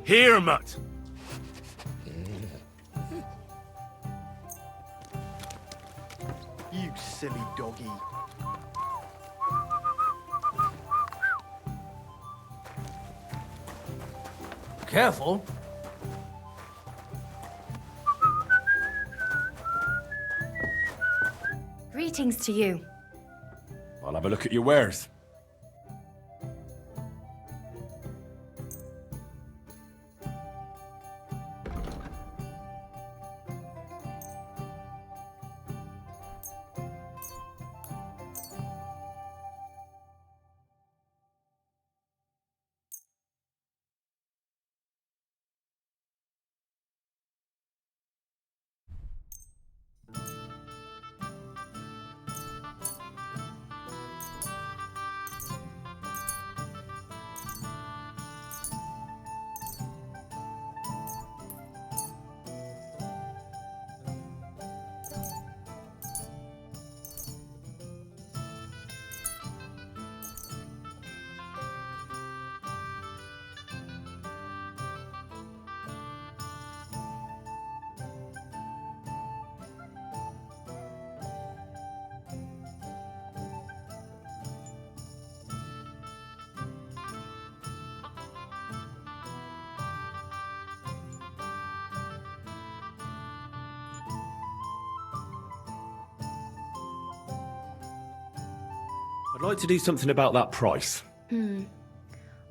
Speaker 8: Here, mutt!
Speaker 10: You silly doggy.
Speaker 14: Careful.
Speaker 21: Greetings to you.
Speaker 8: I'll have a look at your wares. I'd like to do something about that price.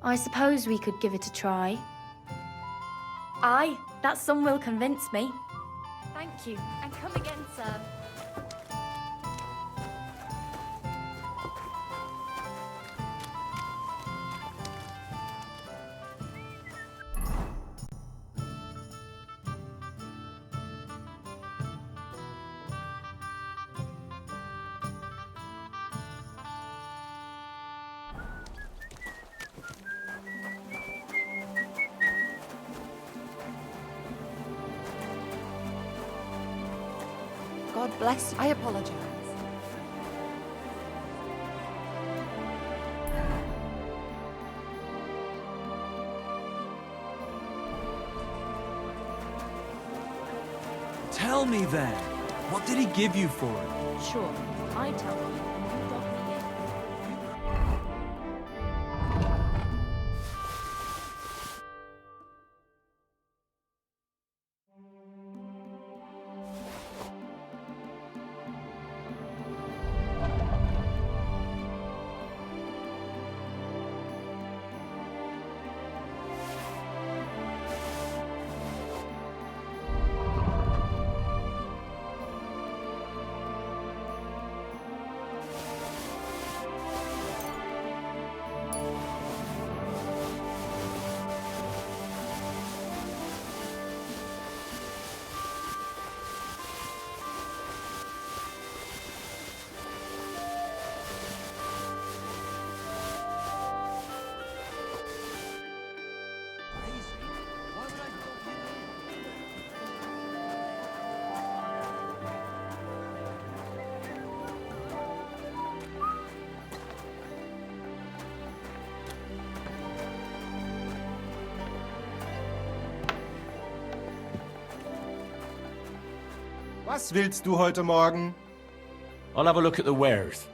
Speaker 21: I suppose we could give it a try. Aye, that sum will convince me. Thank you, and come again, sir.
Speaker 13: God bless you. I apologize.
Speaker 3: Tell me then, what did he give you for it?
Speaker 21: Sure, I tell you, and you dock me in.
Speaker 5: Was willst du heute Morgen?
Speaker 17: I'll have a look at the wares.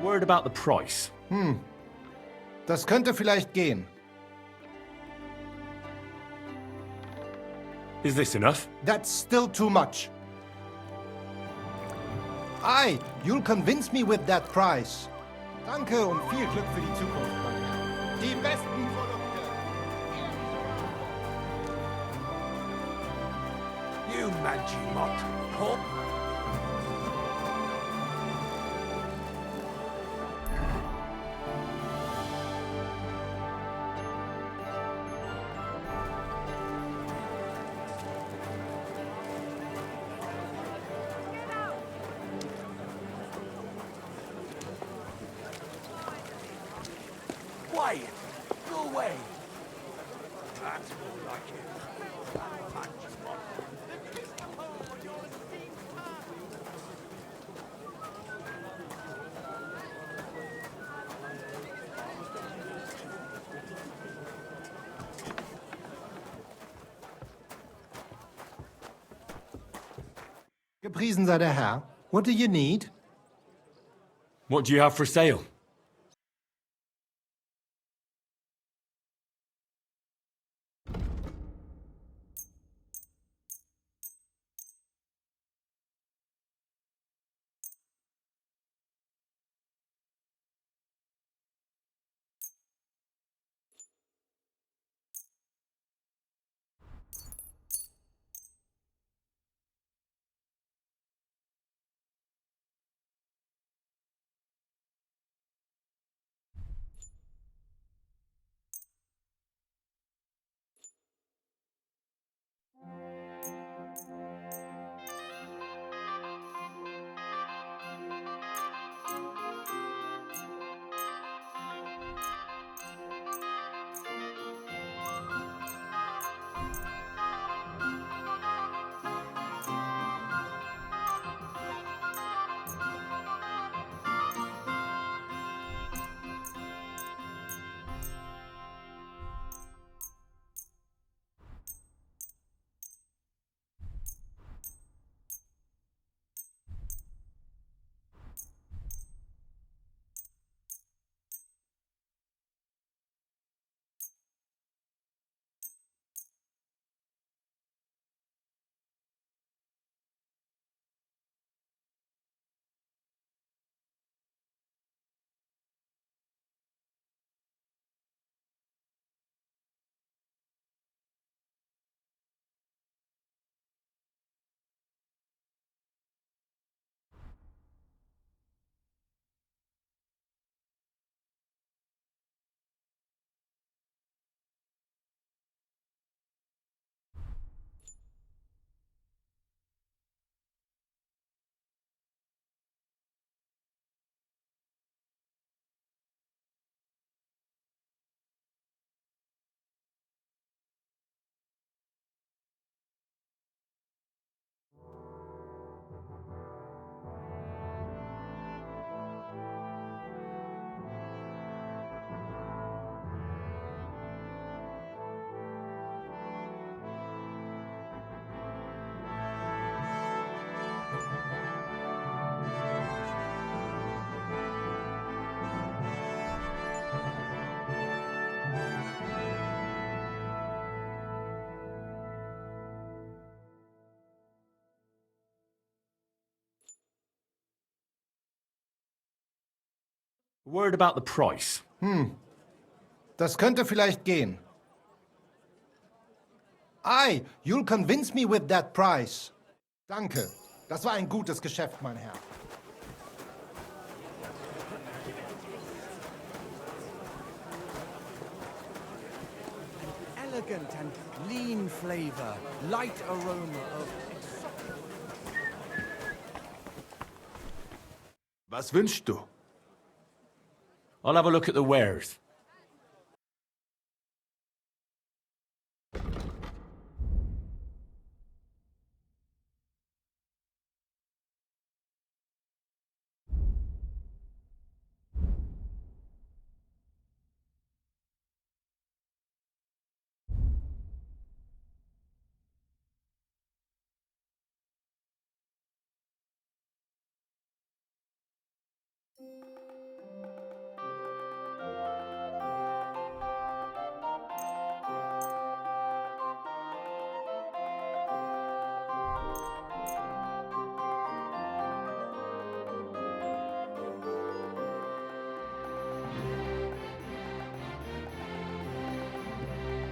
Speaker 5: Word about the price. Das könnte vielleicht gehen.
Speaker 8: Is this enough?
Speaker 5: That's still too much. Aye, you'll convince me with that price. Danke und viel Glück für die Zukunft. Die besten Produkte.
Speaker 7: You mangy mot. Hop. Quiet. Go away. That's more like it. Mangy mot.
Speaker 5: Gepriesen sei der Herr. What do you need?
Speaker 8: What do you have for sale?
Speaker 1: Word about the price.
Speaker 5: Das könnte vielleicht gehen. Aye, you'll convince me with that price. Danke. Das war ein gutes Geschäft, mein Herr.
Speaker 9: Elegant and lean flavor, light aroma of...
Speaker 8: Was wünschst du?
Speaker 1: I'll have a look at the wares.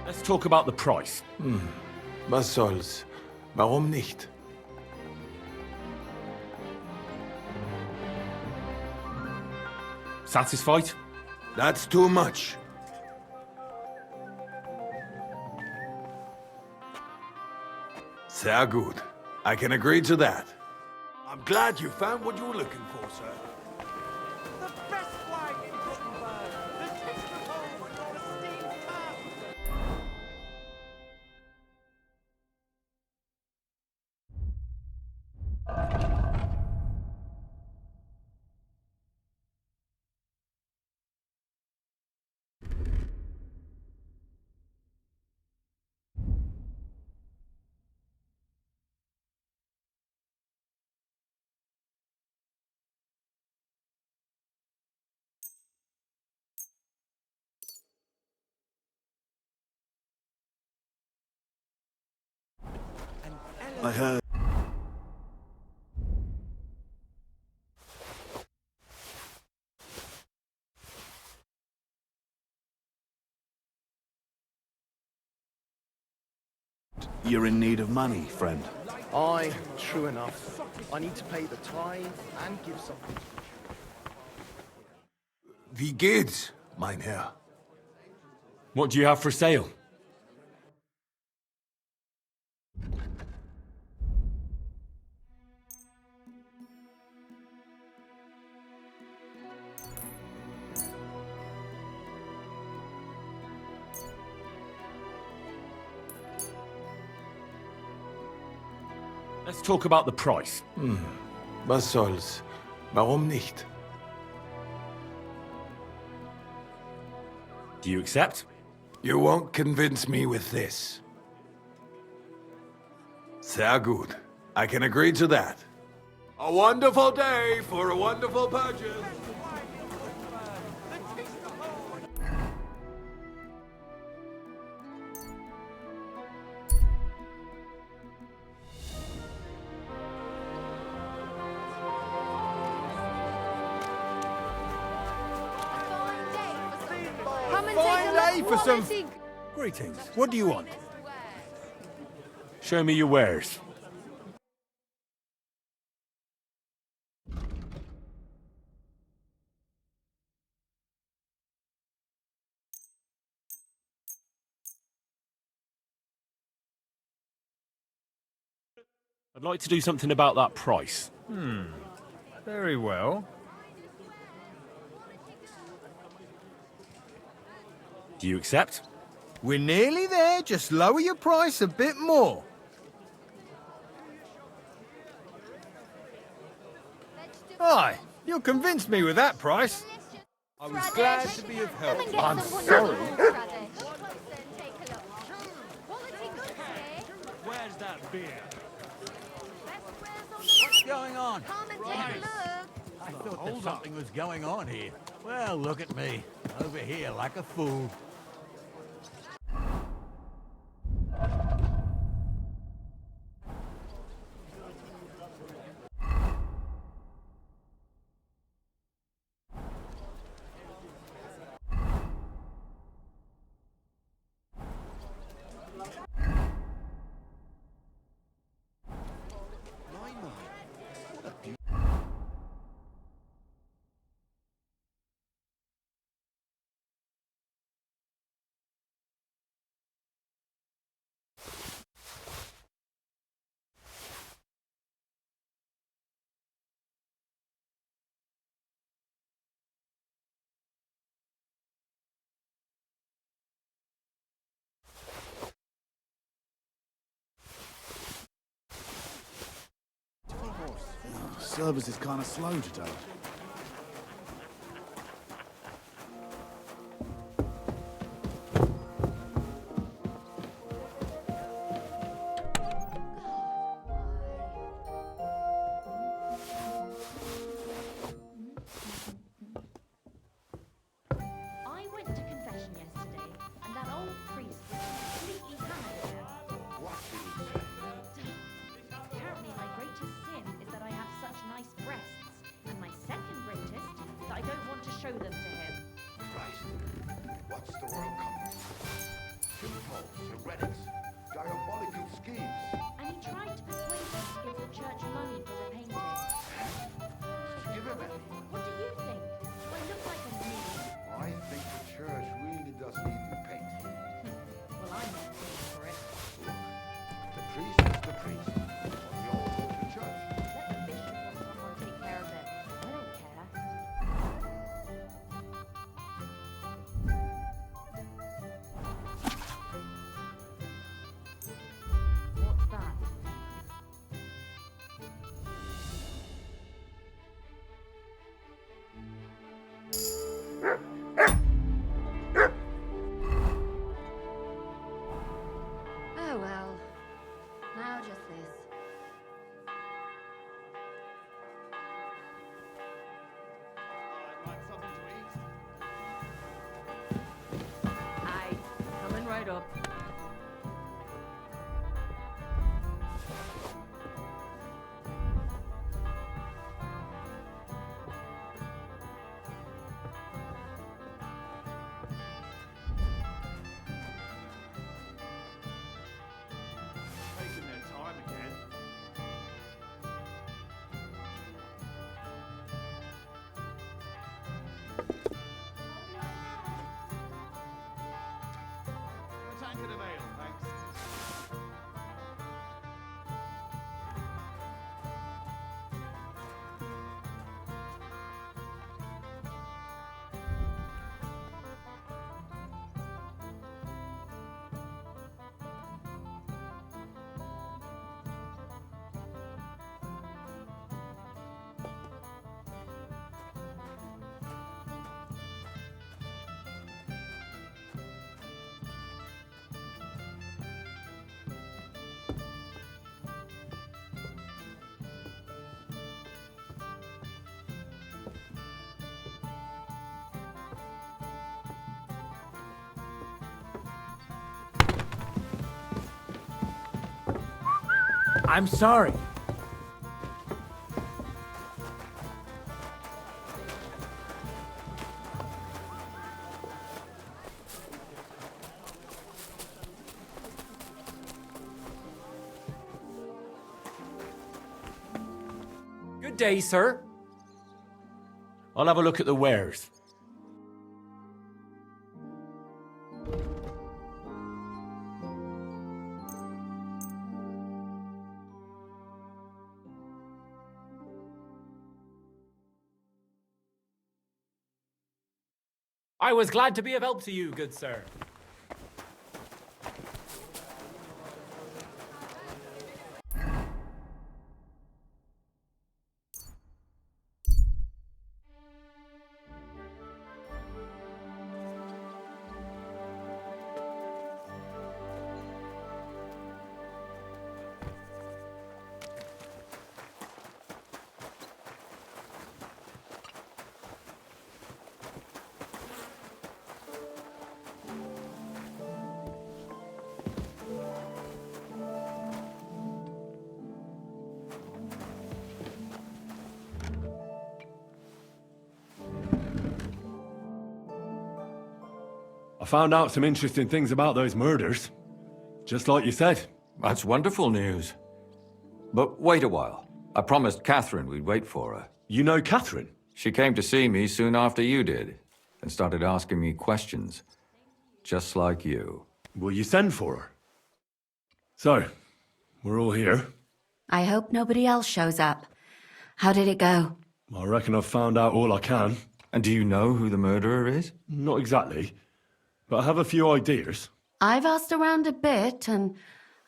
Speaker 1: Let's talk about the price.
Speaker 18: Was soll's? Warum nicht?
Speaker 1: Satisfied?
Speaker 18: That's too much. Sehr gut. I can agree to that. I'm glad you found what you were looking for, sir.
Speaker 9: The best wine in Gothenburg! The taste of home with your esteemed man!
Speaker 8: I heard. You're in need of money, friend.
Speaker 10: Aye, true enough. I need to pay the tithe and give something.
Speaker 18: Wie geht's, mein Herr?
Speaker 1: What do you have for sale? Let's talk about the price.
Speaker 18: Was soll's? Warum nicht?
Speaker 1: Do you accept?
Speaker 18: You won't convince me with this. Sehr gut. I can agree to that. A wonderful day for a wonderful purchase.
Speaker 6: Come and
Speaker 12: Fine day for some...
Speaker 6: quality.
Speaker 12: Greetings. What do you want?
Speaker 1: Show me your wares. I'd like to do something about that price.
Speaker 12: Very well.
Speaker 1: Do you accept?
Speaker 12: We're nearly there. Just lower your price a bit more. Aye, you'll convince me with that price. I was glad to be of help.
Speaker 6: I'm sorry.
Speaker 12: Where's that beer?
Speaker 9: What's going on?
Speaker 6: Come and take a look.
Speaker 9: I thought that something was going on here. Well, look at me. Over here like a fool.
Speaker 10: Service is kind of slow today.
Speaker 6: I went to confession yesterday, and that old priest was completely hammered again.
Speaker 10: What did he say?
Speaker 6: Apparently, my greatest sin is that I have such nice breasts, and my second greatest, that I don't want to show them to him.
Speaker 10: Christ, what's the world coming? Pitfalls, heretics, diabolical schemes.
Speaker 6: And he tried to persuade me to give the church money for the painting.
Speaker 10: Give him any.
Speaker 6: What do you think? Do I look like a knee?
Speaker 10: I think the church really does need to paint.
Speaker 6: Well, I'm not paying for it.
Speaker 10: Look, the priest is the priest. We all go to church.
Speaker 6: Let the bishop or someone take care of it. I don't care. What's that?
Speaker 2: Oh well. Now just this.
Speaker 11: Aye, coming right up.
Speaker 12: Taking their time again. A tankard of ale, thanks.
Speaker 7: I'm sorry.
Speaker 1: Good day, sir. I'll have a look at the wares. I was glad to be of help to you, good sir.
Speaker 8: I found out some interesting things about those murders. Just like you said.
Speaker 15: That's wonderful news. But wait a while. I promised Catherine we'd wait for her.
Speaker 8: You know Catherine?
Speaker 15: She came to see me soon after you did, and started asking me questions. Just like you.
Speaker 8: Will you send for her? So, we're all here.
Speaker 2: I hope nobody else shows up. How did it go?
Speaker 8: I reckon I've found out all I can.
Speaker 15: And do you know who the murderer is?
Speaker 8: Not exactly, but I have a few ideas.
Speaker 2: I've asked around a bit, and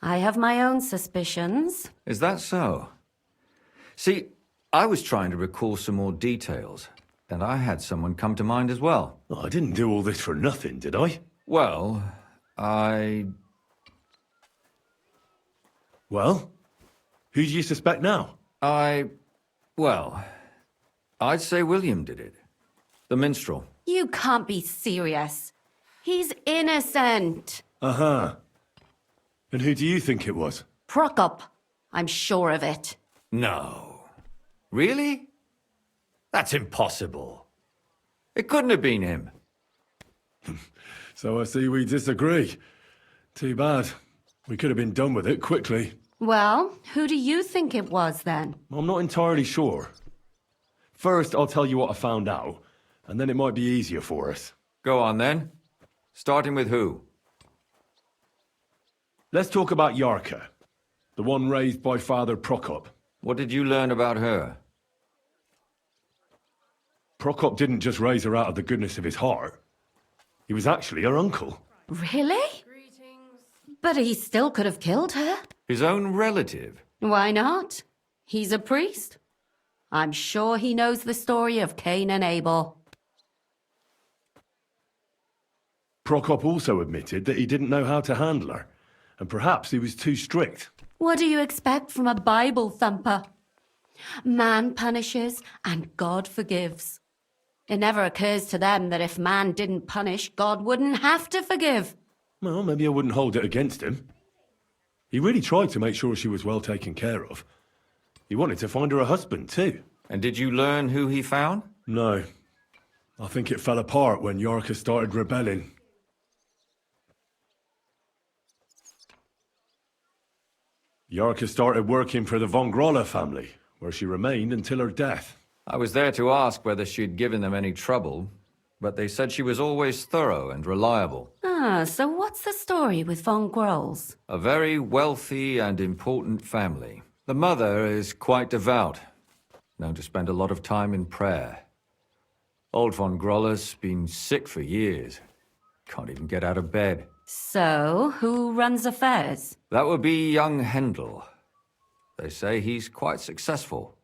Speaker 2: I have my own suspicions.
Speaker 15: Is that so? See, I was trying to recall some more details, and I had someone come to mind as well.
Speaker 8: I didn't do all this for nothing, did I?
Speaker 15: Well,
Speaker 8: Well? Who do you suspect now?
Speaker 15: Well, I'd say William did it. The minstrel.
Speaker 2: You can't be serious. He's innocent.
Speaker 8: Uh-huh. And who do you think it was?
Speaker 2: Prokop. I'm sure of it.
Speaker 15: No. Really? That's impossible. It couldn't have been him.
Speaker 8: So I see we disagree. Too bad. We could have been done with it quickly.
Speaker 2: Well, who do you think it was then?
Speaker 8: I'm not entirely sure. First, I'll tell you what I found out, and then it might be easier for us.
Speaker 15: Go on then. Starting with who?
Speaker 8: Let's talk about Yarka, the one raised by Father Prokop.
Speaker 15: What did you learn about her?
Speaker 8: Prokop didn't just raise her out of the goodness of his heart. He was actually her uncle.
Speaker 2: Really? But he still could have killed her.
Speaker 15: His own relative?
Speaker 2: Why not? He's a priest. I'm sure he knows the story of Cain and Abel.
Speaker 8: Prokop also admitted that he didn't know how to handle her, and perhaps he was too strict.
Speaker 2: What do you expect from a Bible thumper? Man punishes and God forgives. It never occurs to them that if man didn't punish, God wouldn't have to forgive.
Speaker 8: Well, maybe I wouldn't hold it against him. He really tried to make sure she was well taken care of. He wanted to find her a husband, too.
Speaker 15: And did you learn who he found?
Speaker 8: No. I think it fell apart when Yarka started rebelling. Yarka started working for the von Grolla family, where she remained until her death.
Speaker 15: I was there to ask whether she'd given them any trouble, but they said she was always thorough and reliable.
Speaker 2: Ah, so what's the story with von Grolls?
Speaker 15: A very wealthy and important family. The mother is quite devout, known to spend a lot of time in prayer. Old von Grolla's been sick for years. Can't even get out of bed.
Speaker 2: So, who runs affairs?
Speaker 15: That would be young Hendel. They say he's quite successful.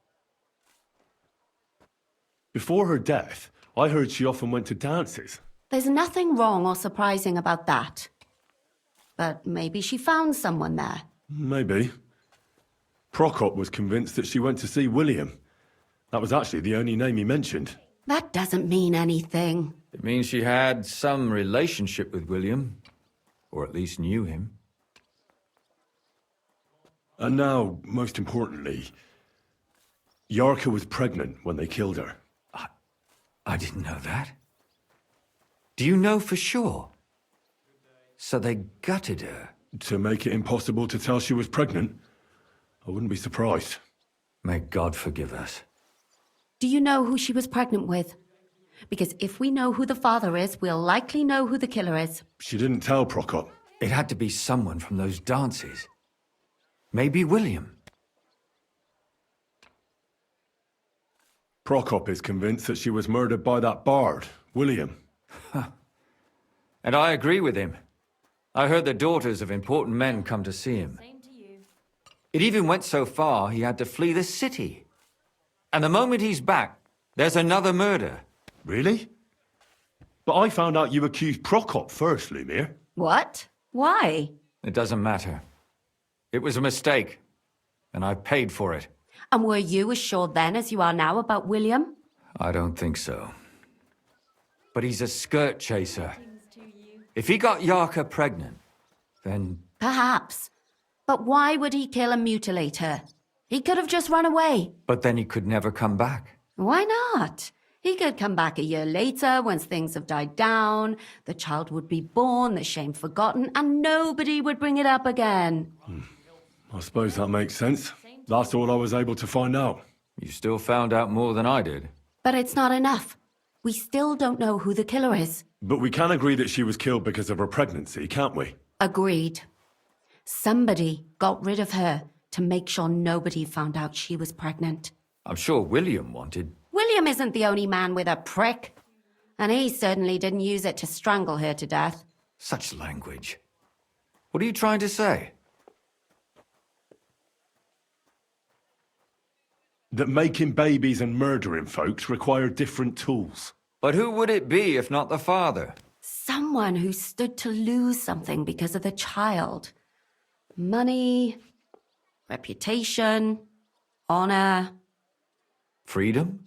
Speaker 8: Before her death, I heard she often went to dances.
Speaker 2: There's nothing wrong or surprising about that. But maybe she found someone there.
Speaker 8: Maybe. Prokop was convinced that she went to see William. That was actually the only name he mentioned.
Speaker 2: That doesn't mean anything.
Speaker 15: It means she had some relationship with William, or at least knew him.
Speaker 8: And now, most importantly, Yarka was pregnant when they killed her.
Speaker 15: I didn't know that. Do you know for sure? So they gutted her?
Speaker 8: To make it impossible to tell she was pregnant? I wouldn't be surprised.
Speaker 15: May God forgive us.
Speaker 2: Do you know who she was pregnant with? Because if we know who the father is, we'll likely know who the killer is.
Speaker 8: She didn't tell Prokop.
Speaker 15: It had to be someone from those dances. Maybe William.
Speaker 8: Prokop is convinced that she was murdered by that bard, William.
Speaker 15: And I agree with him. I heard the daughters of important men come to see him. It even went so far he had to flee the city. And the moment he's back, there's another murder.
Speaker 8: Really? But I found out you accused Prokop first, Lumir.
Speaker 2: What? Why?
Speaker 15: It doesn't matter. It was a mistake, and I paid for it.
Speaker 2: And were you as sure then as you are now about William?
Speaker 15: I don't think so. But he's a skirt chaser. If he got Yarka pregnant, then...
Speaker 2: Perhaps. But why would he kill and mutilate her? He could have just run away.
Speaker 15: But then he could never come back.
Speaker 2: Why not? He could come back a year later, once things have died down, the child would be born, the shame forgotten, and nobody would bring it up again.
Speaker 8: I suppose that makes sense. That's all I was able to find out.
Speaker 15: You still found out more than I did.
Speaker 2: But it's not enough. We still don't know who the killer is.
Speaker 8: But we can agree that she was killed because of her pregnancy, can't we?
Speaker 2: Agreed. Somebody got rid of her to make sure nobody found out she was pregnant.
Speaker 15: I'm sure William wanted...
Speaker 2: William isn't the only man with a prick. And he certainly didn't use it to strangle her to death.
Speaker 15: Such language. What are you trying to say?
Speaker 8: That making babies and murdering folks require different tools.
Speaker 15: But who would it be if not the father?
Speaker 2: Someone who stood to lose something because of the child. Money, reputation, honor.
Speaker 15: Freedom?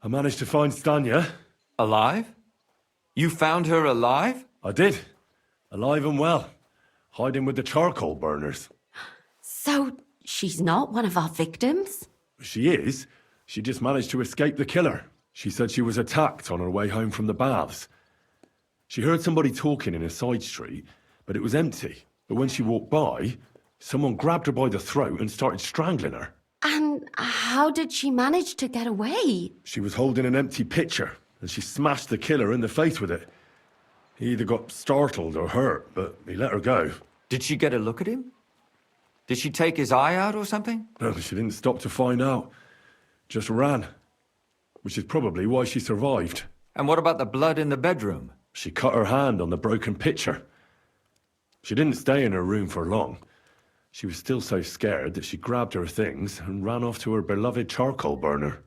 Speaker 8: I managed to find Stanya.
Speaker 15: Alive? You found her alive?
Speaker 8: I did. Alive and well. Hiding with the charcoal burners.
Speaker 2: So, she's not one of our victims?
Speaker 8: She is. She just managed to escape the killer. She said she was attacked on her way home from the baths. She heard somebody talking in a side street, but it was empty. But when she walked by, someone grabbed her by the throat and started strangling her.
Speaker 2: And how did she manage to get away?
Speaker 8: She was holding an empty pitcher, and she smashed the killer in the face with it. He either got startled or hurt, but he let her go.
Speaker 15: Did she get a look at him? Did she take his eye out or something?
Speaker 8: No, she didn't stop to find out. Just ran. Which is probably why she survived.
Speaker 15: And what about the blood in the bedroom?
Speaker 8: She cut her hand on the broken pitcher. She didn't stay in her room for long. She was still so scared that she grabbed her things and ran off to her beloved charcoal burner.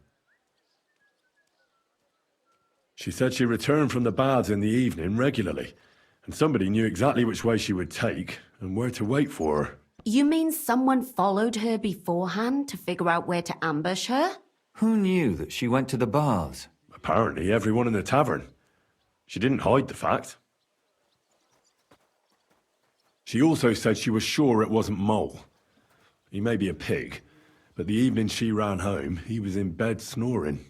Speaker 8: She said she returned from the baths in the evening regularly, and somebody knew exactly which way she would take and where to wait for her.
Speaker 2: You mean someone followed her beforehand to figure out where to ambush her?
Speaker 15: Who knew that she went to the baths?
Speaker 8: Apparently everyone in the tavern. She didn't hide the fact. She also said she was sure it wasn't Mole. He may be a pig, but the evening she ran home, he was in bed snoring.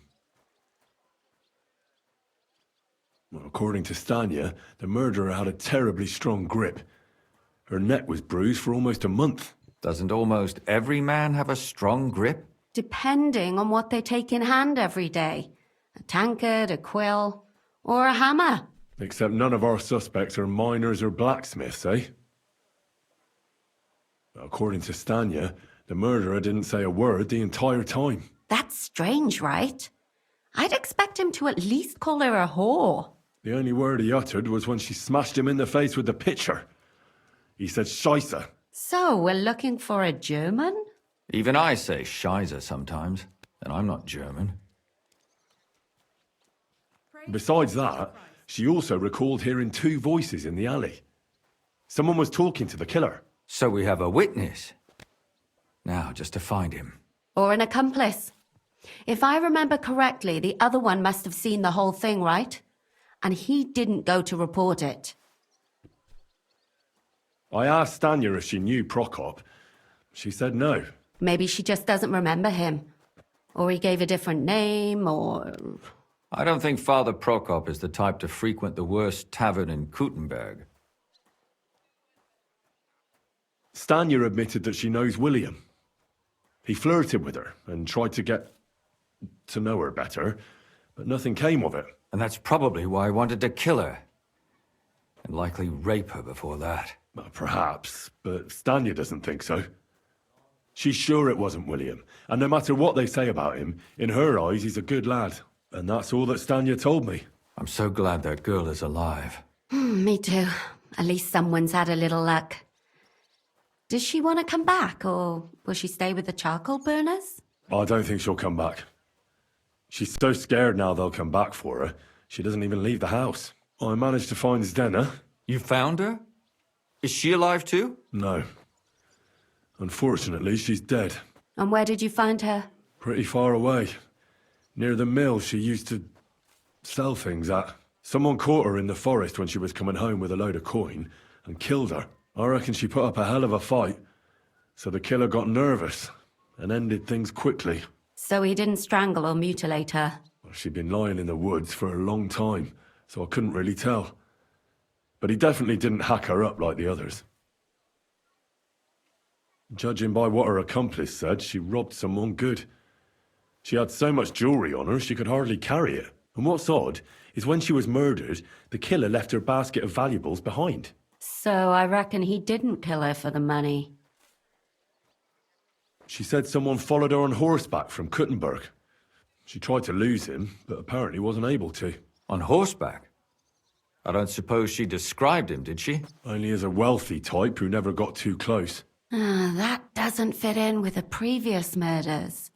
Speaker 8: Well, according to Stanya, the murderer had a terribly strong grip. Her neck was bruised for almost a month.
Speaker 15: Doesn't almost every man have a strong grip?
Speaker 2: Depending on what they take in hand every day. A tankard, a quill, or a hammer.
Speaker 8: Except none of our suspects are miners or blacksmiths, eh? According to Stanya, the murderer didn't say a word the entire time.
Speaker 2: That's strange, right? I'd expect him to at least call her a whore.
Speaker 8: The only word he uttered was when she smashed him in the face with the pitcher. He said Scheisse.
Speaker 2: So, we're looking for a German?
Speaker 15: Even I say Scheiße sometimes, and I'm not German.
Speaker 8: Besides that, she also recalled hearing two voices in the alley. Someone was talking to the killer.
Speaker 15: So we have a witness. Now, just to find him.
Speaker 2: Or an accomplice. If I remember correctly, the other one must have seen the whole thing, right? And he didn't go to report it.
Speaker 8: I asked Stanya if she knew Prokop. She said no.
Speaker 2: Maybe she just doesn't remember him. Or he gave a different name, or...
Speaker 15: I don't think Father Prokop is the type to frequent the worst tavern in Kuttenberg.
Speaker 8: Stanya admitted that she knows William. He flirted with her and tried to get to know her better, but nothing came of it.
Speaker 15: And that's probably why I wanted to kill her. And likely rape her before that.
Speaker 8: Well, perhaps, but Stanya doesn't think so. She's sure it wasn't William, and no matter what they say about him, in her eyes he's a good lad. And that's all that Stanya told me.
Speaker 15: I'm so glad that girl is alive.
Speaker 2: Me too. At least someone's had a little luck. Does she want to come back, or will she stay with the charcoal burners?
Speaker 8: I don't think she'll come back. She's so scared now they'll come back for her, she doesn't even leave the house. I managed to find Zdena.
Speaker 15: You found her? Is she alive too?
Speaker 8: No. Unfortunately, she's dead.
Speaker 2: And where did you find her?
Speaker 8: Pretty far away. Near the mill she used to sell things at. Someone caught her in the forest when she was coming home with a load of coin and killed her. I reckon she put up a hell of a fight. So the killer got nervous and ended things quickly.
Speaker 2: So he didn't strangle or mutilate her?
Speaker 8: She'd been lying in the woods for a long time, so I couldn't really tell. But he definitely didn't hack her up like the others. Judging by what her accomplice said, she robbed someone good. She had so much jewelry on her, she could hardly carry it. And what's odd is when she was murdered, the killer left her basket of valuables behind.
Speaker 2: So I reckon he didn't kill her for the money.
Speaker 8: She said someone followed her on horseback from Kuttenberg. She tried to lose him, but apparently wasn't able to.
Speaker 15: On horseback? I don't suppose she described him, did she?
Speaker 8: Only as a wealthy type who never got too close.
Speaker 2: That doesn't fit in with the previous murders.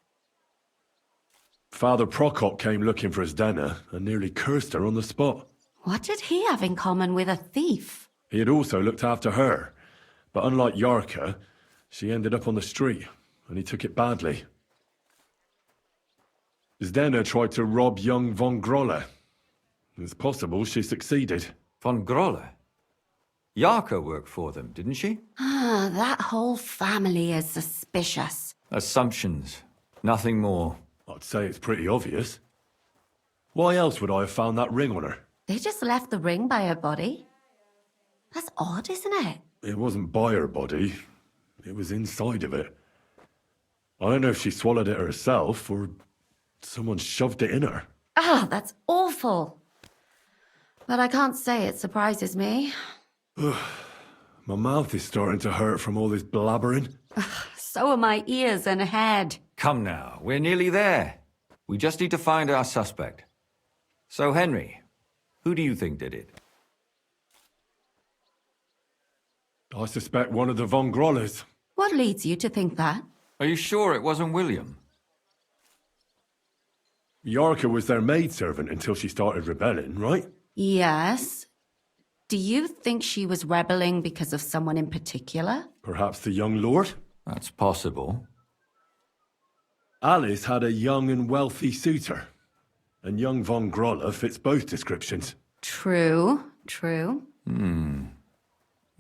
Speaker 8: Father Prokop came looking for Zdena and nearly cursed her on the spot.
Speaker 2: What did he have in common with a thief?
Speaker 8: He had also looked after her, but unlike Yarka, she ended up on the street, and he took it badly. Zdena tried to rob young von Grolle. It's possible she succeeded.
Speaker 15: Von Grolle? Yarka worked for them, didn't she?
Speaker 2: That whole family is suspicious.
Speaker 15: Assumptions. Nothing more.
Speaker 8: I'd say it's pretty obvious. Why else would I have found that ring on her?
Speaker 2: They just left the ring by her body. That's odd, isn't it?
Speaker 8: It wasn't by her body. It was inside of it. I don't know if she swallowed it herself or someone shoved it in her.
Speaker 2: That's awful. But I can't say it surprises me.
Speaker 8: My mouth is starting to hurt from all this blabbering.
Speaker 2: So are my ears and head.
Speaker 15: Come now, we're nearly there. We just need to find our suspect. So, Henry, who do you think did it?
Speaker 8: I suspect one of the von Grolles.
Speaker 2: What leads you to think that?
Speaker 15: Are you sure it wasn't William?
Speaker 8: Yarka was their maidservant until she started rebelling, right?
Speaker 2: Yes. Do you think she was rebelling because of someone in particular?
Speaker 8: Perhaps the young lord?
Speaker 15: That's possible.
Speaker 8: Alice had a young and wealthy suitor, and young von Grolle fits both descriptions.
Speaker 2: True.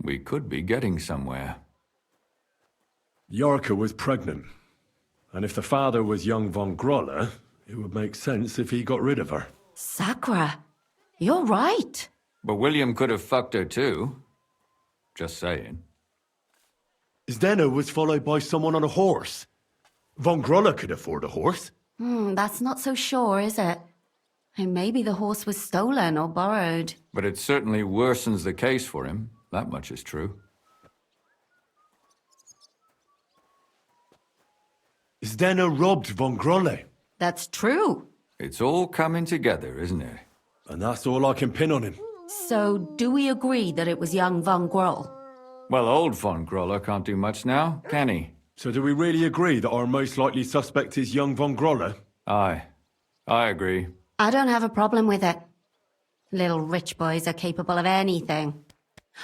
Speaker 15: We could be getting somewhere.
Speaker 8: Yarka was pregnant, and if the father was young von Grolle, it would make sense if he got rid of her.
Speaker 2: Sakra, you're right.
Speaker 15: But William could have fucked her too. Just saying.
Speaker 8: Zdena was followed by someone on a horse. Von Grolle could afford a horse.
Speaker 2: That's not so sure, is it? And maybe the horse was stolen or borrowed.
Speaker 15: But it certainly worsens the case for him. That much is true.
Speaker 8: Zdena robbed von Grolle.
Speaker 2: That's true.
Speaker 15: It's all coming together, isn't it?
Speaker 8: And that's all I can pin on him.
Speaker 2: So, do we agree that it was young von Groll?
Speaker 15: Well, old von Grolle can't do much now, can he?
Speaker 8: So do we really agree that our most likely suspect is young von Grolle?
Speaker 15: Aye. I agree.
Speaker 2: I don't have a problem with it. Little rich boys are capable of anything.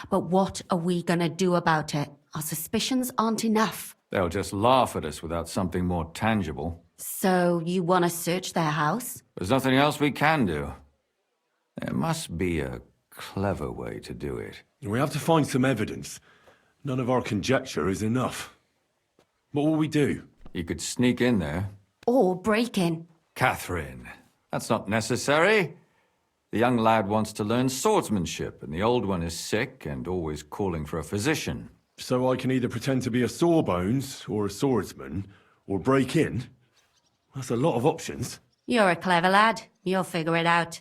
Speaker 2: But what are we gonna do about it? Our suspicions aren't enough.
Speaker 15: They'll just laugh at us without something more tangible.
Speaker 2: So, you want to search their house?
Speaker 15: There's nothing else we can do. There must be a clever way to do it.
Speaker 8: We have to find some evidence. None of our conjecture is enough. What will we do?
Speaker 15: You could sneak in there.
Speaker 2: Or break in.
Speaker 15: Catherine, that's not necessary. The young lad wants to learn swordsmanship, and the old one is sick and always calling for a physician.
Speaker 8: So I can either pretend to be a sawbones or a swordsman, or break in? That's a lot of options.
Speaker 2: You're a clever lad. You'll figure it out.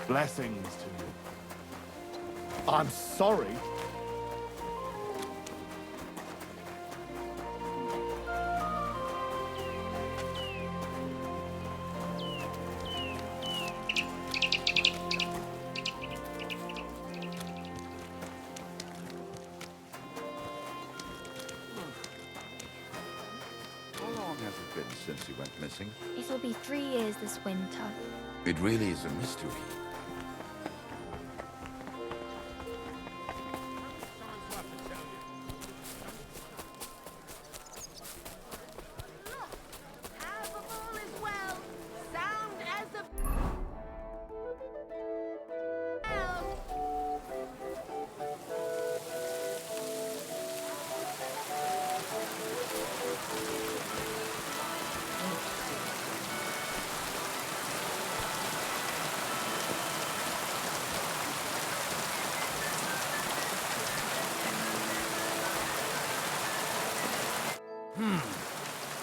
Speaker 10: Blessings to you.
Speaker 5: I'm sorry.
Speaker 19: How long has it been since he went missing?
Speaker 22: It'll be 3 years this winter.
Speaker 19: It really is a mystery.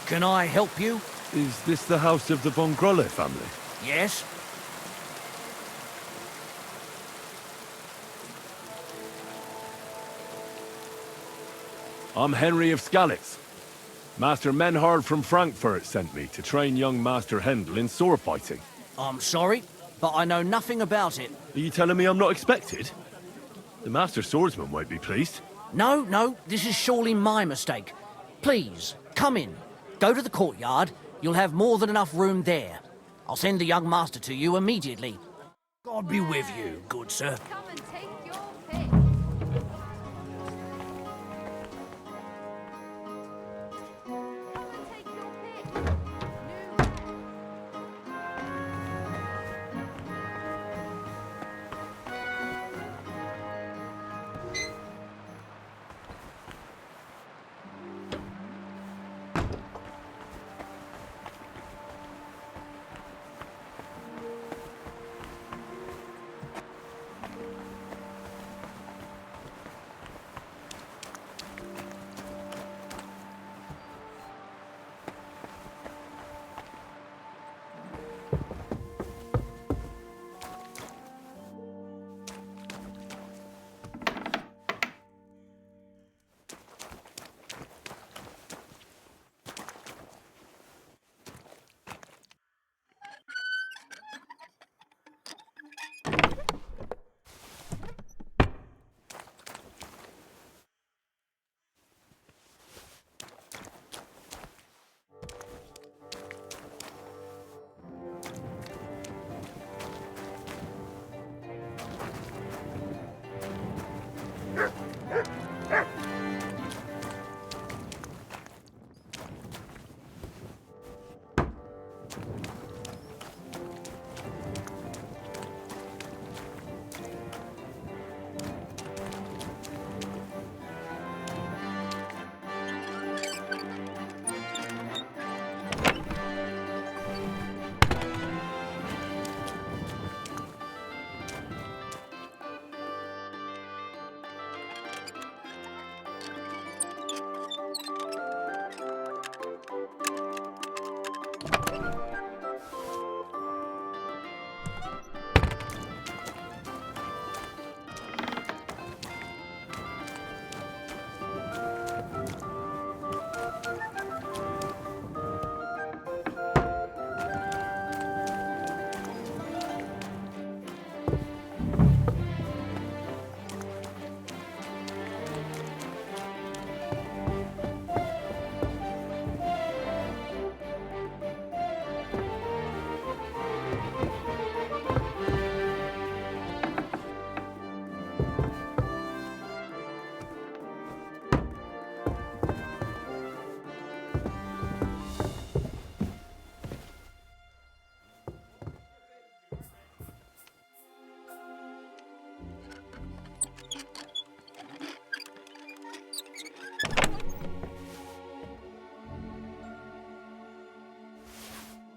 Speaker 14: Can I help you?
Speaker 8: Is this the house of the Von Grolle family?
Speaker 14: Yes?
Speaker 8: I'm Henry of Skalitz. Master Menhard from Frankfurt sent me to train young Master Hendel in sword fighting.
Speaker 14: I'm sorry, but I know nothing about it.
Speaker 8: Are you telling me I'm not expected? The Master Swordsman won't be pleased.
Speaker 14: No, this is surely my mistake. Please, come in. Go to the courtyard. You'll have more than enough room there. I'll send the young master to you immediately. God be with you, good sir.
Speaker 6: Come and take your pick.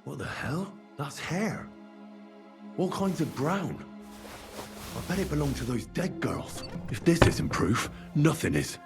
Speaker 8: What the hell? That's hair. All kinds of brown. I bet it belonged to those dead girls. If this isn't proof, nothing is.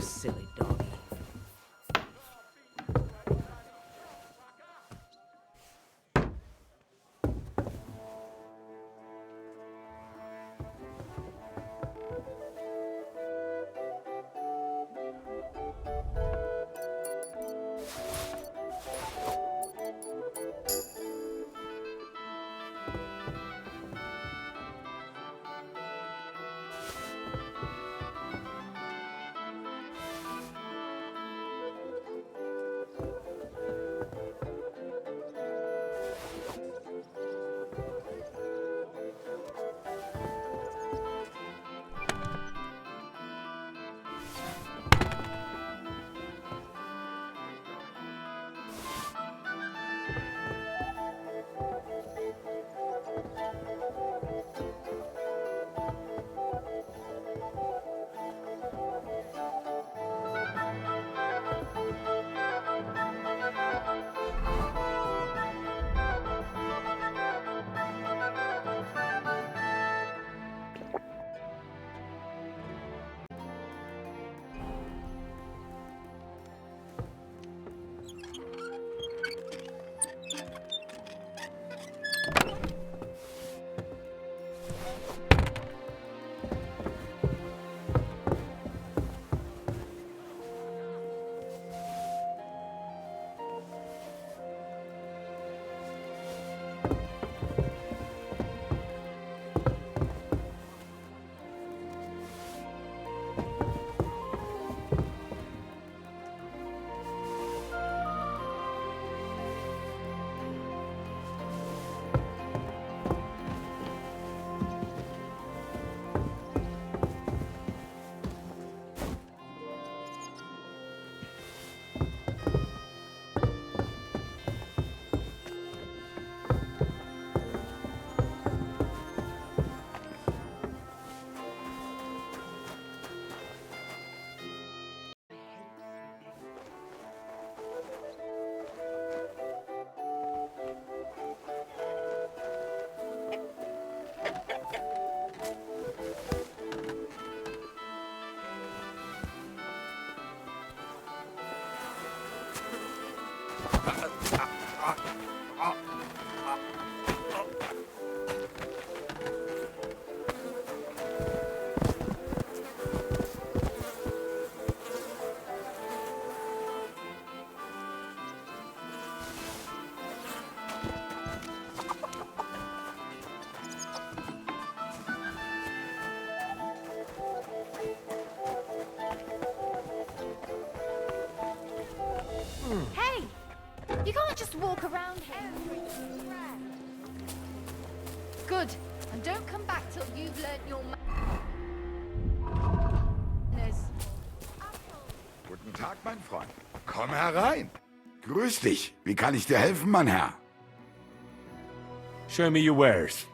Speaker 14: silly doggy.
Speaker 22: Hey! You can't just walk around here. Good. And don't come back till you've learnt your manners.
Speaker 4: Guten Tag, mein Freund. Komm herein. Grüß dich. Wie kann ich dir helfen, mein Herr?
Speaker 7: Show me your wares.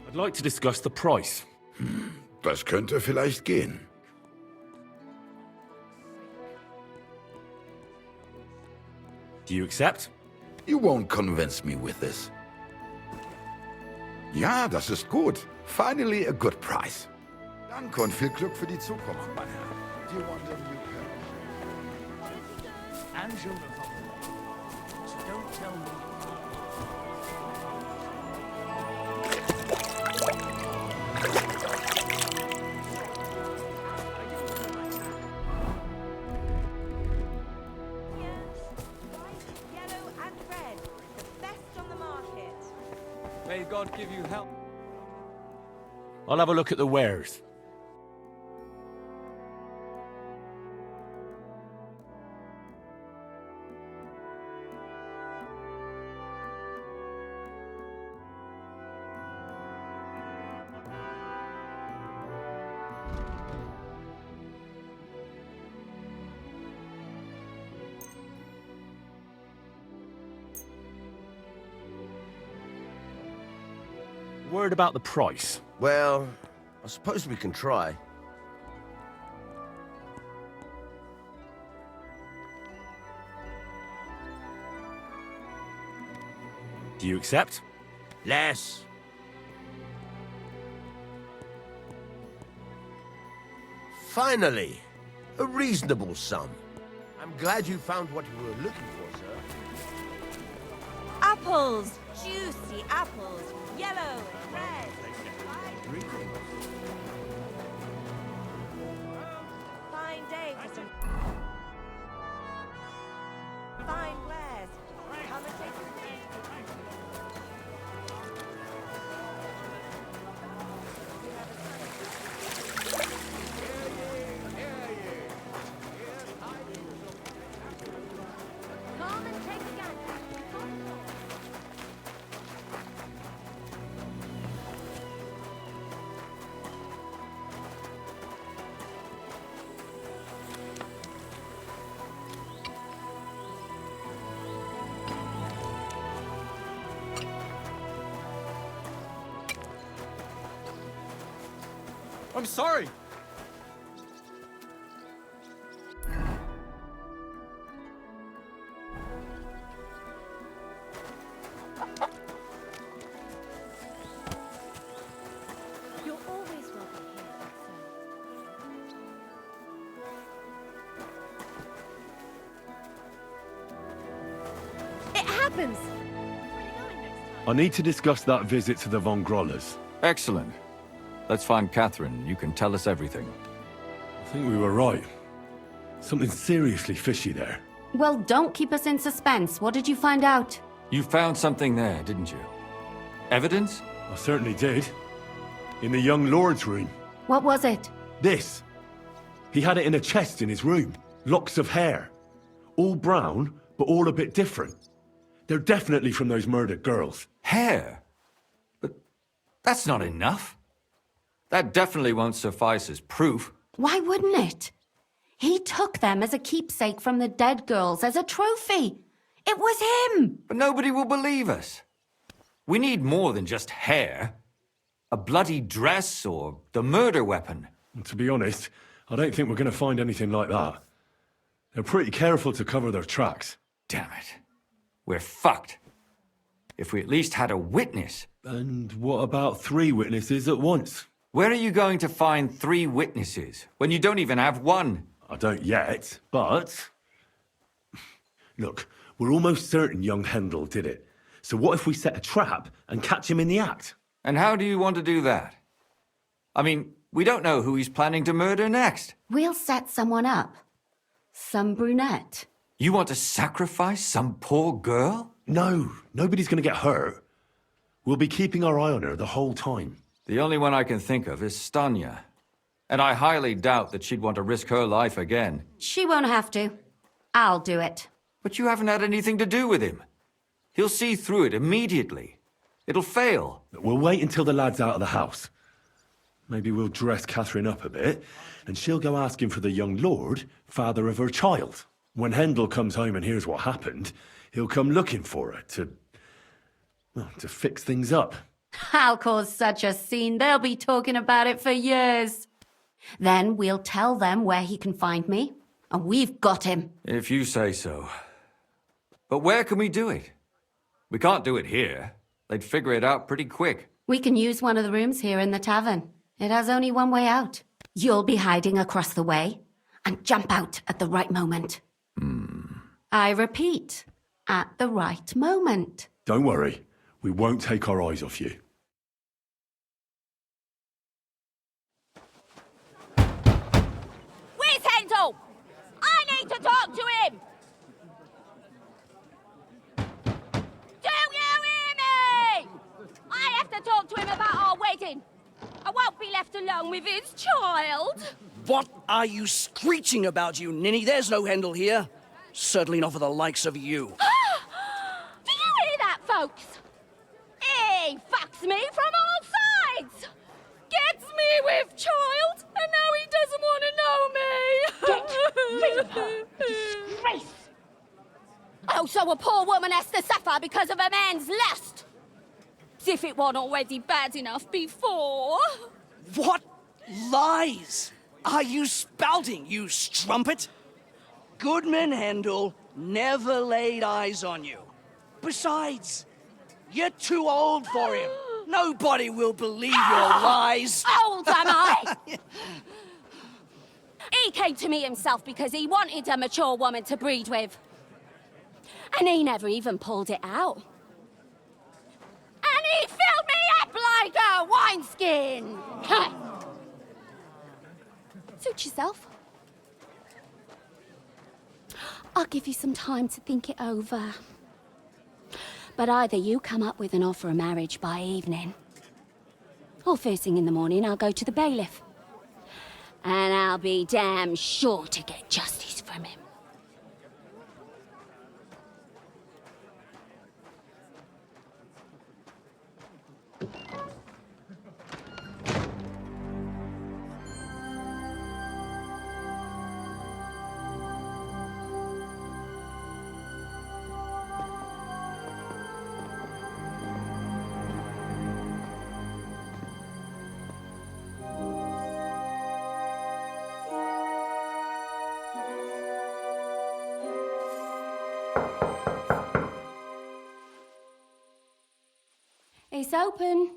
Speaker 7: I'd like to discuss the price.
Speaker 4: Das könnte vielleicht gehen.
Speaker 7: Do you accept?
Speaker 4: You won't convince me with this. Ja, das ist gut. Finally a good price. Danke und viel Glück für die Zukunft, mein Herr. Do you want a new pair?
Speaker 14: Angela's on the way. So don't tell me.
Speaker 6: Yellow and red, the best on the market.
Speaker 17: May God give you help.
Speaker 7: I'll have a look at the wares.
Speaker 10: Word about the price.
Speaker 7: Well, I suppose we can try.
Speaker 10: Do you accept?
Speaker 7: Less. Finally, a reasonable sum. I'm glad you found what you were looking for, sir.
Speaker 16: Apples! Juicy apples! Yellow, red. Fine day for some fine wares. Come and take a seat.
Speaker 22: Come and take a gander.
Speaker 12: I'm sorry.
Speaker 22: You're always welcome here,
Speaker 11: It happens!
Speaker 8: I need to discuss that visit to the Von Grollas.
Speaker 15: Excellent. Let's find Catherine. You can tell us everything.
Speaker 8: I think we were right. Something seriously fishy there.
Speaker 2: Well, don't keep us in suspense. What did you find out?
Speaker 15: You found something there, didn't you? Evidence?
Speaker 8: I certainly did. In the young lord's room.
Speaker 2: What was it?
Speaker 8: This. He had it in a chest in his room. Locks of hair. All brown, but all a bit different. They're definitely from those murdered girls.
Speaker 15: Hair? But that's not enough. That definitely won't suffice as proof.
Speaker 2: Why wouldn't it? He took them as a keepsake from the dead girls, as a trophy. It was him!
Speaker 15: But nobody will believe us. We need more than just hair. A bloody dress or the murder weapon.
Speaker 8: And to be honest, I don't think we're going to find anything like that. They're pretty careful to cover their tracks.
Speaker 15: Damn it. We're fucked. If we at least had a witness.
Speaker 8: And what about 3 witnesses at once?
Speaker 15: Where are you going to find 3 witnesses when you don't even have one?
Speaker 8: I don't yet, but... Look, we're almost certain young Hendel did it. So what if we set a trap and catch him in the act?
Speaker 15: And how do you want to do that? I mean, we don't know who he's planning to murder next.
Speaker 2: We'll set someone up. Some brunette.
Speaker 15: You want to sacrifice some poor girl?
Speaker 8: No, nobody's going to get hurt. We'll be keeping our eye on her the whole time.
Speaker 15: The only one I can think of is Stanya. And I highly doubt that she'd want to risk her life again.
Speaker 2: She won't have to. I'll do it.
Speaker 15: But you haven't had anything to do with him. He'll see through it immediately. It'll fail.
Speaker 8: We'll wait until the lad's out of the house. Maybe we'll dress Catherine up a bit, and she'll go asking for the young lord, father of her child. When Hendel comes home and hears what happened, he'll come looking for her to fix things up.
Speaker 2: I'll cause such a scene, they'll be talking about it for years. Then we'll tell them where he can find me, and we've got him.
Speaker 15: If you say so. But where can we do it? We can't do it here. They'd figure it out pretty quick.
Speaker 2: We can use one of the rooms here in the tavern. It has only one way out. You'll be hiding across the way, and jump out at the right moment. I repeat, at the right moment.
Speaker 8: Don't worry, we won't take our eyes off you.
Speaker 16: Where's Hendel? I need to talk to him! Do you hear me? I have to talk to him about our wedding. I won't be left alone with his child.
Speaker 20: What are you screeching about, you ninny? There's no Hendel here. Certainly not for the likes of you.
Speaker 16: Do you hear that, folks? He fucks me from all sides. Gets me with child, and now he doesn't want to know me. Get rid of her. Disgrace. Oh, so a poor woman has to suffer because of a man's lust. As if it wasn't already bad enough before.
Speaker 20: What lies are you spouting, you strumpet? Goodman Hendel never laid eyes on you. Besides, you're too old for him. Nobody will believe your lies.
Speaker 16: Old am I? He came to me himself because he wanted a mature woman to breed with. And he never even pulled it out. And he filled me up like a wineskin. Suit yourself. I'll give you some time to think it over. But either you come up with an offer of marriage by evening, or first thing in the morning I'll go to the bailiff. And I'll be damn sure to get justice from him. It's open.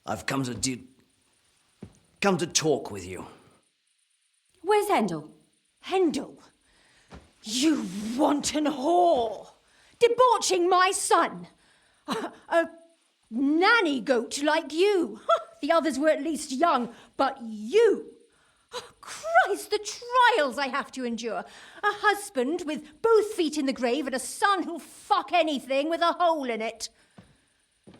Speaker 20: I've come to talk with you.
Speaker 16: Where's Hendel?
Speaker 3: Hendel? You wanton whore! Debauching my son! A nanny goat like you! The others were at least young, but you! Oh, Christ, the trials I have to endure! A husband with both feet in the grave and a son who'll fuck anything with a hole in it.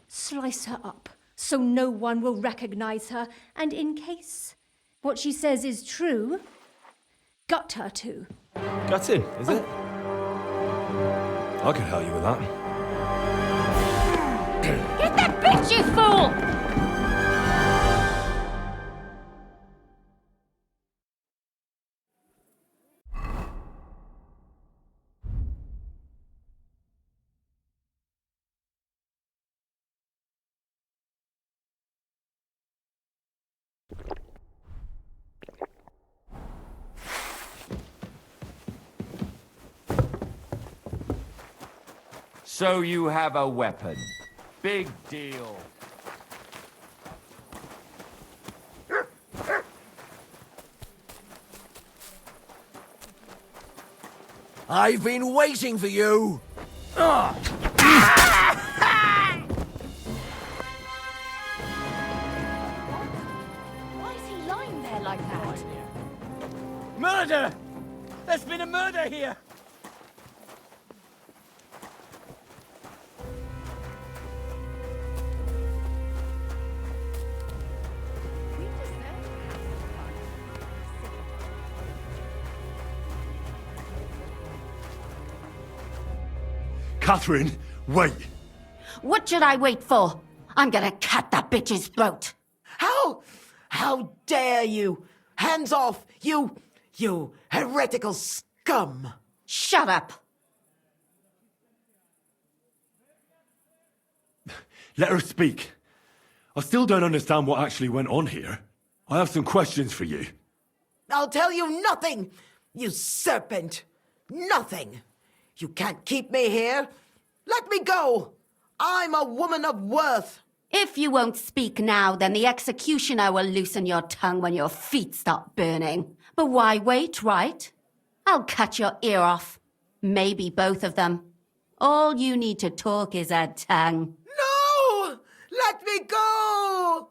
Speaker 3: Slice her up so no one will recognize her, and in case what she says is true, gut her too.
Speaker 13: Gutting, is it? I can help you with that.
Speaker 16: Get that bitch, you fool!
Speaker 15: So you have a weapon. Big deal.
Speaker 7: I've been waiting for you.
Speaker 16: Why is he lying there like that?
Speaker 12: Murder! There's been a murder here!
Speaker 8: Catherine, wait!
Speaker 2: What should I wait for? I'm gonna cut that bitch's throat.
Speaker 23: How dare you? Hands off, you heretical scum!
Speaker 2: Shut up!
Speaker 8: Let her speak. I still don't understand what actually went on here. I have some questions for you.
Speaker 23: I'll tell you nothing, you serpent! Nothing! You can't keep me here. Let me go. I'm a woman of worth.
Speaker 2: If you won't speak now, then the executioner will loosen your tongue when your feet start burning. But why wait, right? I'll cut your ear off. Maybe both of them. All you need to talk is a tongue.
Speaker 23: No! Let me go!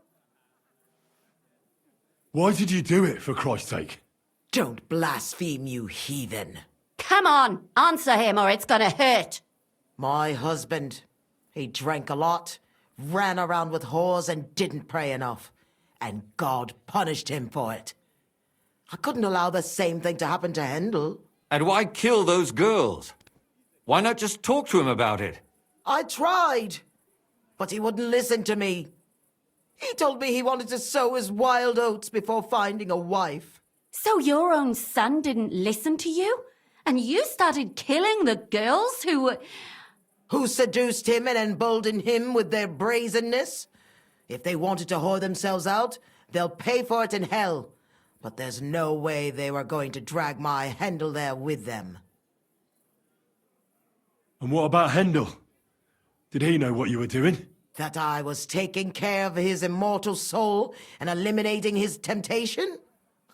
Speaker 8: Why did you do it, for Christ's sake?
Speaker 23: Don't blaspheme, you heathen.
Speaker 2: Come on, answer him or it's gonna hurt.
Speaker 23: My husband, he drank a lot, ran around with whores and didn't pray enough. And God punished him for it. I couldn't allow the same thing to happen to Hendel.
Speaker 15: And why kill those girls? Why not just talk to him about it?
Speaker 23: I tried, but he wouldn't listen to me. He told me he wanted to sow his wild oats before finding a wife.
Speaker 2: So your own son didn't listen to you? And you started killing the girls who...
Speaker 23: Who seduced him and emboldened him with their brazenness? If they wanted to whore themselves out, they'll pay for it in hell. But there's no way they were going to drag my Handel there with them.
Speaker 8: And what about Handel? Did he know what you were doing?
Speaker 23: That I was taking care of his immortal soul and eliminating his temptation?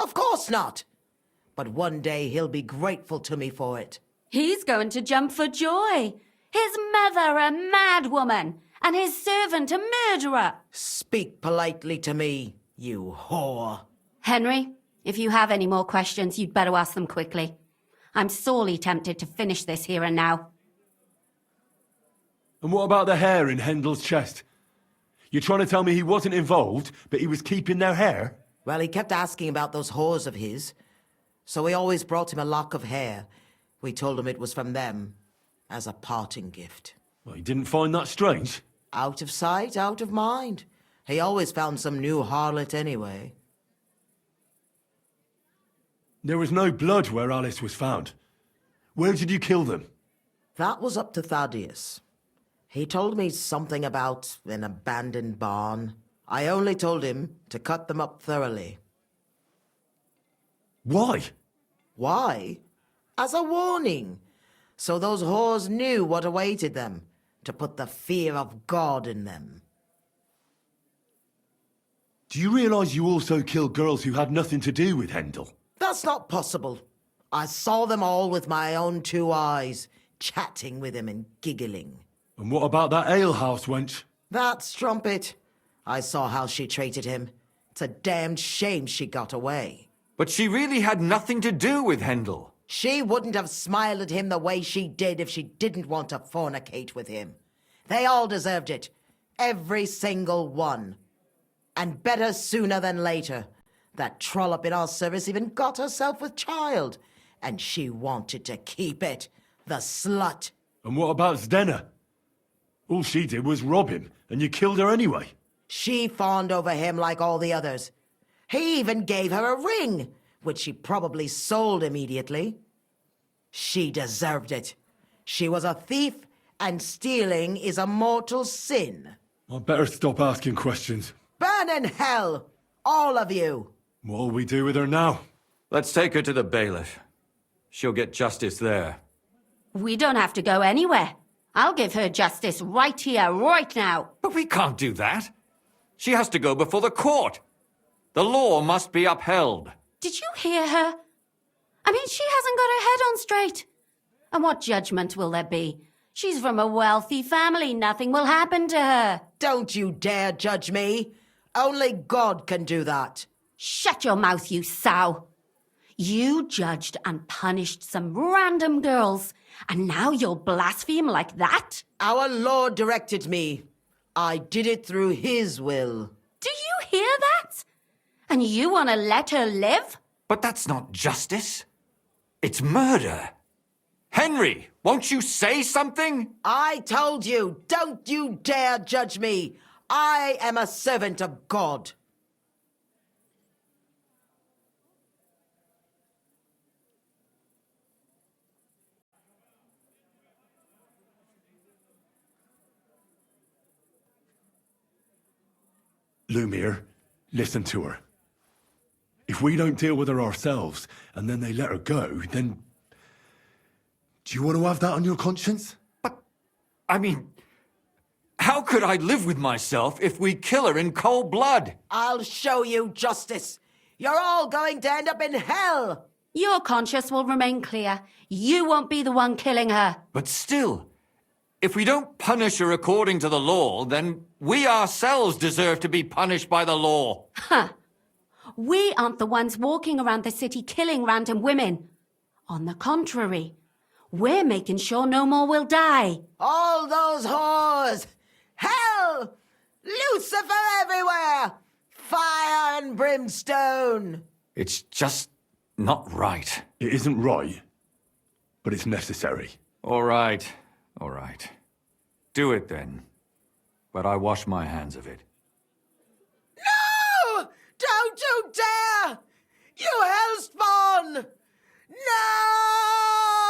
Speaker 23: Of course not. But one day he'll be grateful to me for it.
Speaker 2: He's going to jump for joy. His mother a mad woman, and his servant a murderer.
Speaker 23: Speak politely to me, you whore.
Speaker 2: Henry, if you have any more questions, you'd better ask them quickly. I'm sorely tempted to finish this here and now.
Speaker 8: And what about the hair in Handel's chest? You're trying to tell me he wasn't involved, but he was keeping their hair?
Speaker 23: Well, he kept asking about those whores of his, so we always brought him a lock of hair. We told him it was from them, as a parting gift.
Speaker 8: Well, he didn't find that strange?
Speaker 23: Out of sight, out of mind. He always found some new harlot anyway.
Speaker 8: There was no blood where Alice was found. Where did you kill them?
Speaker 23: That was up to Thaddeus. He told me something about an abandoned barn. I only told him to cut them up thoroughly.
Speaker 8: Why?
Speaker 23: Why? As a warning. So those whores knew what awaited them. To put the fear of God in them.
Speaker 8: Do you realize you also killed girls who had nothing to do with Handel?
Speaker 23: That's not possible. I saw them all with my own 2 eyes, chatting with him and giggling.
Speaker 8: And what about that alehouse wench?
Speaker 23: That strumpet. I saw how she treated him. It's a damned shame she got away.
Speaker 15: But she really had nothing to do with Handel.
Speaker 23: She wouldn't have smiled at him the way she did if she didn't want to fornicate with him. They all deserved it. Every single one. And better sooner than later. That trollop in our service even got herself with child. And she wanted to keep it. The slut.
Speaker 8: And what about Zdenna? All she did was rob him, and you killed her anyway.
Speaker 23: She fawned over him like all the others. He even gave her a ring, which she probably sold immediately. She deserved it. She was a thief, and stealing is a mortal sin.
Speaker 8: I'd better stop asking questions.
Speaker 23: Burn in hell, all of you.
Speaker 8: What'll we do with her now?
Speaker 15: Let's take her to the bailiff. She'll get justice there.
Speaker 2: We don't have to go anywhere. I'll give her justice right here, right now.
Speaker 15: But we can't do that. She has to go before the court. The law must be upheld.
Speaker 2: Did you hear her? I mean, she hasn't got her head on straight. And what judgment will there be? She's from a wealthy family. Nothing will happen to her.
Speaker 23: Don't you dare judge me. Only God can do that.
Speaker 2: Shut your mouth, you sow. You judged and punished some random girls, and now you'll blaspheme like that?
Speaker 23: Our Lord directed me. I did it through His will.
Speaker 2: Do you hear that? And you want to let her live?
Speaker 15: But that's not justice. It's murder. Henry, won't you say something?
Speaker 23: I told you, don't you dare judge me. I am a servant of God.
Speaker 8: Lumiere, listen to her. If we don't deal with her ourselves, and then they let her go, then... Do you want to have that on your conscience?
Speaker 15: But, I mean, how could I live with myself if we kill her in cold blood?
Speaker 23: I'll show you justice. You're all going to end up in hell.
Speaker 2: Your conscience will remain clear. You won't be the one killing her.
Speaker 15: But still, if we don't punish her according to the law, then we ourselves deserve to be punished by the law.
Speaker 2: Huh. We aren't the ones walking around the city killing random women. On the contrary, we're making sure no more will die.
Speaker 23: All those whores! Hell! Lucifer everywhere! Fire and brimstone!
Speaker 15: It's just not right.
Speaker 8: It isn't right, but it's necessary.
Speaker 15: All right, all right. Do it then. But I wash my hands of it.
Speaker 23: No! Don't you dare! You hellspawn! No!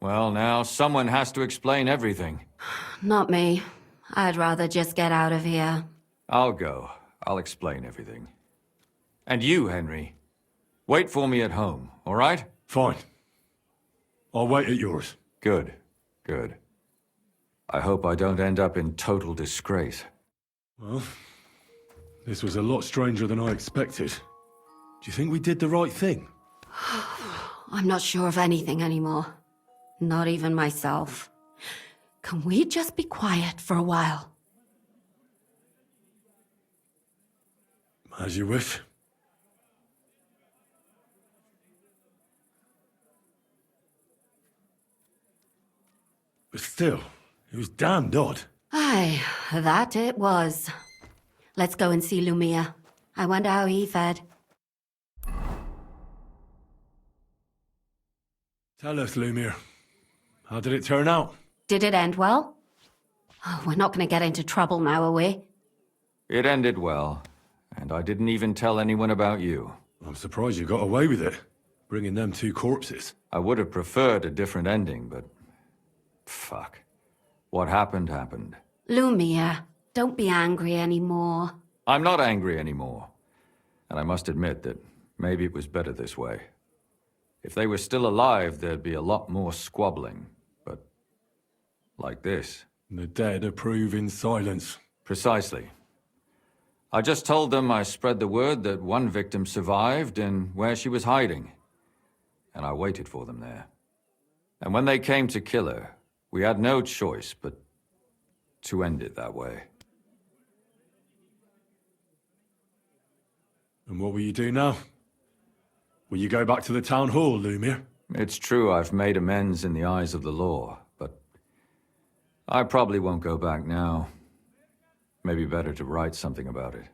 Speaker 15: Well, now someone has to explain everything.
Speaker 2: Not me. I'd rather just get out of here.
Speaker 15: I'll go. I'll explain everything. And you, Henry, wait for me at home, all right?
Speaker 8: Fine. I'll wait at yours.
Speaker 15: Good, good. I hope I don't end up in total disgrace.
Speaker 8: Well, this was a lot stranger than I expected. Do you think we did the right thing?
Speaker 2: I'm not sure of anything anymore. Not even myself. Can we just be quiet for a while?
Speaker 8: As you wish. But still, it was damned odd.
Speaker 2: Aye, that it was. Let's go and see Lumia. I wonder how he fared.
Speaker 8: Tell us, Lumir. How did it turn out?
Speaker 2: Did it end well? Oh, we're not going to get into trouble now, are we?
Speaker 15: It ended well, and I didn't even tell anyone about you.
Speaker 8: I'm surprised you got away with it, bringing them two corpses.
Speaker 15: I would have preferred a different ending, but... fuck. What happened, happened.
Speaker 2: Lumia, don't be angry anymore.
Speaker 15: I'm not angry anymore. And I must admit that maybe it was better this way. If they were still alive, there'd be a lot more squabbling. But... like this.
Speaker 8: The dead approve in silence.
Speaker 15: Precisely. I just told them I spread the word that one victim survived and where she was hiding. And I waited for them there. And when they came to kill her, we had no choice but to end it that way.
Speaker 8: And what will you do now? Will you go back to the town hall, Lumir?
Speaker 15: It's true I've made amends in the eyes of the law, but I probably won't go back now. Maybe better to write something about it.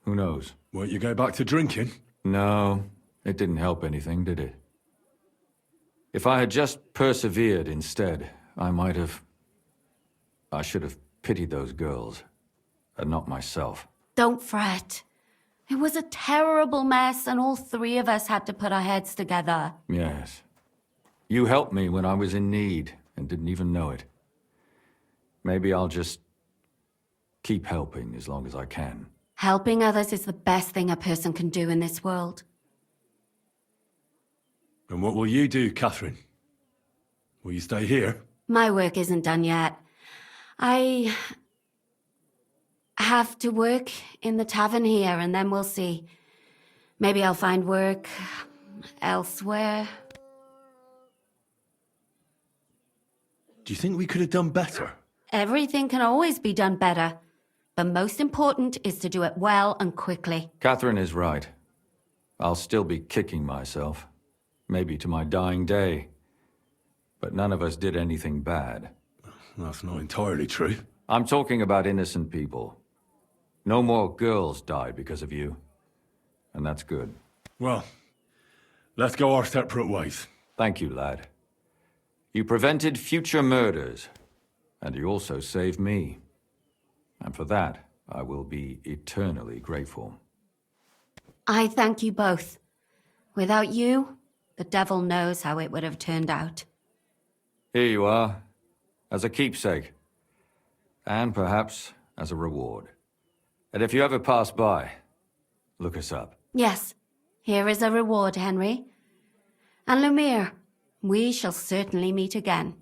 Speaker 15: Who knows?
Speaker 8: Won't you go back to drinking?
Speaker 15: No, it didn't help anything, did it? If I had just persevered instead, I should have pitied those girls, and not myself.
Speaker 2: Don't fret. It was a terrible mess, and all three of us had to put our heads together.
Speaker 15: Yes. You helped me when I was in need, and didn't even know it. Maybe I'll just keep helping as long as I can.
Speaker 2: Helping others is the best thing a person can do in this world.
Speaker 8: And what will you do, Catherine? Will you stay here?
Speaker 2: My work isn't done yet. I have to work in the tavern here, and then we'll see. Maybe I'll find work elsewhere.
Speaker 8: Do you think we could have done better?
Speaker 2: Everything can always be done better. But most important is to do it well and quickly.
Speaker 15: Catherine is right. I'll still be kicking myself. Maybe to my dying day. But none of us did anything bad.
Speaker 8: That's not entirely true.
Speaker 15: I'm talking about innocent people. No more girls died because of you. And that's good.
Speaker 8: Well, let's go our separate ways.
Speaker 15: Thank you, lad. You prevented future murders. And you also saved me. And for that, I will be eternally grateful.
Speaker 2: I thank you both. Without you, the devil knows how it would have turned out.
Speaker 15: Here you are, as a keepsake. And perhaps as a reward. And if you ever pass by, look us up.
Speaker 2: Yes, here is a reward, Henry. And Lumir, we shall certainly meet again.